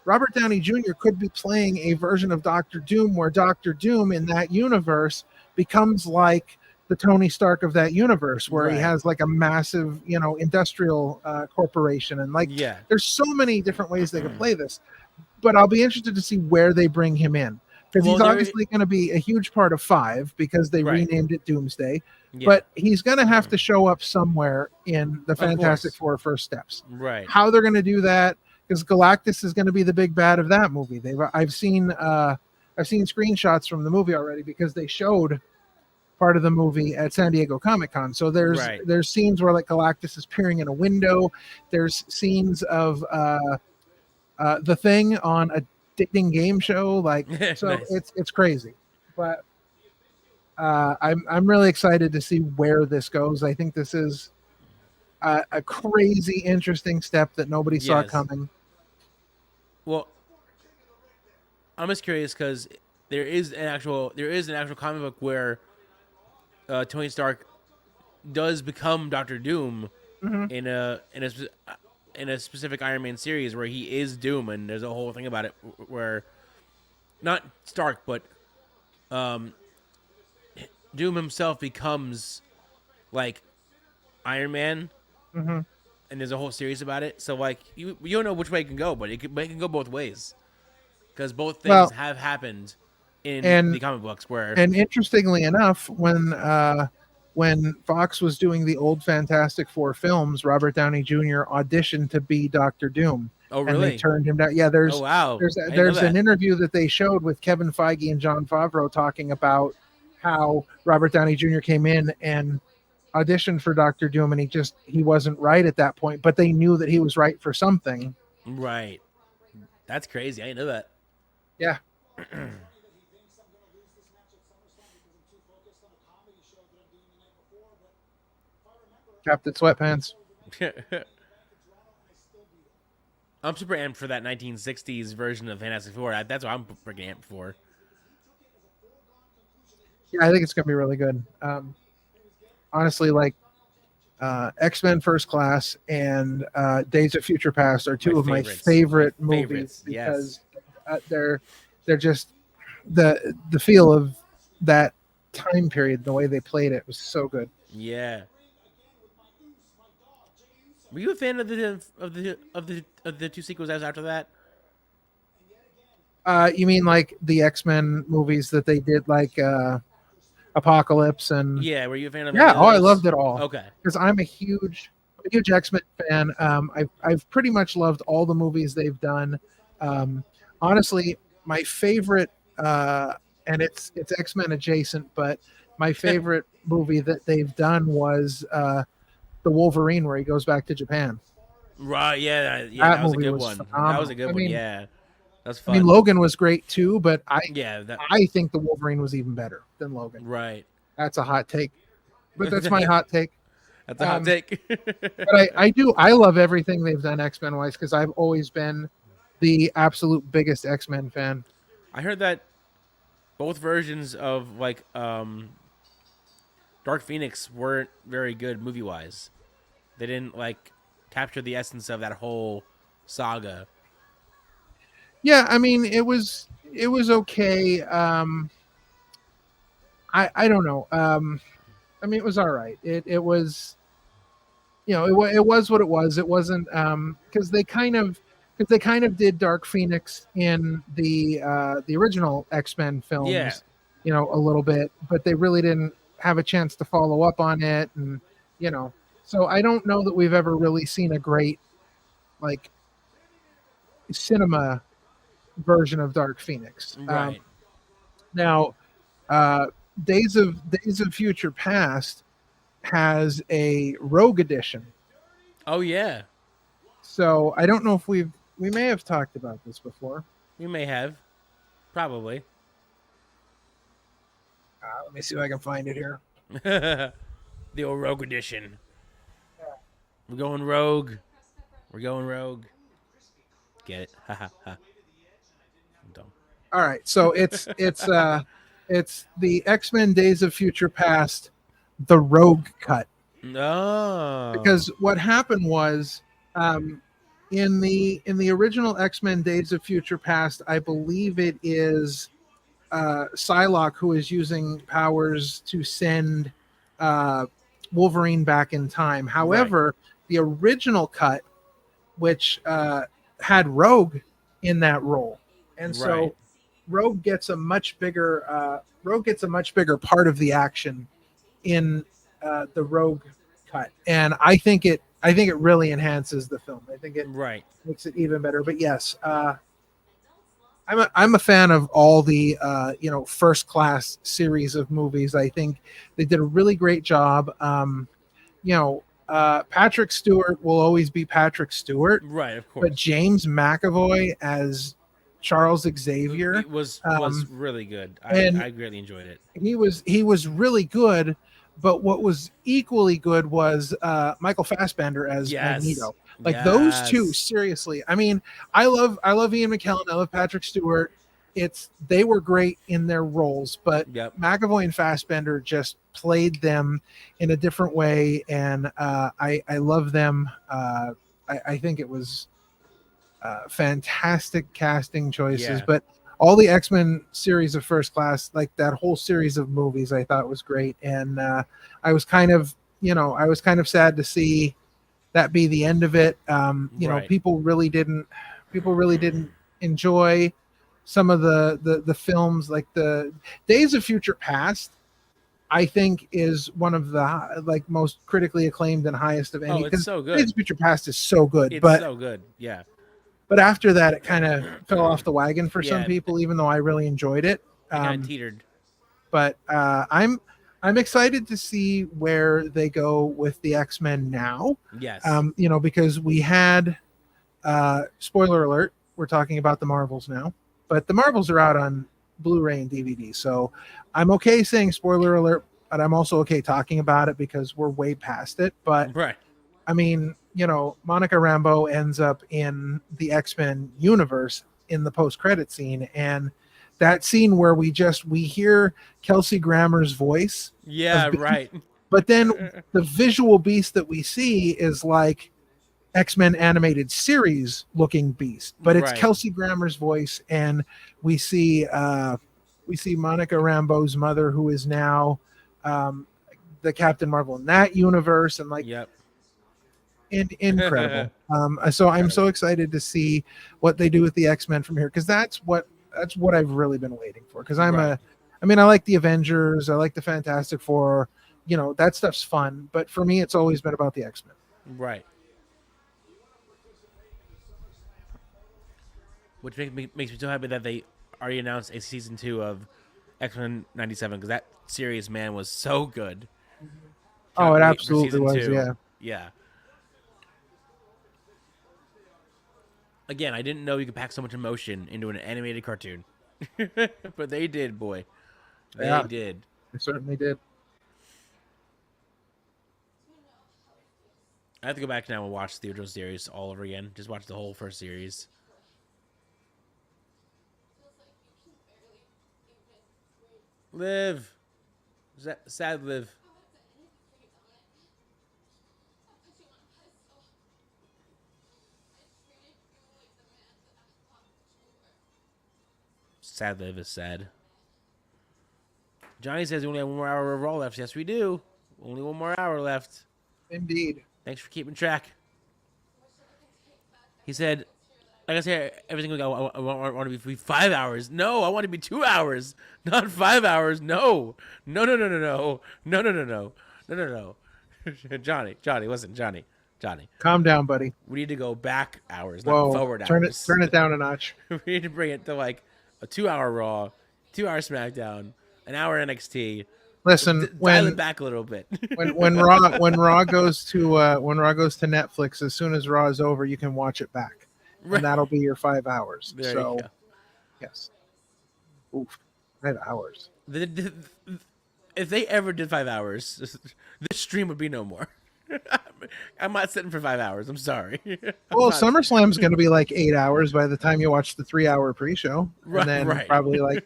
Robert Downey Jr. could be playing a version of Doctor Doom where Doctor Doom in that universe becomes like the Tony Stark of that universe, where he Right. has like a massive, industrial corporation. And like, Yeah. there's so many different ways they could play this. But I'll be interested to see where they bring him in, because Well, he's there- obviously going to be a huge part of 5, because they Right. renamed it Doomsday. Yeah. But he's going to have to show up somewhere in the Fantastic course. Four First Steps. Right. How they're going to do that, because Galactus is going to be the big bad of that movie. I've seen screenshots from the movie already, because they showed part of the movie at San Diego Comic-Con. So Right. there's scenes where like Galactus is peering in a window. There's scenes of the Thing on a dating game show. Like, so Nice. it's crazy. But I'm really excited to see where this goes. I think this is a crazy interesting step that nobody saw Yes. coming. Well, I'm just curious, because there is an actual comic book where Tony Stark does become Doctor Doom Mhm. in a specific Iron Man series where he is Doom, and there's a whole thing about it where not Stark, but Doom himself becomes like Iron Man, Mhm. and there's a whole series about it. So like you don't know which way it can go, but it can go both ways, because both things Well, have happened in and- the comic books. Where And interestingly enough, when Fox was doing the old Fantastic Four films, Robert Downey Jr. auditioned to be Doctor Doom. oh And they really? turned him down. Yeah, there's Oh wow! there's I didn't there's know an that. interview that they showed with Kevin Feige and John Favreau talking about how Robert Downey Jr. came in and auditioned for Doctor Doom, and he wasn't right at that point, but they knew that he was right for something. Right. That's crazy. I didn't know that. Yeah. He thinks I'm going to lose this match at SummerSlam because I'm too focused on a comedy show that I'm doing the night before. But if I remember, Captain Sweatpants. I'm super amped for that 1960s version of Fantastic Four. That's what I'm freaking amped for. Yeah, I think it's gonna be really good. Honestly, like X-Men First Class and Days of Future Past are two My of my favorites. favorite My movies favorites, yes. because they're just the feel of that time period, the way they played it was so good. Yeah. Were you a fan of the two sequels as after that? You mean like the X-Men movies that they did, like Apocalypse and Yeah, were you a fan of yeah? any of Oh, I those? loved it all. Okay. Because I'm a huge X-Men fan. I've pretty much loved all the movies they've done. Honestly, my favorite, and it's X-Men adjacent, but my favorite movie that they've done was the Wolverine, where he goes back to Japan. Right, yeah, That that was a movie good was one. That phenomenal. was a good I one, mean- yeah. That's I fun. mean, Logan was great too, but yeah, I think the Wolverine was even better than Logan. right. That's a hot take, but that's my hot take. That's a hot take. But I love everything they've done X-Men wise, because I've always been the absolute biggest X-Men fan. I heard that both versions of like Dark Phoenix weren't very good movie wise. They didn't like capture the essence of that whole saga. Yeah, I mean it was okay. I don't know. I mean it was all right. It was, you know, it was what it was. It wasn't because they kind of did Dark Phoenix in the original X-Men films, Yeah. you know, a little bit, but they really didn't have a chance to follow up on it, and you know, so I don't know that we've ever really seen a great like cinema version of Dark Phoenix. Right. Now, Days of Future Past has a Rogue edition. Oh yeah. So I don't know if we may have talked about this before. We may have. Probably. Let me see if I can find it here. The old Rogue edition. We're going rogue. We're going rogue. Get it? Ha ha ha. I'm dumb. All right, so it's the X-Men Days of Future Past, the Rogue cut. No. Because what happened was, in the original X-Men Days of Future Past, I believe it is Psylocke who is using powers to send Wolverine back in time. However, the original cut, which had Rogue in that role, and so Right. Rogue gets a much bigger part of the action in the Rogue cut, and I think it really enhances the film. I think it Right. makes it even better. But yes, I'm a fan of all the First Class series of movies. I think they did a really great job. Patrick Stewart will always be Patrick Stewart, Right, of course. but James McAvoy as Charles Xavier, It was really good. and- I greatly enjoyed it. he was really good. But what was equally good was Michael Fassbender as Yes. Magneto. Like those two, Yes. seriously. I mean, I love Ian McKellen. I love Patrick Stewart. They were great in their roles, but Yep. McAvoy and Fassbender just played them in a different way, and I love them. I think it was fantastic casting choices. Yeah. But all the X-Men series of First Class, like that whole series of movies, I thought was great, and I was kind of sad to see that be the end of it. Right. People really didn't enjoy some of the films, like the Days of Future Past. I think is one of the most critically acclaimed and highest of any. Oh, it's so good. Days of Future Past is so good, It's but so good. Yeah. but after that, it kind of fell off the wagon for some Yeah. people, even though I really enjoyed it. It kind of teetered. But I'm excited to see where they go with the X-Men now. Yes. Because we had spoiler alert, we're talking about the Marvels now, but the Marvels are out on Blu-ray and DVD. So I'm okay saying spoiler alert, but I'm also okay talking about it because we're way past it. But right. I mean, Monica Rambeau ends up in the X-Men universe in the post-credit scene, and that scene where we hear Kelsey Grammer's voice. Yeah, right. But then the visual beast that we see is like X-Men animated series looking Beast, but it's Right. Kelsey Grammer's voice, and we see Monica Rambeau's mother, who is now the Captain Marvel in that universe, and like Yep. incredible. So I'm so excited to see what they do with the X-Men from here, because that's what I've really been waiting for. Because I like the Avengers, I like the Fantastic Four, that stuff's fun, but for me, it's always been about the X-Men. Right. Which makes me so happy that they already announced a season 2 of X-Men 97, because that series, man, was so good. Oh, it Can't wait for absolutely season was. 2. Yeah. Yeah. Again, I didn't know you could pack so much emotion into an animated cartoon. But they did, boy. They did. They certainly did. I have to go back now and watch the original series all over again. Just watch the whole first series. Liv. Sad Liv. Sad Liv is sad. Johnny says we only have 1 more hour of Raw left. Yes, we do. Only 1 more hour left. Indeed. Thanks for keeping track. He said, like I said, everything we got, I want to be 5 hours. No, I want to be 2 hours, not 5 hours. No. No. Johnny, listen, Johnny. Calm down, buddy. We need to go back hours, not Whoa, forward turn hours. it down a notch. We need to bring it to like a 2 hour Raw, 2 hour SmackDown, an hour NXT. Listen, dial it back a little bit. when Raw goes to Netflix, as soon as Raw is over, you can watch it back, and that'll be your 5 hours. There you go. Yes. Oof, 5 hours. If they ever did 5 hours, this stream would be no more. I'm not sitting for 5 hours. I'm sorry. Well, SummerSlam's going to be like 8 hours by the time you watch the 3 hour pre-show, and then probably like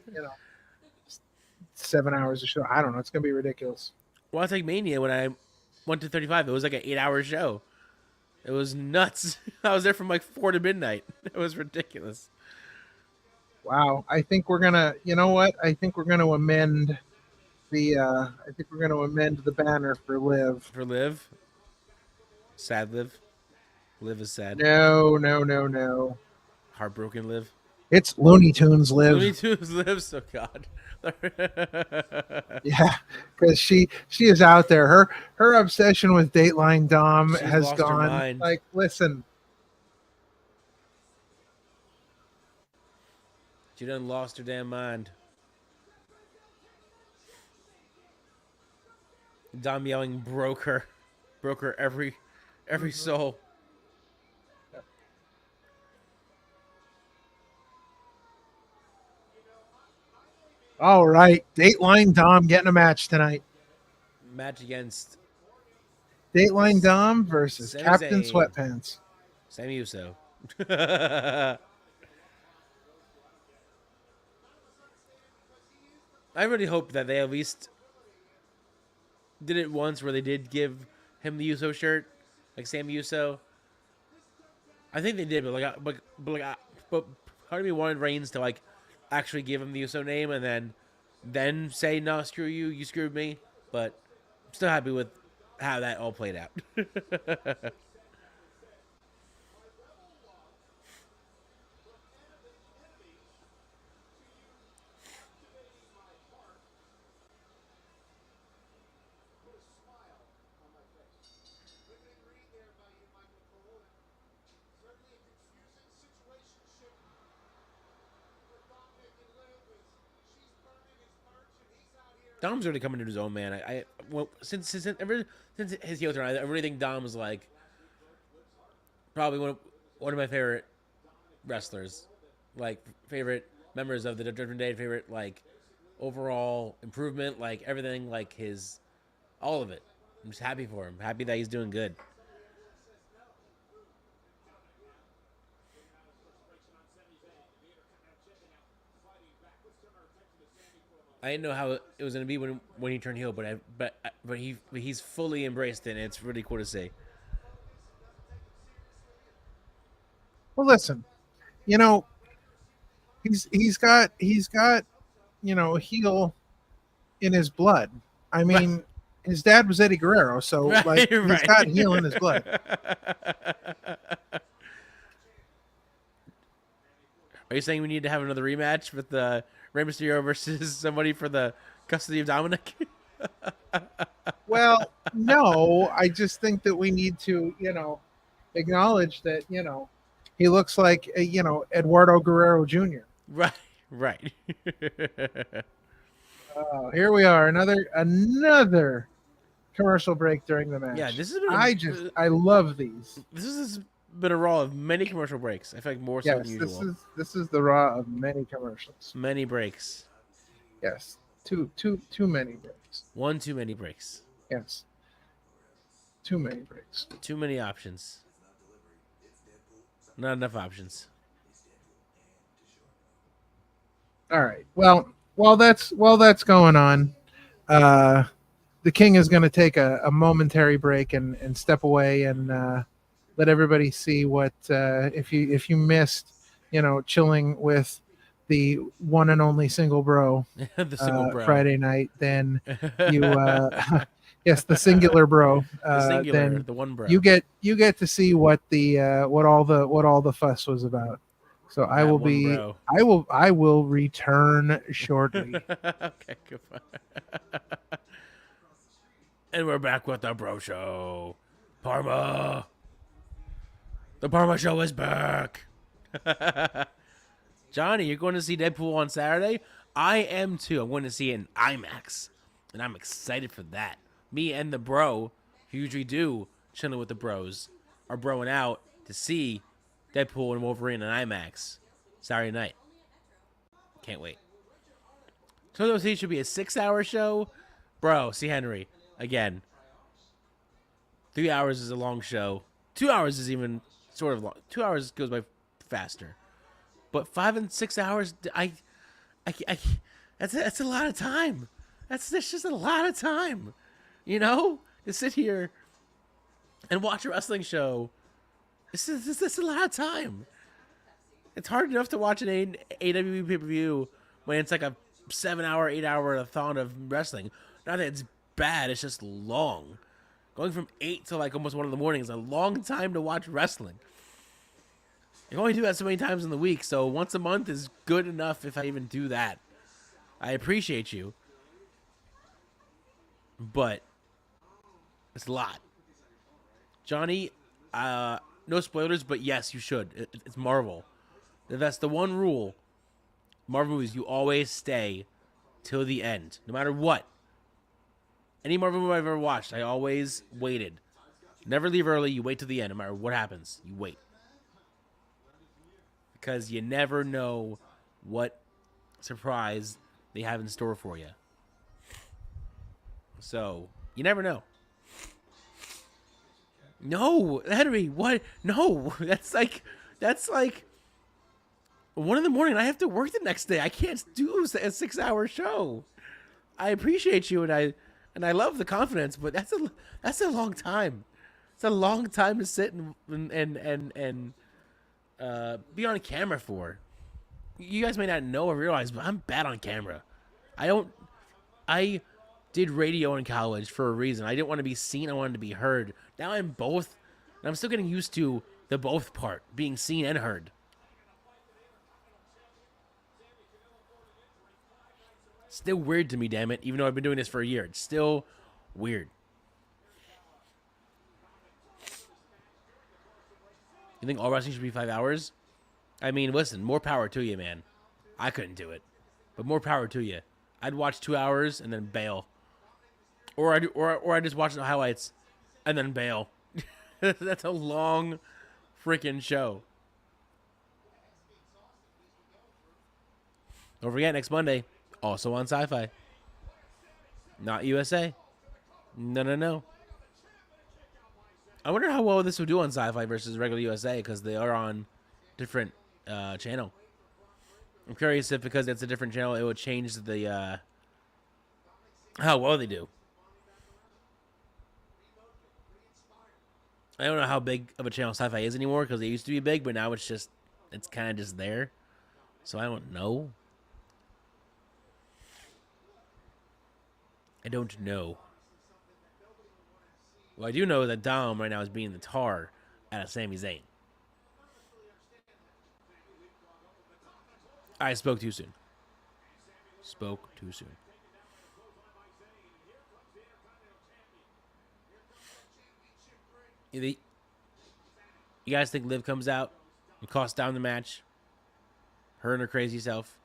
7 hours of show. I don't know. It's going to be ridiculous. Well, it's like Mania when I went to 35. It was like an 8 hour show. It was nuts. I was there from like 4 to midnight. It was ridiculous. Wow. I think we're gonna. You know what? I think we're going to amend the. I think we're going to amend the banner for Liv. For Liv. Sad Liv. Liv is sad. No. Heartbroken Liv. It's Looney Tunes Liv. Looney Tunes Liv. So God. Yeah, because she is out there. Her obsession with Dateline Dom has lost her gone. mind. Like, listen. She done lost her damn mind. Dom yelling broke her every soul. All right, Dateline Dom getting a match tonight. Match against Dateline Dom versus Sami Captain Zayn. Sweatpants. Sami Uso. I really hope that they at least did it once where they did give him the Uso shirt, like Sami Uso. I think they did, but part of me wanted Reigns to like actually give him the Uso name and then say, no, screw you, you screwed me. But I'm still happy with how that all played out. Dom's already coming into his own, man. Since his heel turn, I really think Dom was like probably one of my favorite wrestlers, like favorite members of the Judgment Day, favorite like overall improvement, like everything, like his all of it. I'm just happy for him. Happy that he's doing good. I didn't know how it was going to be when he turned heel, but he's fully embraced it, and it's really cool to see. Well, listen, you know, he's got a heel in his blood. I Right. mean, his dad was Eddie Guerrero, so Right, like he's got heel in his blood. Are you saying we need to have another rematch with the Rey Mysterio versus somebody for the custody of Dominic? Well, no, I just think that we need to, acknowledge that, he looks like, Eduardo Guerrero Jr. Right, right. Here we are, another commercial break during the match. Yeah, this has been I love these. This has been a Raw of many commercial breaks. I feel like more so than usual. This is the Raw of many commercials. Many breaks. Yes, too many breaks. One too many breaks. Yes, too many breaks. Too many options. Not enough options. All right. Well, while that's going on, the King is going to take a momentary break and step away and let everybody see what if you missed, chilling with the one and only single bro, The single bro. Friday night, then you yes, the singular bro. The singular, then the one bro. you get to see what all the fuss was about. So I will return shortly. Okay, goodbye. And we're back with the Bro Show. Parma. The Parma Show is back. Johnny, you're going to see Deadpool on Saturday? I am too. I'm going to see it in IMAX. And I'm excited for that. Me and the bro, who usually do Chilling with the Bros, are broing out to see Deadpool and Wolverine in IMAX Saturday night. Can't wait. So it should be a 6-hour show. Bro, see Henry. Again. 3 hours is a long show. 2 hours is even sort of long. 2 hours goes by faster. But 5 and 6 hours, that's a lot of time. That's just a lot of time. To sit here and watch a wrestling show. This is a lot of time. It's hard enough to watch an AWE pay-per-view when it's like a 7-hour, 8-hour-a-thon of wrestling. Not that it's bad, it's just long. Going from 8 to like almost 1 in the morning is a long time to watch wrestling. You can only do that so many times in the week, so once a month is good enough if I even do that. I appreciate you. But it's a lot. Johnny, no spoilers, but yes, you should. It's Marvel. That's the one rule. Marvel movies, you always stay till the end, no matter what. Any Marvel movie I've ever watched, I always waited. Never leave early. You wait till the end, no matter what happens. You wait. Because you never know what surprise they have in store for you. So, you never know. No, Henry, what? No, that's like 1 in the morning. I have to work the next day. I can't do a 6-hour show. I appreciate you and I love the confidence, but that's a long time. It's a long time to sit and be on camera for. You guys may not know or realize, but I'm bad on camera. I did radio in college for a reason. I didn't want to be seen. I wanted to be heard. Now I'm both, and I'm still getting used to the both part, being seen and heard. Still weird to me, damn it. Even though I've been doing this for a year, it's still weird. You think all wrestling should be 5 hours? I mean, listen, more power to you, man. I couldn't do it, but more power to you. I'd watch 2 hours and then bail, or I just watch the highlights and then bail. That's a long freaking show. Don't forget, next Monday, also on Sci-Fi. Not USA. No. I wonder how well this would do on Sci-Fi versus regular USA, because they are on different channel. I'm curious if because it's a different channel, it would change the how well they do. I don't know how big of a channel Sci-Fi is anymore because it used to be big, but now it's kind of just there. So I don't know. I don't know. Well, I do know that Dom right now is being the tar out of Sami Zayn. I spoke too soon. Spoke too soon. You guys think Liv comes out and costs down the match? Her and her crazy self.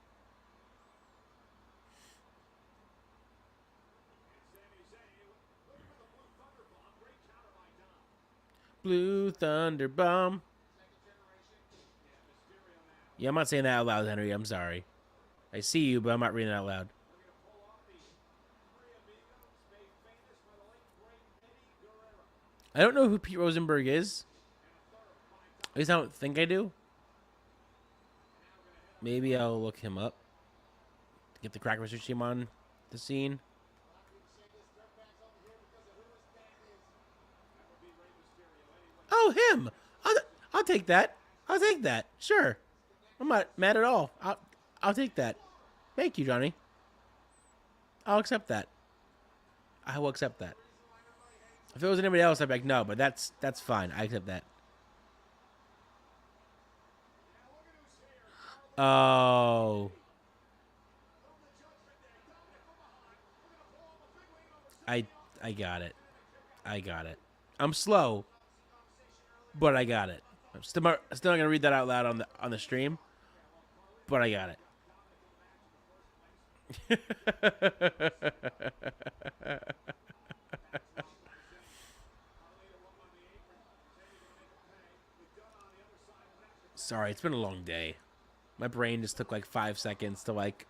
Blue Thunder Bomb. Yeah, I'm not saying that out loud, Henry. I'm sorry. I see you, but I'm not reading it out loud. I don't know who Pete Rosenberg is. At least I don't think I do. Maybe I'll look him up. Get the Cracker Research team on the scene. Oh, him! I'll take that. I'll take that. Sure. I'm not mad at all. I'll take that. Thank you, Johnny. I'll accept that. I will accept that. If it was anybody else, I'd be like, no, but that's fine. I accept that. Oh. I got it. I got it. I'm slow, but I got it. I'm still not gonna read that out loud on the stream, but I got it. Sorry, it's been a long day. My brain just took like 5 seconds to like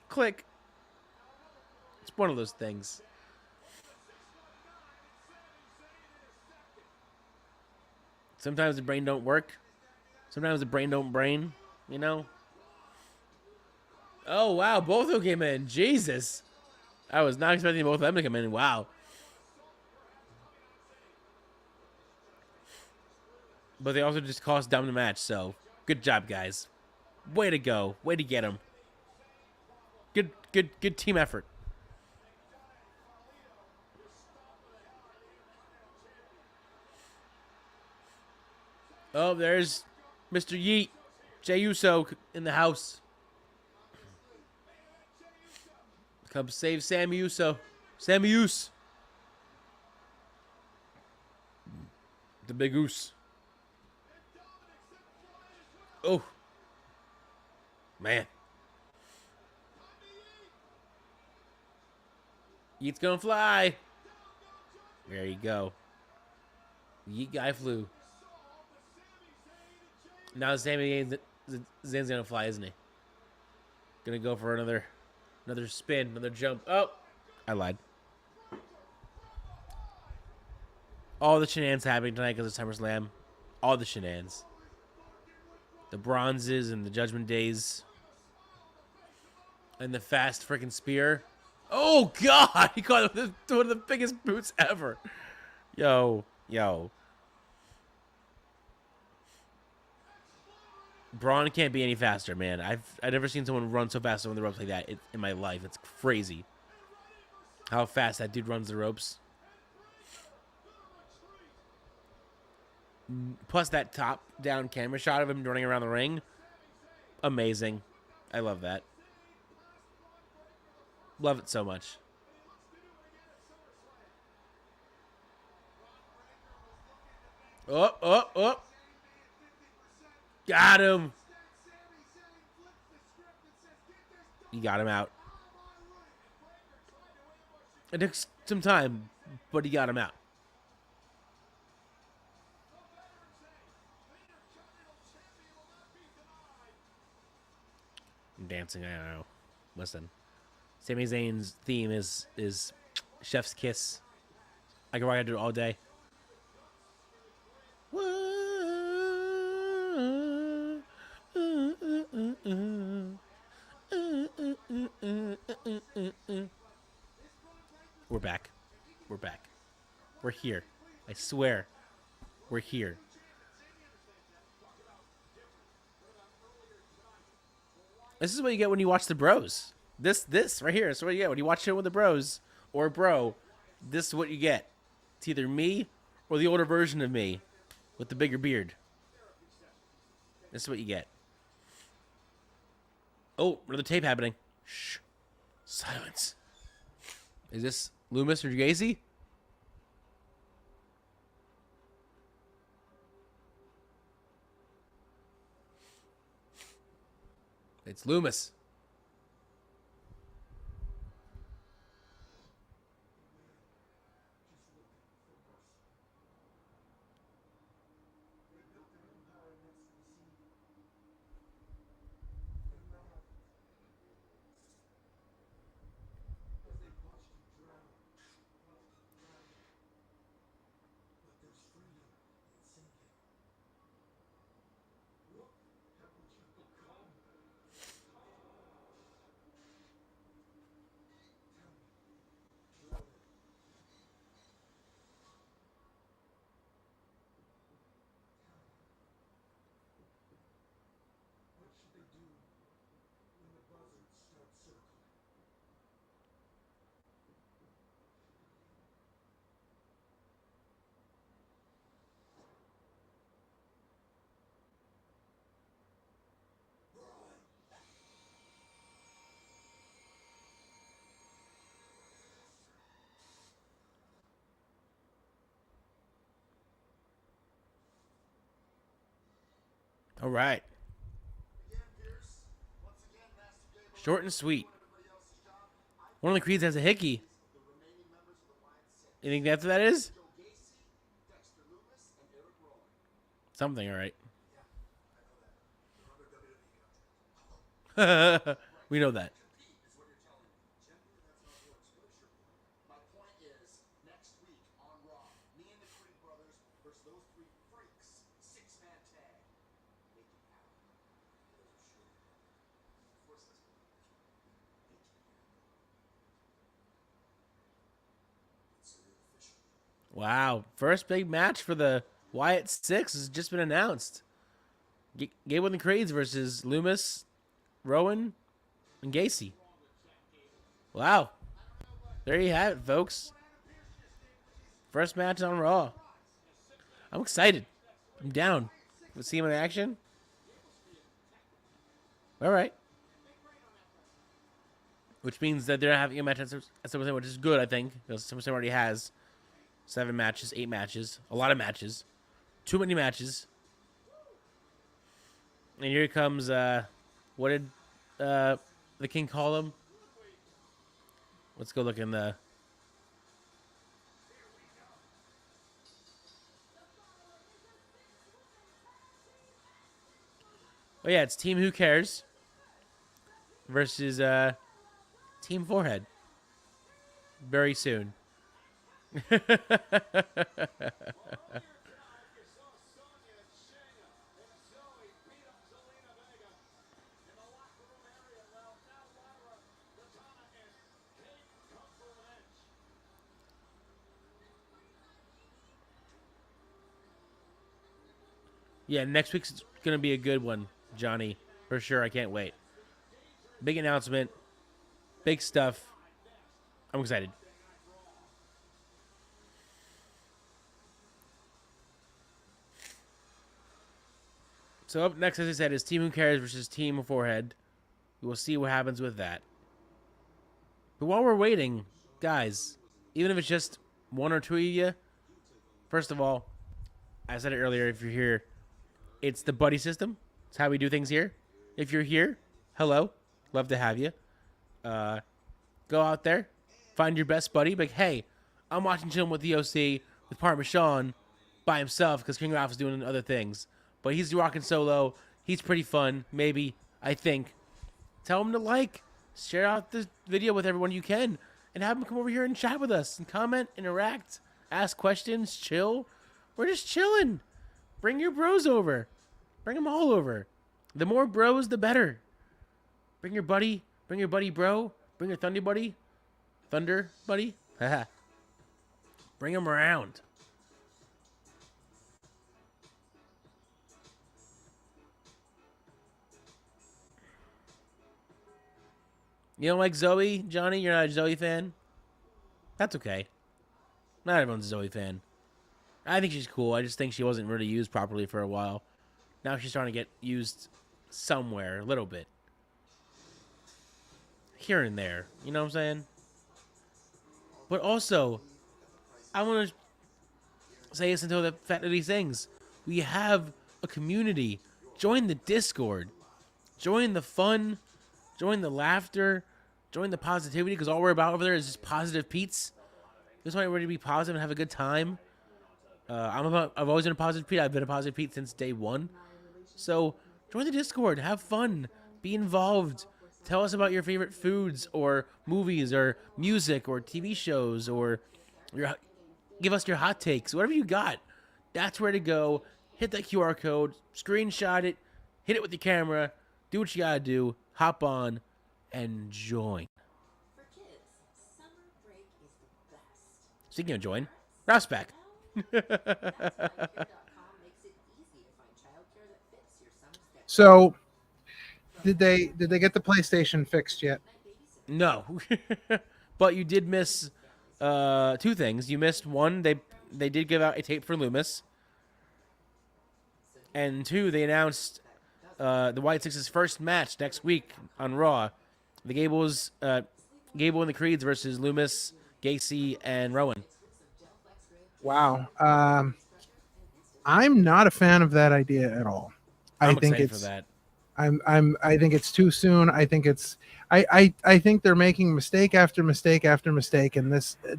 click. It's one of those things. Sometimes the brain don't work. Sometimes the brain don't brain, you know? Oh, wow. Both of them came in. Jesus. I was not expecting both of them to come in. Wow. But they also just cost down the match, so good job, guys. Way to go. Way to get them. Good team effort. Oh, there's Mr. Yeet. Jey Uso in the house. Come save Sami Uso. Sami Uso. The big goose. Oh. Man. Yeet's gonna fly. There you go. Yeet guy flew. Now Sami Zayn's gonna fly, isn't he? Gonna go for another spin, another jump. Oh, I lied. All the shenanigans happening tonight because of SummerSlam. All the shenanigans. The bronzes and the Judgment Days. And the fast freaking spear. Oh, God! He caught one of the biggest boots ever. Yo. Braun can't be any faster, man. I've never seen someone run so fast on the ropes like that in my life. It's crazy how fast that dude runs the ropes. Plus that top-down camera shot of him running around the ring. Amazing. I love that. Love it so much. Oh. Got him. He got him out. It took some time, but he got him out. I'm dancing, I don't know. Listen. Sami Zayn's theme is Chef's Kiss. I can ride it all day. We're back. We're here. I swear. We're here. This is what you get when you watch the Bros. This right here. This is what you get when you watch Chillin with the Bros or Bro. This is what you get. It's either me or the older version of me with the bigger beard. This is what you get. Oh, another tape happening. Shh. Silence. Is this Loomis or Gacy? It's Loomis. All right. Short and sweet. One of the Creeds has a hickey. You think that's what that is? Something, all right. We know that. My point is, next week on Raw, me and the Creed brothers versus those three freaks, 6-man tag. Make it happen. Of course, that's what make it happen. Consider it official. Wow. First big match for the Wyatt Six has just been announced. Gable and the Creeds versus Loomis, Rowan, and Gacy. Wow. There you have it, folks. First match on Raw. I'm excited. I'm down. Let's see him in action. All right. Which means that they're having a match at SummerSlam, which is good, I think. Because SummerSlam already has 7 matches, 8 matches. A lot of matches. Too many matches. And here comes, what did the King call him? Let's go look in the... Oh yeah, it's Team Who Cares versus Team Forehead. Very soon. Yeah, next week's gonna be a good one, Johnny. For sure, I can't wait. Big announcement. Big stuff. I'm excited. So up next, as I said, is Team Who Cares versus Team Forehead. We will see what happens with that. But while we're waiting, guys, even if it's just 1 or 2 of you, first of all, I said it earlier, if you're here, it's the buddy system. It's how we do things here. If you're here, hello. Love to have you. Go out there. Find your best buddy. Like, hey, I'm watching Chillin with the OC with Parmesan by himself because King Ralph is doing other things. But he's rocking solo. He's pretty fun. Maybe. I think. Tell him to like. Share out the video with everyone you can. And have them come over here and chat with us. And comment, interact, ask questions, chill. We're just chilling. Bring your bros over. Bring them all over. The more bros, the better. Bring your buddy. Bring your buddy bro. Bring your thunder buddy. Thunder buddy. Haha. Bring them around. You don't like Zoe, Johnny? You're not a Zoe fan? That's okay. Not everyone's a Zoe fan. I think she's cool. I just think she wasn't really used properly for a while. Now she's starting to get used somewhere, a little bit. Here and there. You know what I'm saying? But also, I want to say this until the fact that he sings. We have a community. Join the Discord. Join the fun. Join the laughter. Join the positivity, because all we're about over there is just positive Pete's. Just want everybody to be positive and have a good time. I've always been a positive Pete. I've been a positive Pete since day one. So join the Discord. Have fun. Be involved. Tell us about your favorite foods or movies or music or TV shows, or give us your hot takes. Whatever you got. That's where to go. Hit that QR code. Screenshot it. Hit it with your camera. Do what you gotta do. Hop on and join. For kids, summer break is the best. Speaking of join, Ralph's back. That's why Care.com makes it easy to find childcare that fits your son's schedule. So, did they get the PlayStation fixed yet? No. But you did miss two things. You missed one, they did give out a tape for Loomis. And two, they announced the White Six's first match next week on Raw. The Gable and the Creeds versus Loomis, Gacy, and Rowan. Wow. I'm not a fan of that idea at all. I'm I think excited it's for that. I think it's too soon. I think it's I think they're making mistake after mistake after mistake, and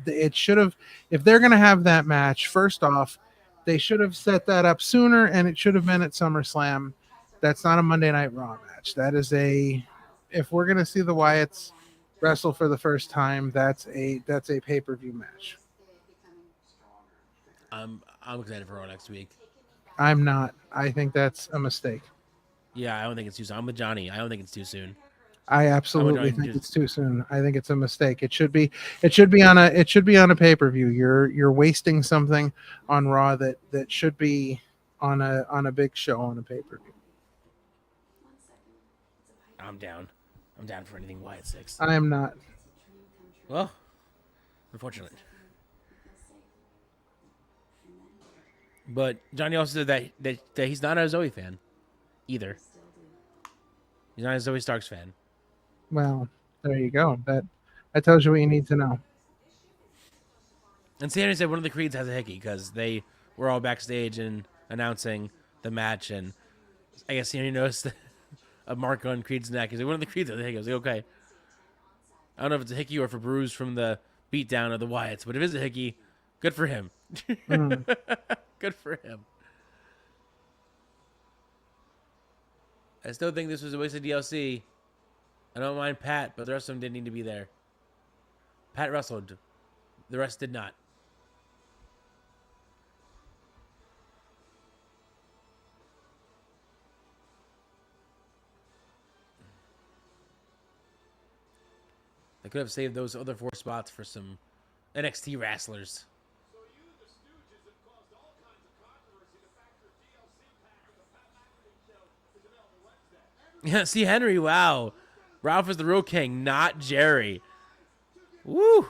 it should have, if they're gonna have that match, first off, they should have set that up sooner, and it should have been at SummerSlam. That's not a Monday Night Raw match. That is if we're gonna see the Wyatts wrestle for the first time, that's a pay-per-view match. I'm excited for Raw next week. I'm not. I think that's a mistake. Yeah, I don't think it's too soon. I'm with Johnny. I don't think it's too soon. I absolutely think just- it's too soon. I think it's a mistake. It should be on a pay-per-view. You're wasting something on Raw that should be on a big show on a pay-per-view. I'm down. I'm down for anything Wyatt 6. I am not. Well, unfortunate. But Johnny also said that he's not a Zoe fan either. He's not a Zoe Starks fan. Well, there you go. That tells you what you need to know. And Sanders said one of the Creeds has a hickey because they were all backstage and announcing the match, and I guess he noticed a mark on Creed's neck. He's like, one of the Creeds has a hickey. I was like, okay. I don't know if it's a hickey or if a bruise from the beatdown of the Wyatts, but if it's a hickey, good for him. Good for him. I still think this was a waste of DLC. I don't mind Pat, but the rest of them didn't need to be there. Pat wrestled. The rest did not. They could have saved those other 4 spots for some NXT wrestlers. So you, the Stooges, have caused all kinds of controversy. The fact your DLC pack of the Pat McAfee show is available Wednesday. Yeah, see, Henry, wow. Ralph is the real king, not Jerry. Woo!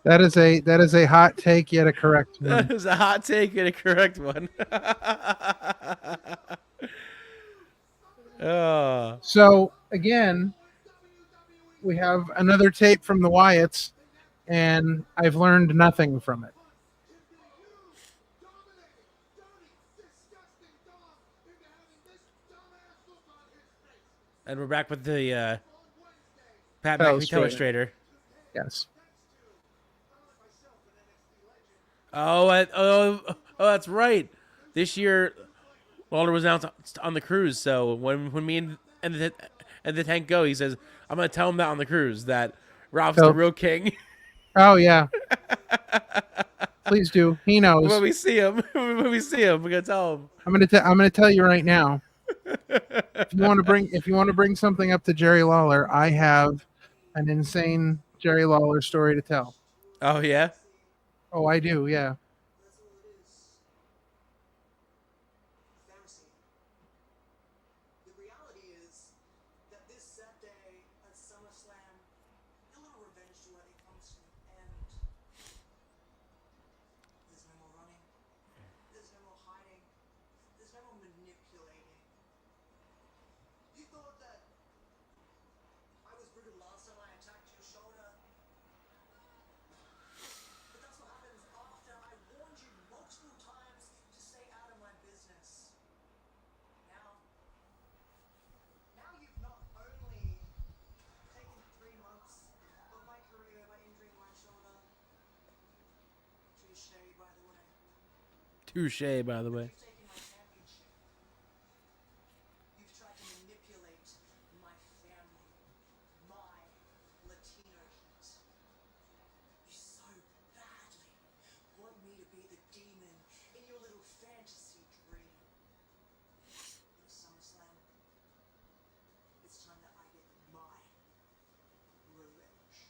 That is a hot take, yet a correct one. That is a hot take and a correct one. Oh. So again, we have another tape from the Wyatts, and I've learned nothing from it. And we're back with the Pat Telestrator. McAfee Telestrator. Yes. Oh, that's right. This year, Lawler was announced on the cruise. So when me and the Tank go, he says, "I'm gonna tell him that on the cruise that Ralph's the real king." Oh yeah. Please do. He knows. when we see him, we're gonna tell him. I'm gonna tell you right now. If you want to bring something up to Jerry Lawler, I have an insane Jerry Lawler story to tell. Oh yeah. Oh, I do. Yeah. Fantasy. The reality is that this set day at SummerSlam Touche, by the way. Taking my championship. You've tried to manipulate my family, my Latino heat. You so badly want me to be the demon in your little fantasy dream. But at SummerSlam, it's time that I get my revenge.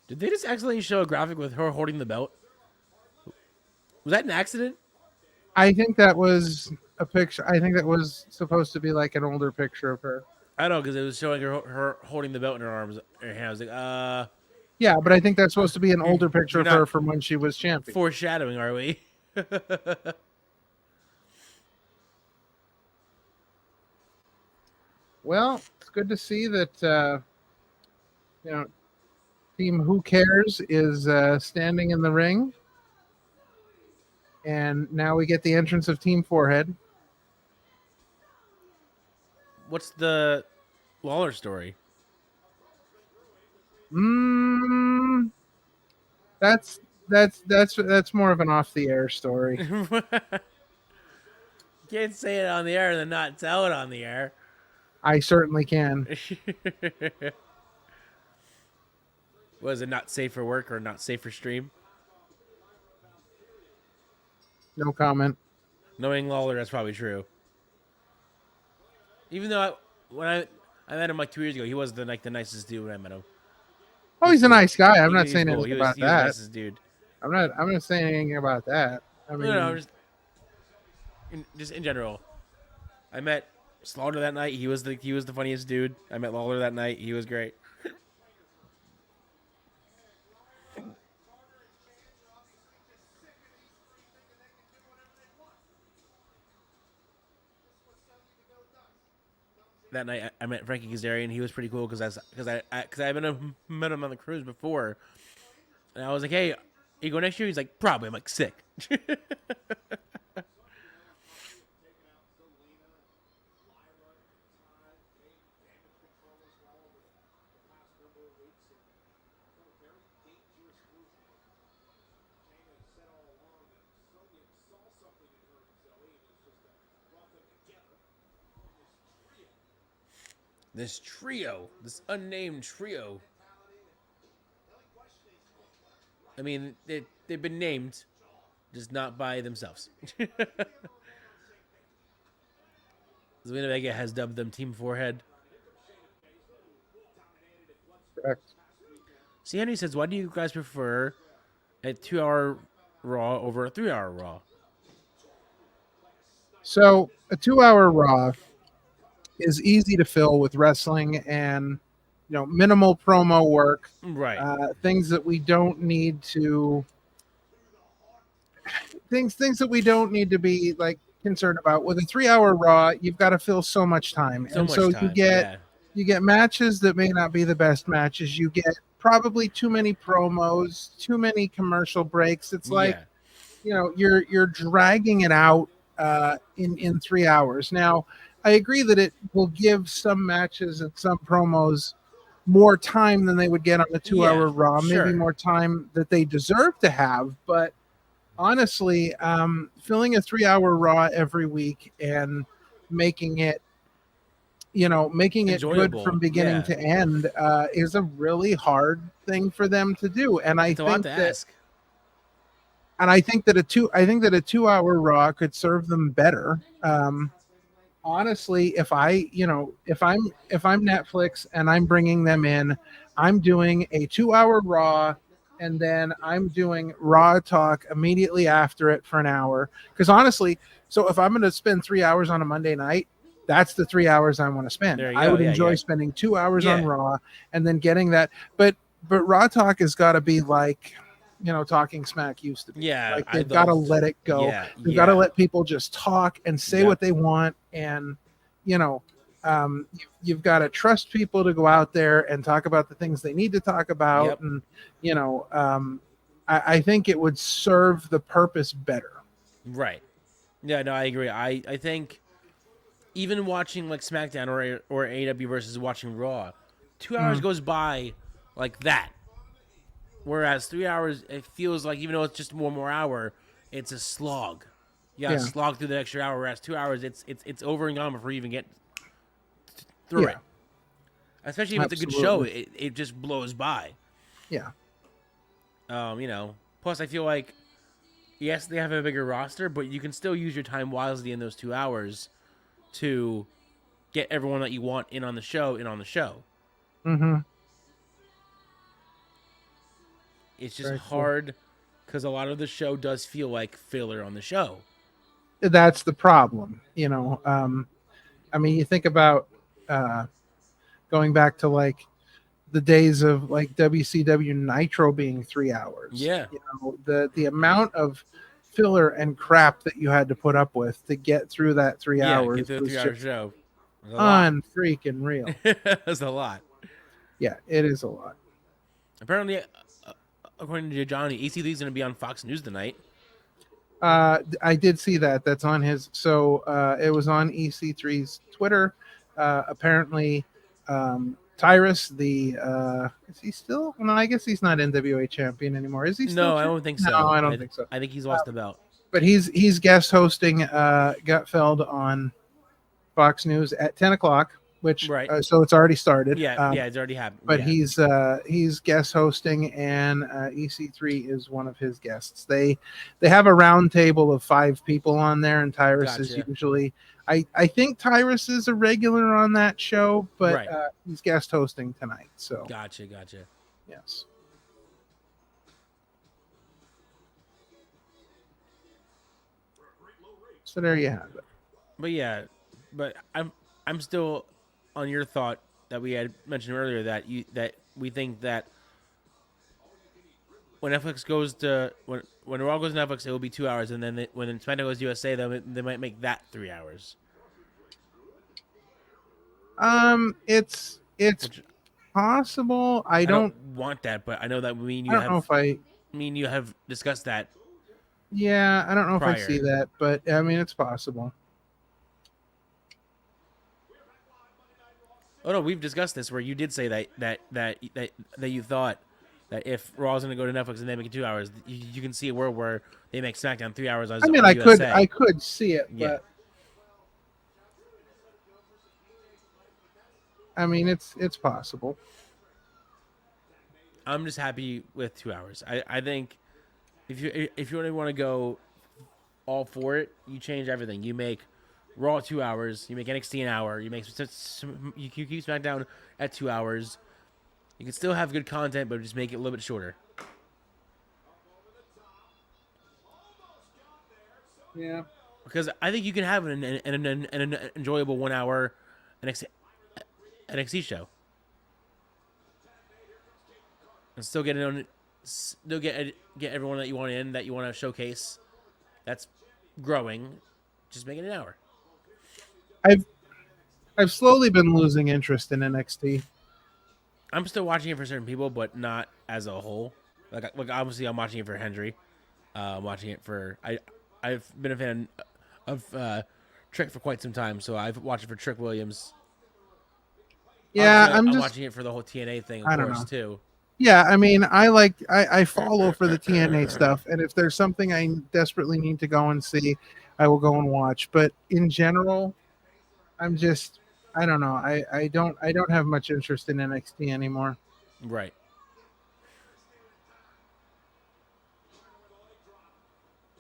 Did they just accidentally show a graphic with her holding the belt? Was that an accident? I think that was a picture. I think that was supposed to be like an older picture of her. I don't know, because it was showing her holding the belt in her arms, her hand. I was like, Yeah, but I think that's supposed to be an older picture you're of her not from when she was champion. foreshadowing, are we? Well, it's good to see that Team Who Cares is standing in the ring, and now we get the entrance of Team Forehead. What's the Lawler story? That's more of an off the air story. Can't say it on the air and then not tell it on the air. I certainly can. Was it not safe for work or not safe for stream? No comment. Knowing Lawler, that's probably true. Even though when I met him like 2 years ago, he was the nicest dude when I met him. Oh, he's a nice guy. I'm not He's saying cool. anything He was about the that. nicest dude. I'm not saying anything about that. I mean, No, just in general. I met Slaughter that night. He was the funniest dude. I met Lawler that night. He was great. That night I met Frankie Kazarian. He was pretty cool because I met him on the cruise before, and I was like, "Hey, you go next year?" He's like, "Probably." I'm like, "Sick." This trio, this unnamed trio. I mean, they've been named, just not by themselves. Zelina Vega has dubbed them Team Forehead. correct. See, Henry says, why do you guys prefer a 2-hour Raw over a 3-hour Raw? So a 2-hour Raw is easy to fill with wrestling and minimal promo work, Right. things that we don't need to things that we don't need to be like concerned about. With a 3-hour Raw, you've got to fill so much time, you get matches that may not be the best matches. You get probably too many promos, too many commercial breaks. It's like you're dragging it out in 3 hours. Now, I agree that it will give some matches and some promos more time than they would get on a 2-hour Raw, maybe more time that they deserve to have. But honestly, filling a 3-hour Raw every week and making it enjoyable. Good from beginning to end is a really hard thing for them to do. And I think that a 2-hour Raw could serve them better. Honestly, if I'm Netflix and I'm bringing them in, I'm doing a 2-hour Raw, and then I'm doing Raw talk immediately after it for an hour. Because honestly, so if I'm going to spend 3 hours on a Monday night, that's the 3 hours I want to spend. I would enjoy spending 2 hours on Raw and then getting that. But Raw talk has got to be like, Talking Smack used to be. Yeah. Like they've got to let it go. They've got to let people just talk and say what they want. And, you've got to trust people to go out there and talk about the things they need to talk about. And, I think it would serve the purpose better. Right. Yeah, no, I agree. I think even watching like SmackDown or AEW versus watching Raw, 2 hours goes by like that. Whereas 3 hours, it feels like, even though it's just one more hour, it's a slog. You gotta slog through the extra hour. Whereas 2 hours, it's over and gone before you even get through it. Especially if it's a good show, it just blows by. Yeah. Plus I feel like, yes, they have a bigger roster, but you can still use your time wisely in those 2 hours to get everyone that you want in on the show. Mm-hmm. It's just hard because a lot of the show does feel like filler on the show. That's the problem. I mean, you think about going back to like the days of like WCW Nitro being 3 hours. Yeah. The amount of filler and crap that you had to put up with to get through that 3 hours. Get through the 3 hour show. Unfreaking real. It's a lot. Yeah, it is a lot. Apparently, according to Johnny, EC3 is going to be on Fox News tonight. I did see that. That's on his. So it was on EC3's Twitter. Apparently, Tyrus, is he still? No, I guess he's not NWA champion anymore. Is he still? No, I don't think so. No, I don't think so. I think he's lost the belt. But he's guest hosting Gutfeld on Fox News at 10 o'clock. Which so it's already started. Yeah, it's already happened. But he's guest hosting, and EC3 is one of his guests. They have a round table of 5 people on there, and Tyrus is usually. I think Tyrus is a regular on that show, but he's guest hosting tonight. So Gotcha. Yes. So there you have it. But I'm still on your thought that we had mentioned earlier that we think that when Netflix goes to when Raw goes to Netflix, it will be 2 hours, and then when SmackDown goes to USA, they might make that 3 hours. It's possible. I don't want that, but I know that you have discussed that. Yeah, I don't know prior. if I see that, but I mean it's possible. Oh no, we've discussed this where you did say that you thought that if Raw's going to go to Netflix and they make it 2 hours, you can see a world where they make SmackDown 3 hours. I could see it, but I mean it's possible. I'm just happy with 2 hours. I think if you really want to go all for it, you change everything. You make Raw 2 hours. You make NXT an hour. You keep SmackDown at 2 hours. You can still have good content, but just make it a little bit shorter. Yeah. Because I think you can have an enjoyable 1 hour NXT show and still get everyone that you want in, that you want to showcase. That's growing. Just make it an hour. I've slowly been losing interest in NXT. I'm still watching it for certain people, but not as a whole. Like obviously, I'm watching it for Hendry. I'm watching it for I've been a fan of Trick for quite some time, so I've watched it for Trick Williams. Yeah, I'm watching it for the whole TNA thing, of course, too. Yeah, I mean, I follow for the TNA stuff, and if there's something I desperately need to go and see, I will go and watch. But in general, I don't know. I don't have much interest in NXT anymore. Right.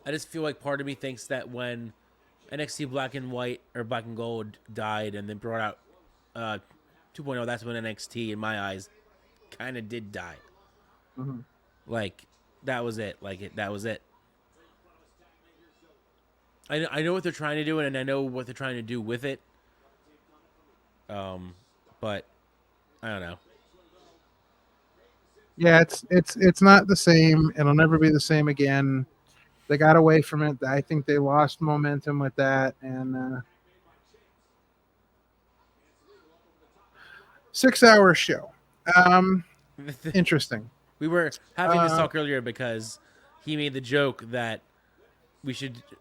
I just feel like part of me thinks that when NXT Black and White or Black and Gold died and then brought out 2.0, that's when NXT, in my eyes, kind of did die. Mm-hmm. Like that was it. That was it. I know what they're trying to do, and I know what they're trying to do with it. But I don't know. Yeah, it's not the same. It'll never be the same again. They got away from it. I think they lost momentum with that, and 6 hour show. Interesting. We were having this talk earlier because he made the joke that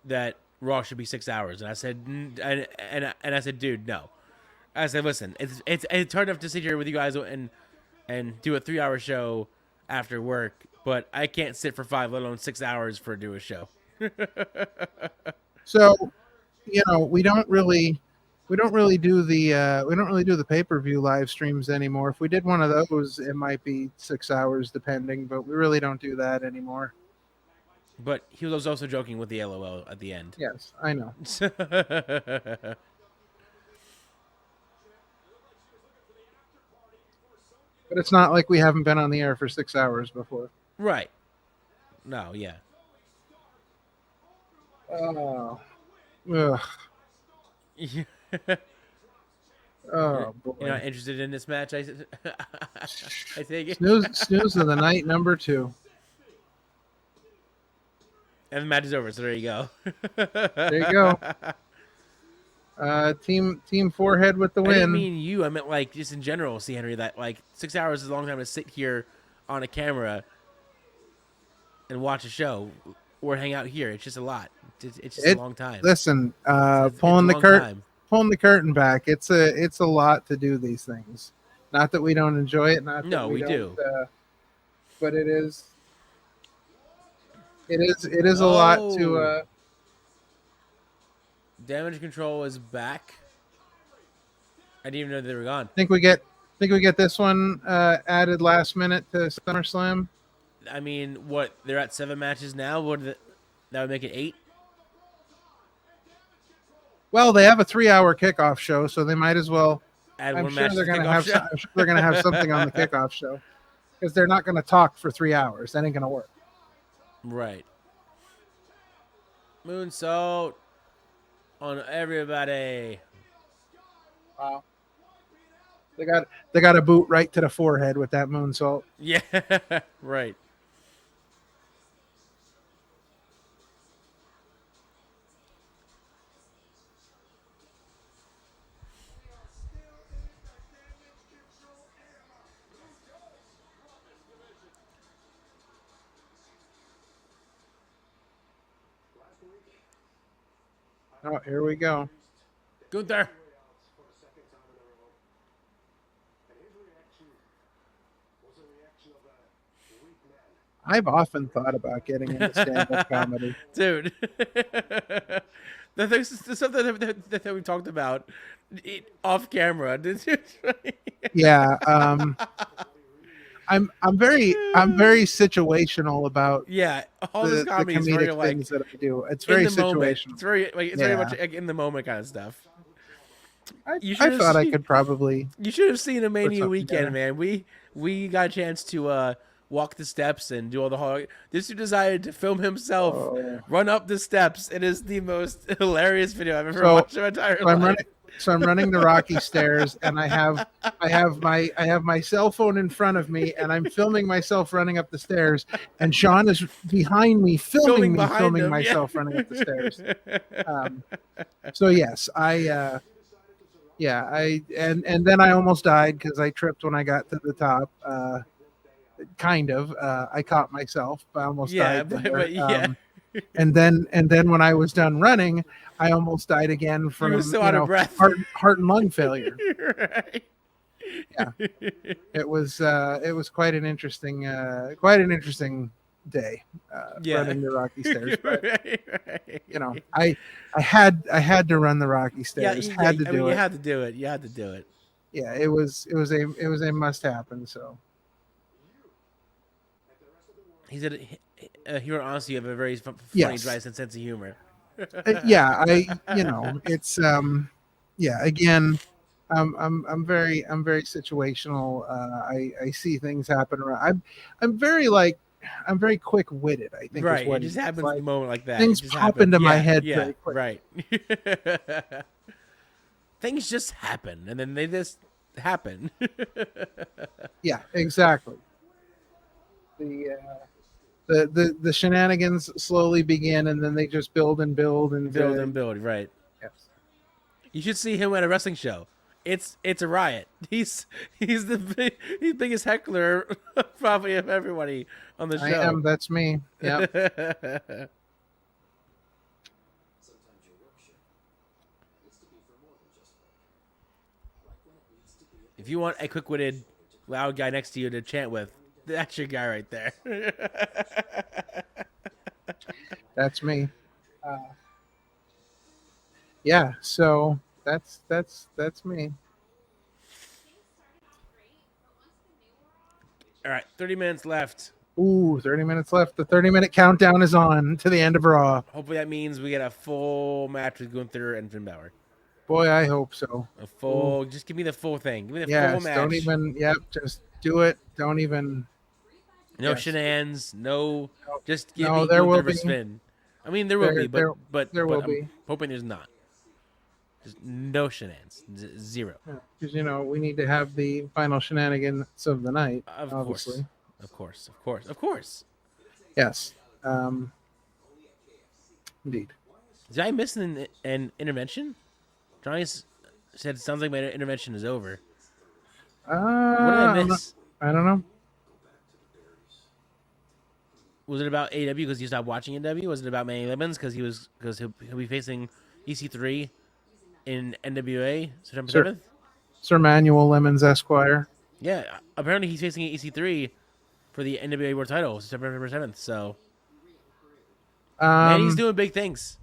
that Raw should be 6 hours, and I said, I said, dude, no. I said, listen, it's hard enough to sit here with you guys and do a 3-hour show after work, but I can't sit for 5, let alone 6 hours for do a show. So, we don't really do the pay-per-view live streams anymore. If we did one of those, it might be 6 hours depending, but we really don't do that anymore. But he was also joking with the LOL at the end. Yes, I know. But it's not like we haven't been on the air for 6 hours before. Right. No, yeah. Oh. Ugh. Oh, boy. You're not interested in this match? I take it. Snooze of the night number 2. And the match is over, so there you go. There you go. Team Forehead with the I win. didn't mean you. I meant like just in general, C. Henry, that like 6 hours is a long time to sit here on a camera and watch a show or hang out here. It's just a lot. It's just a long time. Listen, It's pulling a the long curtain, time. pulling the curtain back. It's a lot to do these things. Not that we don't enjoy it. Not that No, we don't, do. But it is a lot to. Damage Control is back. I didn't even know they were gone. Think we get this one added last minute to SummerSlam. I mean, what? They're at 7 matches now. That would make it 8. Well, they have a 3-hour kickoff show, so they might as well. Add I'm one sure match they're to the going to kickoff have. show. I'm sure they're going to have something on the kickoff show, because they're not going to talk for 3 hours. That ain't going to work. Right. Moonsault on everybody. Wow. They got a boot right to the forehead with that moonsault. Yeah, right. Oh, here we go. Gunther. I've often thought about getting into stand-up comedy. Dude. the stuff that we talked about off camera. Yeah, I'm very situational about all this the comedy is very comedic like things that I do. It's very in the moment. situational. It's very like very much like in the moment kind of stuff. I thought I could probably. You should have seen a Mania something weekend, together. man. We got a chance to walk the steps and do all the hard. This dude decided to film himself run up the steps. It is the most hilarious video I've ever watched in my entire life. I'm running the rocky stairs, and I have my cell phone in front of me, and I'm filming myself running up the stairs, and Sean is behind me filming myself running up the stairs. So yes, I then I almost died because I tripped when I got to the top. I caught myself, but I almost died. But yeah. And then when I was done running, I almost died again from out of breath. heart and lung failure. Right. Yeah, it was quite an interesting day running the rocky stairs. But, right. I had to run the rocky stairs. You had to do it. You had to do it. You had to do it. Yeah, it was a must happen. So He said, "Here, honestly, you have a very funny, dry sense of humor." it's again, I'm very situational. I see things happen around. I'm very quick witted. I think right. Is what it just happens in the moment like that. Things pop into my head very quick. Right. Things just happen, and then they just happen. Yeah, exactly. The shenanigans slowly begin, and then they just build and build and build. Right. Yes. You should see him at a wrestling show. It's a riot. He's the biggest heckler probably of everybody on the show. I am. That's me. Yeah. If you want a quick-witted, loud guy next to you to chant with, that's your guy right there. That's me. Yeah, so that's me. All right, 30 minutes left. Ooh, 30 minutes left. The 30-minute countdown is on to the end of Raw. Hopefully that means we get a full match with Gunther and Finn Balor. Boy, I hope so. A full, just give me the full thing. Give me the full Yes, match. don't even, yep, just do it. Don't even. No yes. shenanigans. No, just give No, me there will Gunther versus be. Finn. I mean, there will be, but there will I'm be. hoping there's not. Just no shenanigans. Zero. Because, you know, we need to have the final shenanigans of the night, Of obviously. course. Of course. Yes. Indeed. Did I miss an intervention? Johnny said, sounds like my intervention is over. What did I miss? I don't know. Was it about AEW because you stopped watching AEW? Was it about Manny Lemons because he'll be facing EC3 in NWA September 7th? Sir Manuel Lemons Esquire. Yeah, apparently he's facing EC3 for the NWA World Title September 7th. So Manny's doing big things.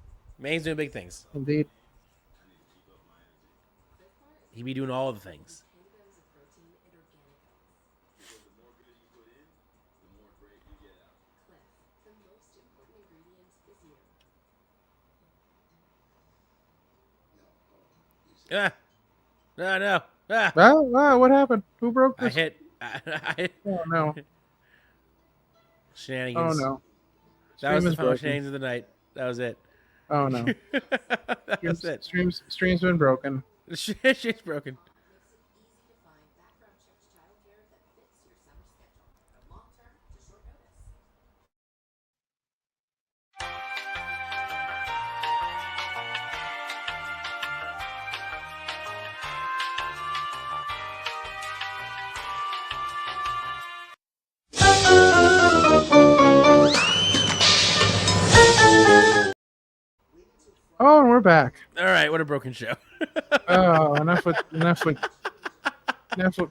Indeed. He be doing all the things. No. Wow, what happened? Who broke I this? hit. Oh, no. Shenanigans. Oh, no. That was the final broken. shenanigans of the night. That was it. Oh, no. That was it. Stream's been broken. Shit's broken. Oh, and we're back. All right, what a broken show. Oh, enough with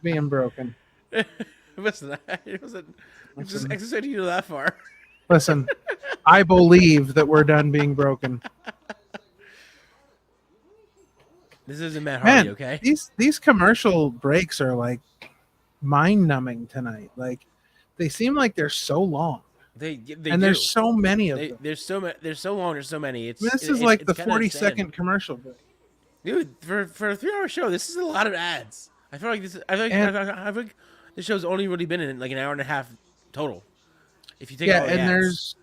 being broken. Listen, it wasn't just exercising you that far. Listen, I believe that we're done being broken. This isn't Matt Hardy, Man, okay? these commercial breaks are like mind-numbing tonight. Like they seem like they're so long. They and there's so many of them. There's so long. There's so many. This is like the 40-second commercial break. Dude, for a 3-hour show, this is a lot of ads. I feel like this. I feel like this show's only really been in like an hour and a half total. If you take all the ads. There's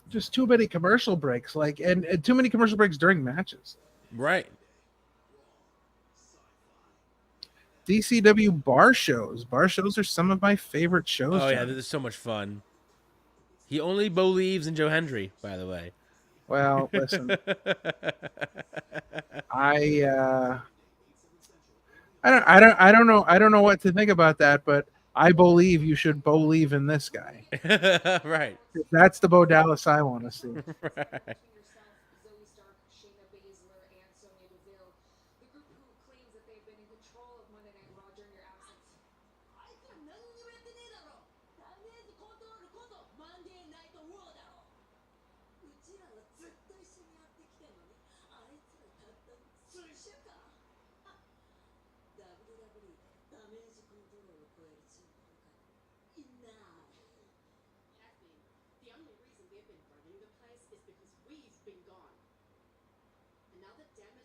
just too many commercial breaks, like and too many commercial breaks during matches. Right. DCW bar shows. Bar shows are some of my favorite shows. Oh yeah, this is so much fun. He only believes in Joe Hendry, by the way. Well, listen, I don't know what to think about that, but I believe you should believe in this guy. Right. That's the Bo Dallas I want to see. Right.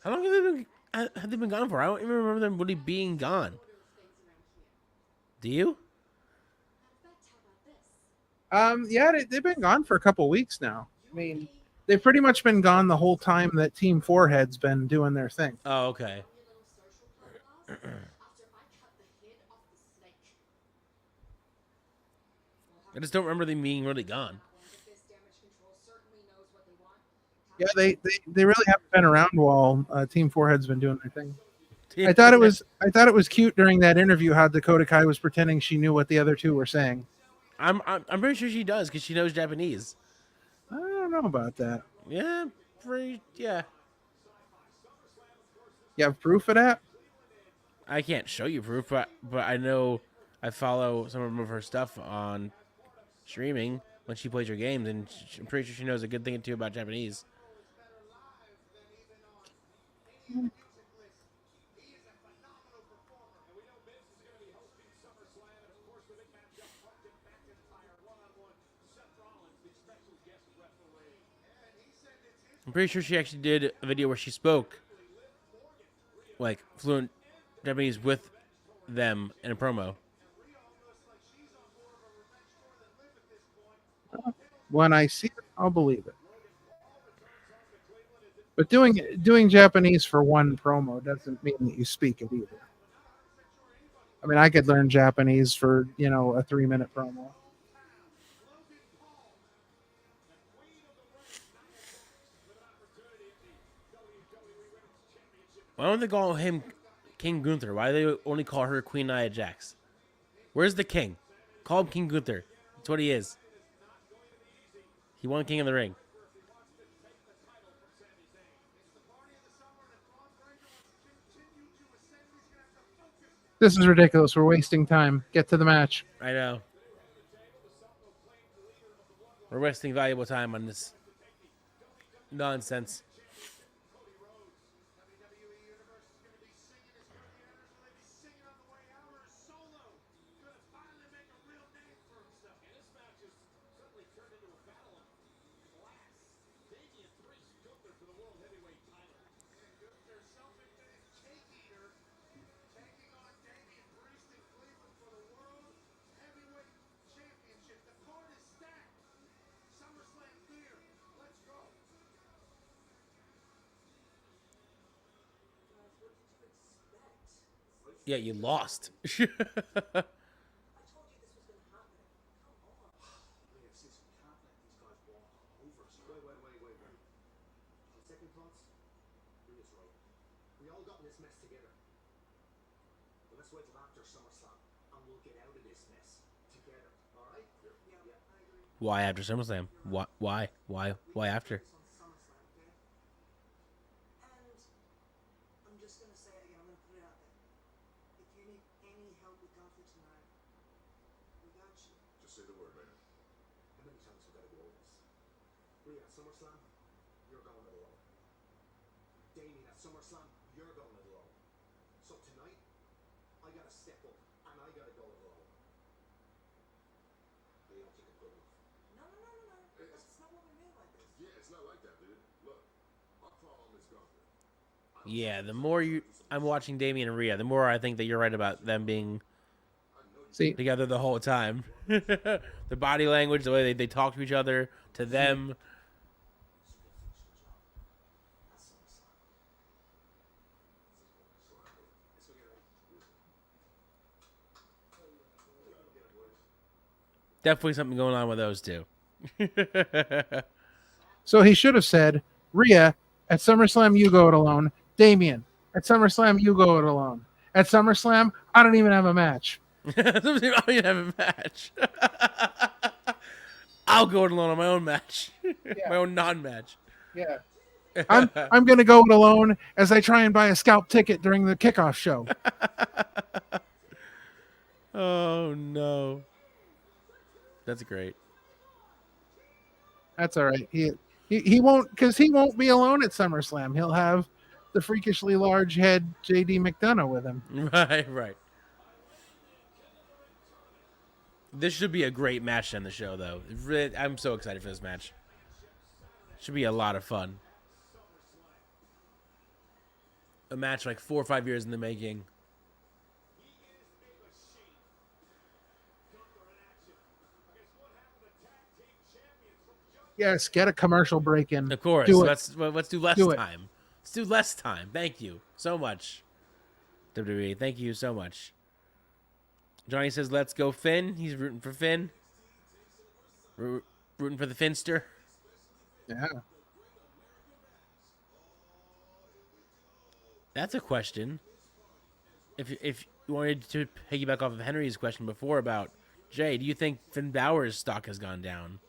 How long have they been gone for? I don't even remember them really being gone. Do you? Yeah, they've been gone for a couple weeks now. I mean, they've pretty much been gone the whole time that Team Forehead's been doing their thing. Oh, okay. I just don't remember them being really gone. Yeah, they really haven't been around while Team Forehead's been doing their thing. I thought it was cute during that interview how Dakota Kai was pretending she knew what the other two were saying. I'm pretty sure she does because she knows Japanese. I don't know about that. Yeah, You have proof of that? I can't show you proof, but I know I follow some of her stuff on streaming when she plays her games, and I'm pretty sure she knows a good thing or two about Japanese. I'm pretty sure she actually did a video where she spoke like fluent Japanese with them in a promo. When I see it, I'll believe it. But doing Japanese for one promo doesn't mean that you speak it either. I mean, I could learn Japanese for, a 3-minute promo. Why don't they call him King Gunther? Why do they only call her Queen Nia Jax? Where's the king? Call him King Gunther. That's what he is. He won King of the Ring. This is ridiculous. We're wasting time. Get to the match. I know. We're wasting valuable time on this nonsense. Yeah, you lost. Why after SummerSlam? Why? Why after? I'm just gonna say it again. I'm gonna put it out there. If you need any help with Gunther tonight, we got you. Just say the word, man. How many times we gotta go over this? Rhea at SummerSlam, you're going it alone. Damien at SummerSlam, you're going it alone. So tonight, I gotta step up and I gotta go it alone. You don't think I'm good enough? No. That's not what we mean like this. Yeah, it's not like that, dude. Look, our problem is Gunther. Yeah, the more I'm watching Damian and Rhea, the more I think that you're right about them being together the whole time. The body language, the way they talk to each other, to them. Definitely something going on with those two. So he should have said, Rhea, at SummerSlam, you go it alone. Damien, at SummerSlam, you go it alone. At SummerSlam, I don't even have a match. I don't even have a match. I'll go it alone on my own match. My own non-match. Yeah. I'm going to go it alone as I try and buy a scalp ticket during the kickoff show. Oh, no. That's great. That's all right. He won't, because he won't be alone at SummerSlam. He'll have the freakishly large head JD McDonough with him. Right. This should be a great match on the show, though. I'm so excited for this match. Should be a lot of fun. A match like 4 or 5 years in the making. Yes, get a commercial break in. Of course. Let's do less time. Let's do less time. Thank you so much, WWE. Thank you so much. Johnny says, let's go Finn. He's rooting for Finn. Rooting for the Finster. Yeah. That's a question. If you wanted to piggyback off of Henry's question before about Jay, do you think Finn Balor's stock has gone down?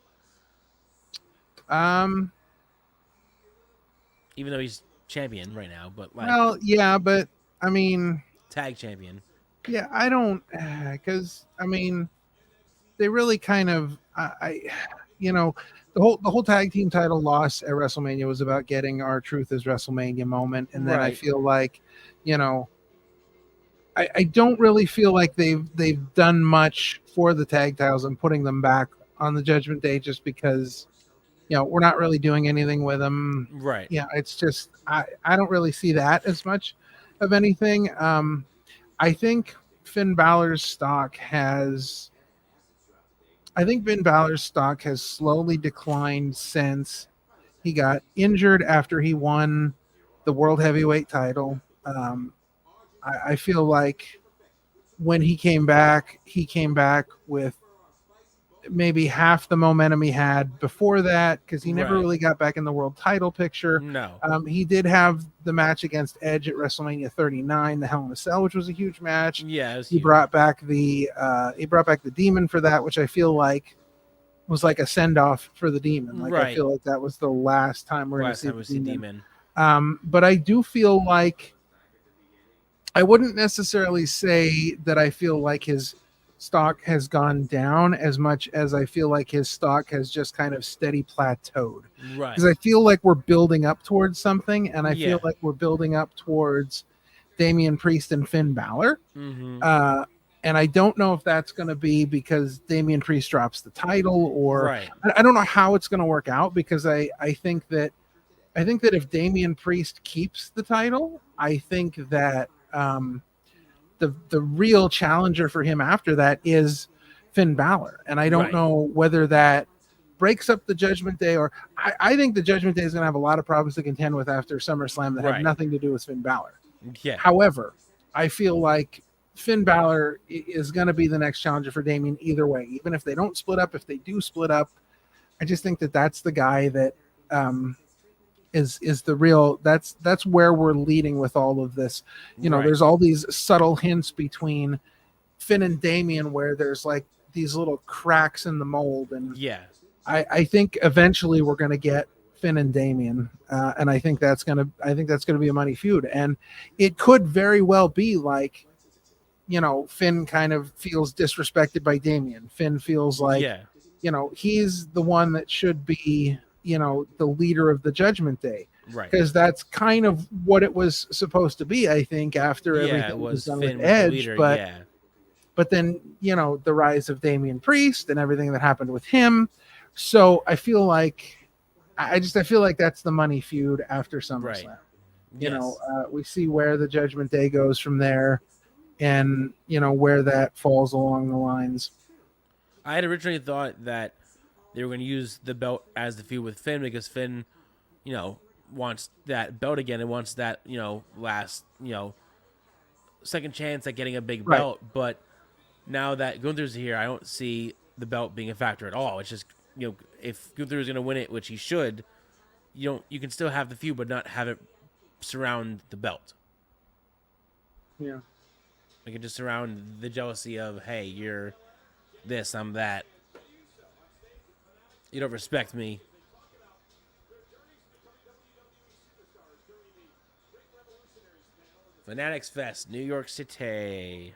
Even though he's champion right now, but like, well, yeah, but I mean, tag champion. Yeah, I don't, because I mean, they really kind of, you know, the whole tag team title loss at WrestleMania was about getting our Truth is WrestleMania moment, and then I Right. feel like, you know, I don't really feel like they've done much for the tag titles and putting them back on the Judgment Day just because, you know, we're not really doing anything with them. Right. Yeah, it's just I don't really see that as much of anything. I think Finn Balor's stock has slowly declined since he got injured after he won the World Heavyweight title. I feel like when he came back with maybe half the momentum he had before that because he never Right. really got back in the world title picture. No. He did have the match against Edge at WrestleMania 39, the Hell in a Cell, which was a huge match. Yeah, it was He huge. brought back the Demon for that, which I feel like was like a send off for the Demon. Like I Right. feel like that was the last time we're going to Last see time we the see Demon. Demon. But I do feel like I wouldn't necessarily say that I feel like his stock has gone down as much as I feel like his stock has just kind of steady plateaued. Right. Because I feel like we're building up towards something, and I Yeah. feel like we're building up towards Damian Priest and Finn Balor. Mm-hmm. And I don't know if that's going to be because Damian Priest drops the title, or Right. I don't know how it's going to work out. Because I think that if Damian Priest keeps the title, I think that the real challenger for him after that is Finn Balor, and I don't Right. know whether that breaks up the Judgment Day, or I think the Judgment Day is going to have a lot of problems to contend with after SummerSlam that have Right. nothing to do with Finn Balor. Yeah. However, I feel like Finn Balor is going to be the next challenger for Damian either way, even if they don't split up. If they do split up, I just think that that's the guy that is the real. That's where we're leading with all of this. You know, Right. there's all these subtle hints between Finn and Damian where there's like these little cracks in the mold, and Yeah. I think eventually we're going to get Finn and Damian, and I think that's going to be a money feud, and it could very well be like, you know, Finn kind of feels disrespected by Damian. Finn feels like, Yeah. you know, he's the one that should be, you know, the leader of the Judgment Day, Right. because that's kind of what it was supposed to be, I think, after Yeah, everything it was was done Finn with was the Edge. leader. But Yeah. but then, you know, the rise of Damian Priest and everything that happened with him. So I feel like I feel like that's the money feud after SummerSlam. Right. You Yes. know, we see where the Judgment Day goes from there, and you know where that falls along the lines. I had originally thought that they were going to use the belt as the feud with Finn because Finn, you know, wants that belt again and wants that, you know, last, you know, second chance at getting a big Right. belt. But now that Gunther's here, I don't see the belt being a factor at all. It's just, you know, if Gunther is going to win it, which he should, you can still have the feud, but not have it surround the belt. Yeah. Like it just surround the jealousy of, hey, you're this, I'm that. You don't respect me. Fanatics Fest, New York City.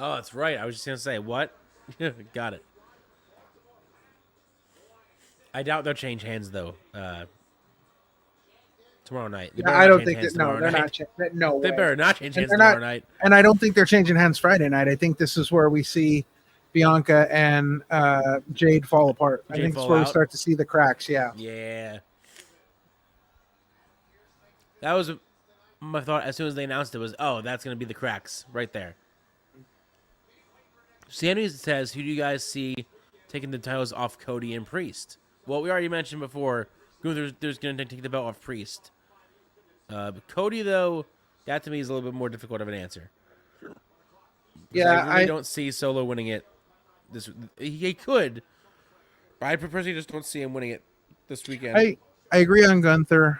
Oh, that's right. I was just going to say, what? Got it. I doubt they'll change hands, though, tomorrow night. They better I not don't change think hands that. No, tomorrow they're night. not. No, They way. better not change And hands they're tomorrow not- night. And I don't think they're changing hands Friday night. I think this is where we see Bianca and Jade fall apart. I Jade think it's fall where we out? start to see the cracks. Yeah. Yeah. That was my thought as soon as they announced it was, oh, that's going to be the cracks right there. Sandy says, who do you guys see taking the titles off Cody and Priest? Well, we already mentioned before, Gunther's going to take the belt off Priest. But Cody, though, that to me is a little bit more difficult of an answer. Yeah, I really don't see Solo winning it. He could, but I personally just don't see him winning it this weekend. I agree on Gunther.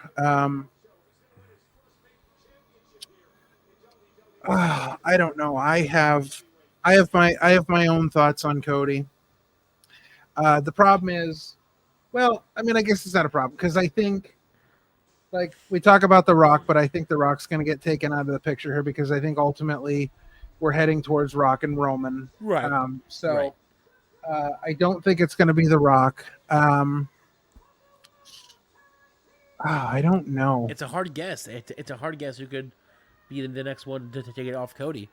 I don't know. I have my own thoughts on Cody. The problem is, well, I mean, I guess it's not a problem because I think, like, we talk about The Rock, but I think The Rock's going to get taken out of the picture here because I think ultimately we're heading towards Rock and Roman. Right. So I don't think it's going to be The Rock. I don't know. It's a hard guess. It's a hard guess who could be the next one to take it off Cody.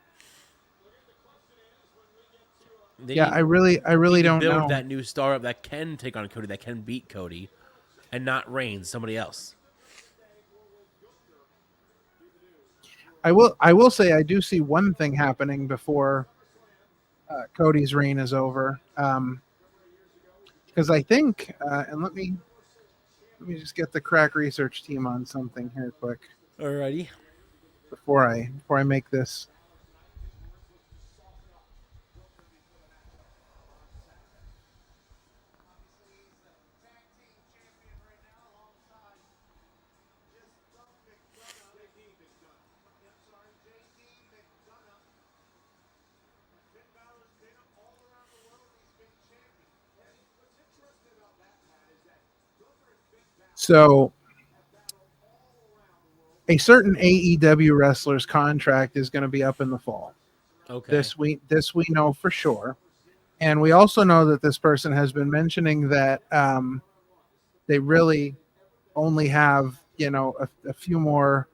I really don't build know. that new star up that can take on Cody, that can beat Cody, and not Reigns, somebody else. I will say I do see one thing happening before Cody's reign is over, because I think, and let me just get the crack research team on something here quick. Alrighty. Before I make this. So, a certain AEW wrestler's contract is going to be up in the fall. Okay. This we know for sure, and we also know that this person has been mentioning that they really only have a few more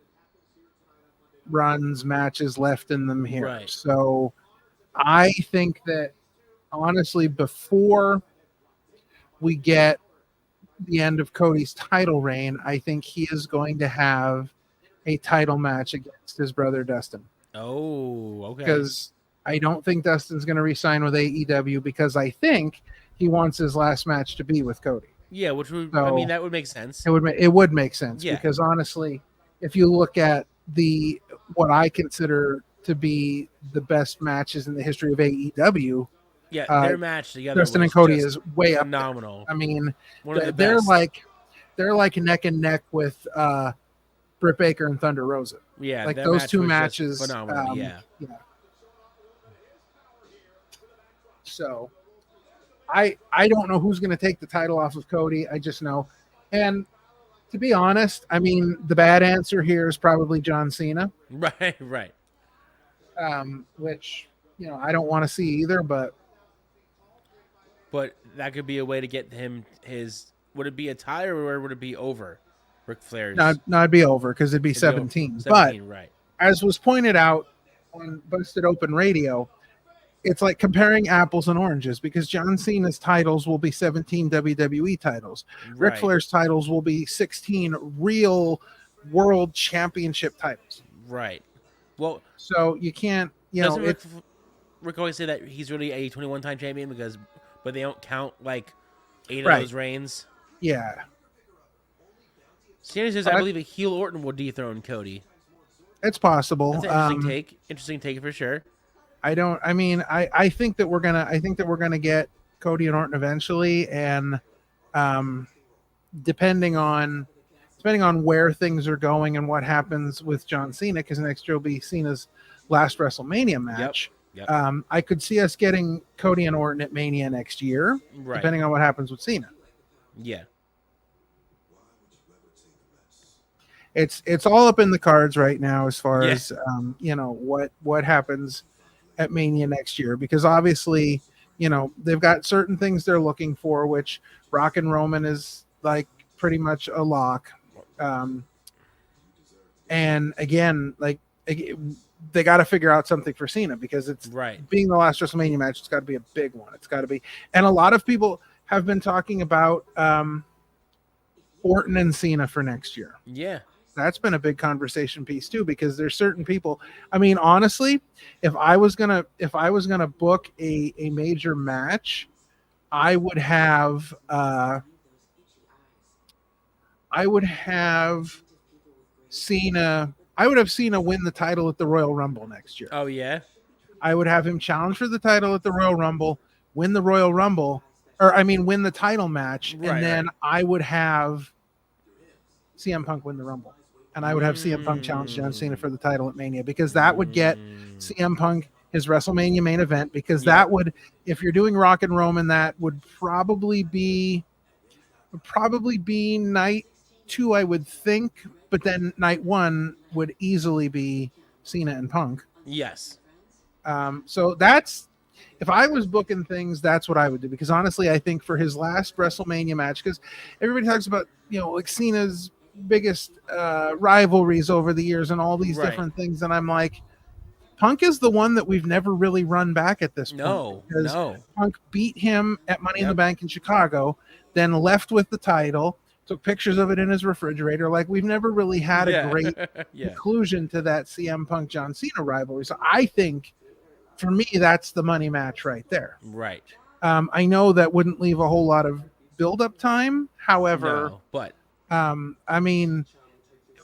matches left in them here. Right. So, I think that honestly, before we get the end of Cody's title reign, I think he is going to have a title match against his brother Dustin. Oh, okay. Because I don't think Dustin's going to re-sign with AEW because I think he wants his last match to be with Cody. Yeah, which would, I mean, that would make sense. It would make sense because honestly, if you look at what I consider to be the best matches in the history of AEW, their match together, Dustin and Cody is way phenomenal. Up there. I mean, one of the they're best. They're like neck and neck with Britt Baker and Thunder Rosa. Yeah, like those two matches, phenomenal. Yeah. So, I don't know who's going to take the title off of Cody. I just know, and to be honest, I mean, the bad answer here is probably John Cena. Right. Which I don't want to see either, but that could be a way to get him his. Would it be a tie or would it be over? Ric Flair's. No, it'd be over because it'd be 17. But right. As was pointed out on Busted Open Radio, it's like comparing apples and oranges because John Cena's titles will be 17 WWE titles. Right. Ric Flair's titles will be 16 real world championship titles. Right. Well, so you can't, Rick always say that he's really a 21-time champion but they don't count like 8 of those reigns. Yeah. Cena says, I believe a heel Orton will dethrone Cody. It's possible. That's an interesting take. Interesting take for sure. I think that we're gonna get Cody and Orton eventually, and depending on where things are going and what happens with John Cena, because next year will be Cena's last WrestleMania match. Yep. I could see us getting Cody and Orton at Mania next year, depending on what happens with Cena. Yeah. It's all up in the cards right now as far as what happens at Mania next year, because obviously they've got certain things they're looking for, which Rock and Roman is like pretty much a lock, and again, like they got to figure out something for Cena because it's being the last WrestleMania match. It's got to be a big one. It's got to be, and a lot of people have been talking about Orton and Cena for next year. Yeah. That's been a big conversation piece too, because there's certain people. I mean, honestly, if I was gonna book a major match, I would have Cena. I would have Cena win the title at the Royal Rumble next year. Oh yeah. I would have him challenge for the title at the Royal Rumble, win the Royal Rumble, win the title match, and then I would have CM Punk win the Rumble. and I would have CM Punk challenge John Cena for the title at Mania, because that would get CM Punk his WrestleMania main event, because that would, if you're doing Rock and Roman, that would probably be night 2, I would think, but then night 1 would easily be Cena and Punk. Yes. So that's, if I was booking things, that's what I would do, because honestly, I think for his last WrestleMania match, because everybody talks about, like Cena's biggest rivalries over the years and all these different things, and I'm like, Punk is the one that we've never really run back at this point, because Punk beat him at Money in the Bank in Chicago, then left with the title, took pictures of it in his refrigerator. Like, we've never really had a great conclusion to that CM Punk John Cena rivalry. So I think, for me, that's the money match right there. Right. I know that wouldn't leave a whole lot of build-up time. However, I mean,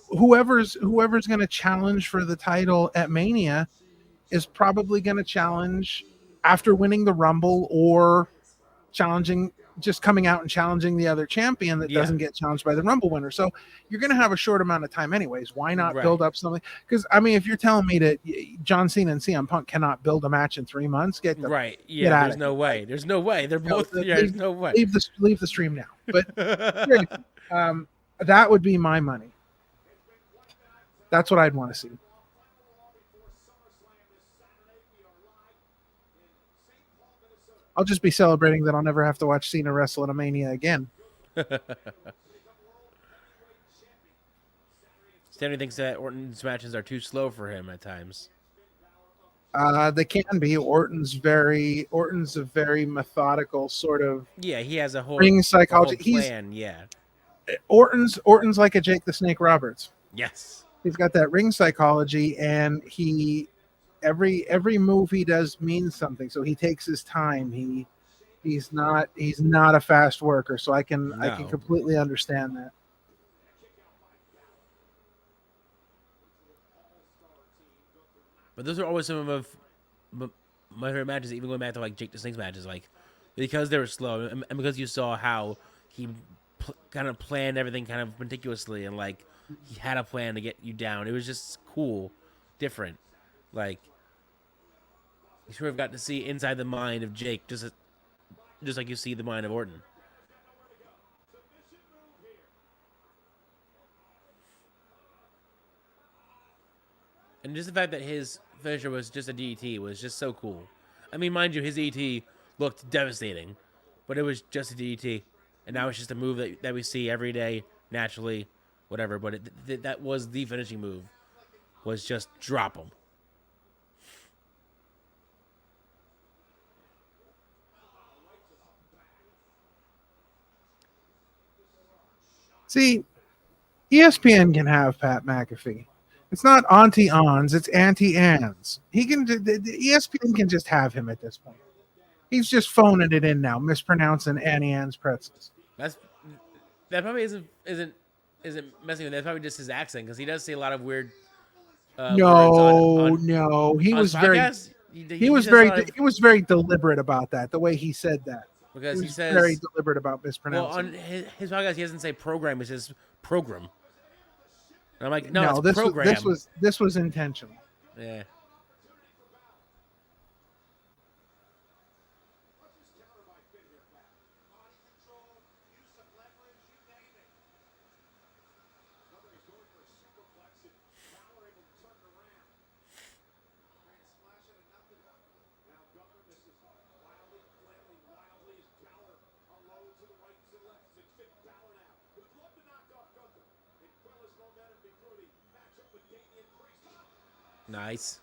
whoever's going to challenge for the title at Mania is probably going to challenge after winning the Rumble, or just coming out and challenging the other champion that doesn't get challenged by the Rumble winner. So you're going to have a short amount of time anyways. Why not build up something? Because, I mean, if you're telling me that John Cena and CM Punk cannot build a match in 3 months, get there's no way. There's no way. They're both. There's no way. Leave the stream now. But that would be my money. That's what I'd want to see. I'll just be celebrating that I'll never have to watch Cena wrestle at a Mania again. Stanley thinks that Orton's matches are too slow for him at times. They can be. Orton's a very methodical sort of. Yeah, he has a whole ring psychology. Plan. Orton's like a Jake the Snake Roberts. Yes, he's got that ring psychology, and every move he does means something. So he takes his time. He's not a fast worker. So I can completely understand that. But those are always some of my favorite matches, even going back to like Jake the Snake's matches, like because they were slow and because you saw how he kind of planned everything kind of meticulously, and like he had a plan to get you down. It was just cool, different. Like, you sort of got to see inside the mind of Jake, just like you see the mind of Orton. And just the fact that his finisher was just a DDT was just so cool. I mean, mind you, his DDT looked devastating, but it was just a DDT. And now it's just a move that we see every day, naturally, whatever. But that was the finishing move, was just drop him. See, ESPN can have Pat McAfee. It's not Auntie Ann's, it's Auntie Anne's. ESPN can just have him at this point. He's just phoning it in now, mispronouncing Annie Ann's pretzels. That probably isn't messing with that. That's probably just his accent, because he does say a lot of weird. No, he was very deliberate about that. The way he said that, because he says very deliberate about mispronouncing. Well, on his podcast, he doesn't say program; he says program. And I'm like, no, it's program. This was intentional. Yeah. Nice.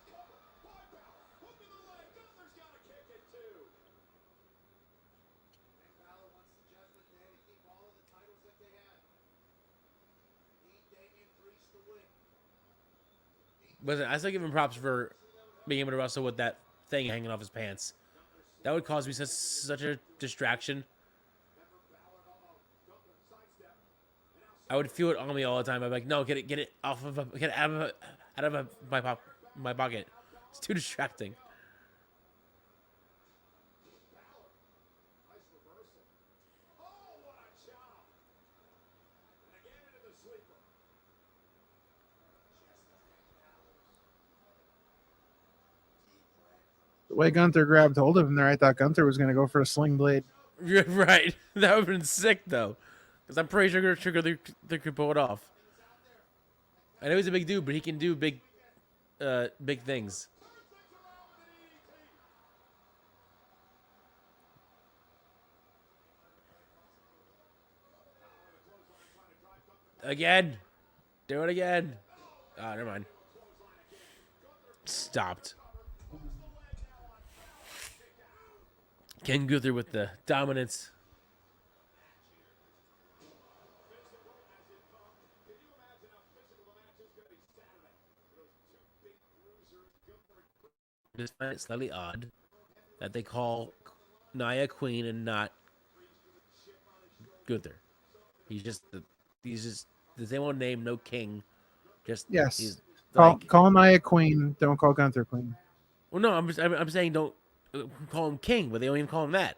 But I still give him props for being able to wrestle with that thing hanging off his pants. That would cause me such a distraction. I would feel it on me all the time. I'm like, no, get it off of, get it out of my pocket. It's too distracting. way Gunther grabbed hold of him there, I thought Gunther was going to go for a sling blade. You're right. That would have been sick, though. Because I'm pretty sure they could pull it off. I know he's a big dude, but he can do big things. Again. Do it again. Oh, never mind. Stopped. Ken Gunther with the dominance. I just find it slightly odd that they call Nia Queen and not Gunther. He's just the same old name, no king. Just Yes. he's Call Nia Queen. Don't call Gunther Queen. Well, no, I'm saying don't call him king, but they don't even call him that.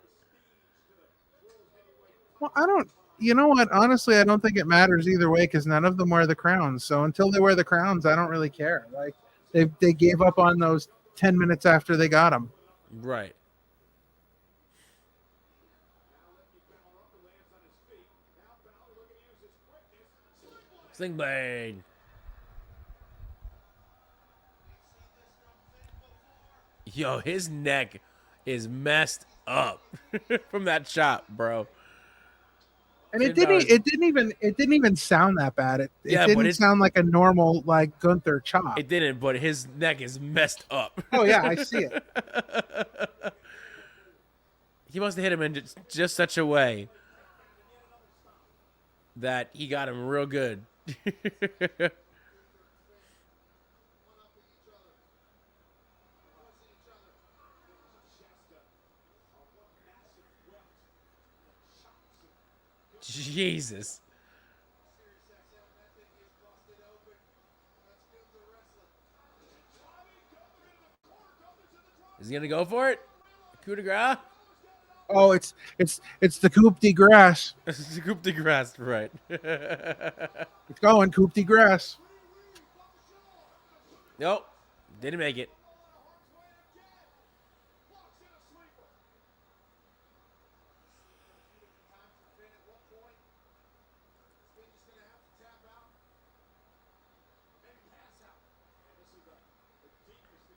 Well, I don't. You know what? Honestly, I don't think it matters either way because none of them wear the crowns. So until they wear the crowns, I don't really care. Like they gave up on those 10 minutes after they got them. Right. Sling blade. Yo, his neck is messed up from that shot, bro. And it didn't even sound that bad. It didn't sound like a normal like Gunther chop. It didn't, but his neck is messed up. Oh yeah, I see it. He must have hit him in just such a way that he got him real good. Jesus. Is he gonna go for it? Coup de grace? Oh, it's the coup de grace. It's the coup de grace, right? It's going coup de grace. Nope, didn't make it.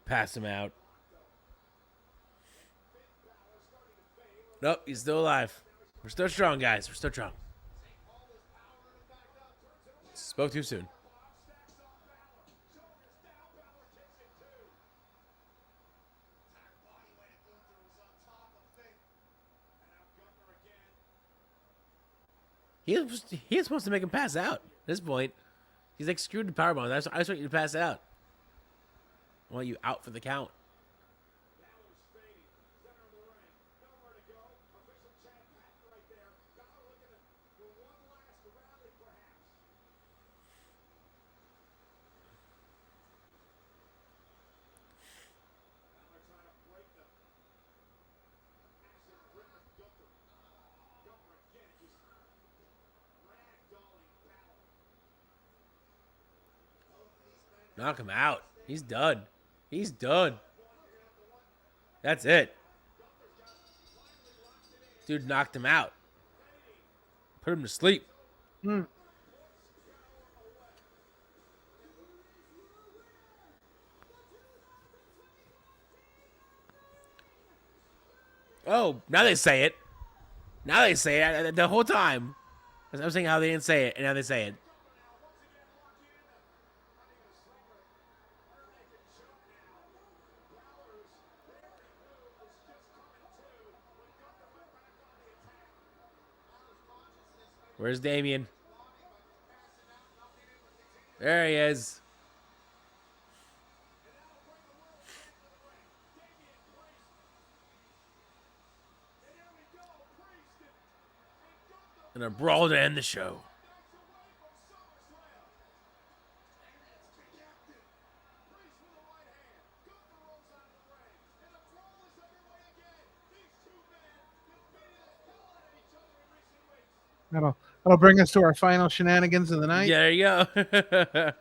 Pass him out. Nope, he's still alive. We're still strong, guys. We're still strong. Spoke too soon. He is supposed to make him pass out at this point. He's like screwed the powerbomb. I just want you to pass out. I want you out for the count. Knock him out. He's done. He's done. That's it. Dude knocked him out. Put him to sleep. Oh, now they say it. Now they say it. The whole time. I was saying how they didn't say it, and now they say it. Where's Damien? There he is. And a brawl to end the show. That'll bring us to our final shenanigans of the night. Yeah, there you go.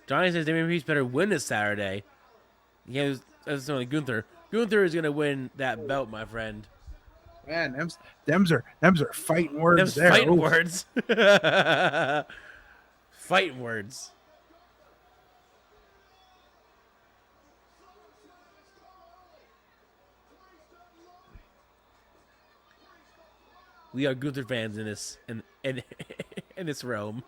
Johnny says Damien Priest better win this Saturday. Yeah, that's only Gunther. Gunther is gonna win that belt, my friend. Man, them's are fighting words Them's there. fighting Oof. words. Fighting words. We are Gunther fans in this in this realm.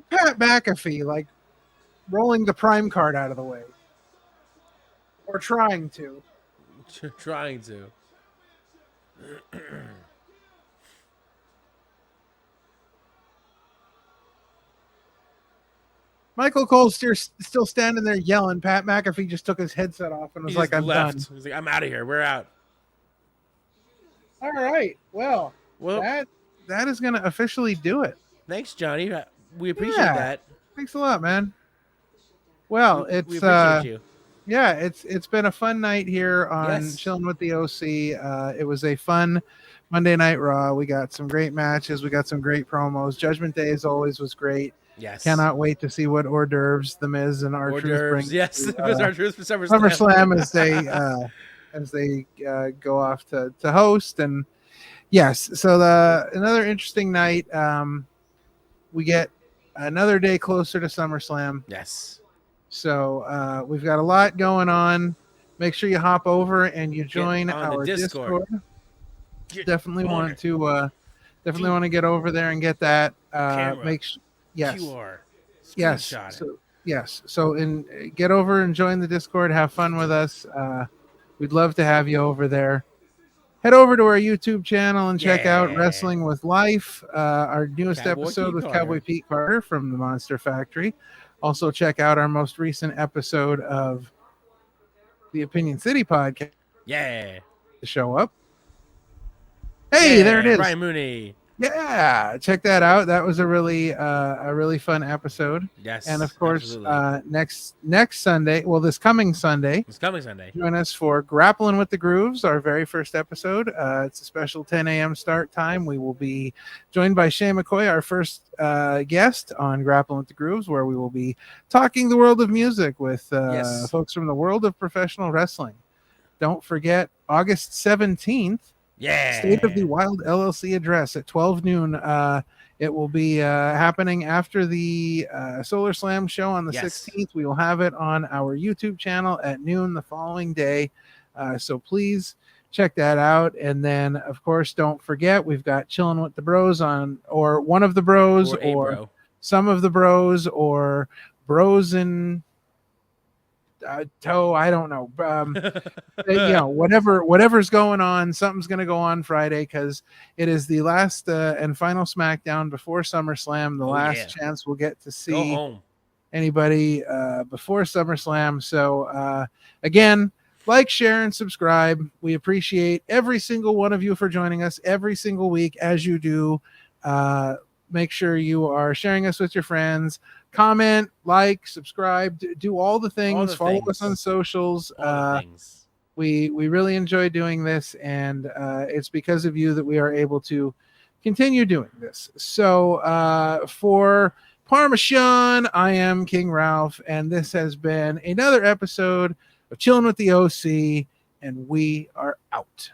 Pat McAfee, like rolling the prime card out of the way. Or trying to. Trying to. Michael Cole's still standing there yelling. Pat McAfee just took his headset off and was He like, just I'm left. done. He's like, I'm out of here. We're out. All right. Well, that is going to officially do it. Thanks, Johnny. We appreciate that. Thanks a lot, man. Well, we appreciate you. Yeah, it's been a fun night here on Chilling with the OC. It was a fun Monday Night Raw. We got some great matches. We got some great promos. Judgment Day, as always, was great. Yes. Cannot wait to see what hors d'oeuvres The Miz and R-Truth bring. Yes, to, Miz R-Truth for SummerSlam as they go off to host. And yes, so another interesting night. We get another day closer to SummerSlam. Yes. So we've got a lot going on. Make sure you hop over and you join our Discord. Definitely want to get over there and get that. Yes. QR. Yes. So get over and join the Discord. Have fun with us. We'd love to have you over there. Head over to our YouTube channel and check out Wrestling with Life, our newest episode with Cowboy Pete Carter from the Monster Factory. Also, check out our most recent episode of the Opinion City podcast. Yeah. To show up. Hey, there it is. Ryan Mooney. Yeah, check that out. That was a really fun episode. Yes. And of course, next Sunday, this coming Sunday. Join us for Grappling with the Grooves, our very first episode. It's a special 10 a.m. start time. We will be joined by Shane McCoy, our first guest on Grappling with the Grooves, where we will be talking the world of music with folks from the world of professional wrestling. Don't forget August 17th. Yeah. State of the Wild LLC address at 12 noon. It will be happening after the Solar Slam show on the 16th. We will have it on our YouTube channel at noon the following day. So please check that out. And then, of course, don't forget, we've got Chillin' with the Bros on, or one of the bros, or some of the bros, or bros in toe. I don't know. Whatever's going on, something's going to go on Friday, because it is the last and final SmackDown before SummerSlam. The last chance we'll get to see anybody before SummerSlam. So again, like, share, and subscribe. We appreciate every single one of you for joining us every single week. As you do, make sure you are sharing us with your friends. Comment, like, subscribe, do all the things. Follow us on socials. We really enjoy doing this, and it's because of you that we are able to continue doing this. So for Parmesan, I am King Ralph, and this has been another episode of Chilling with the OC, and we are out.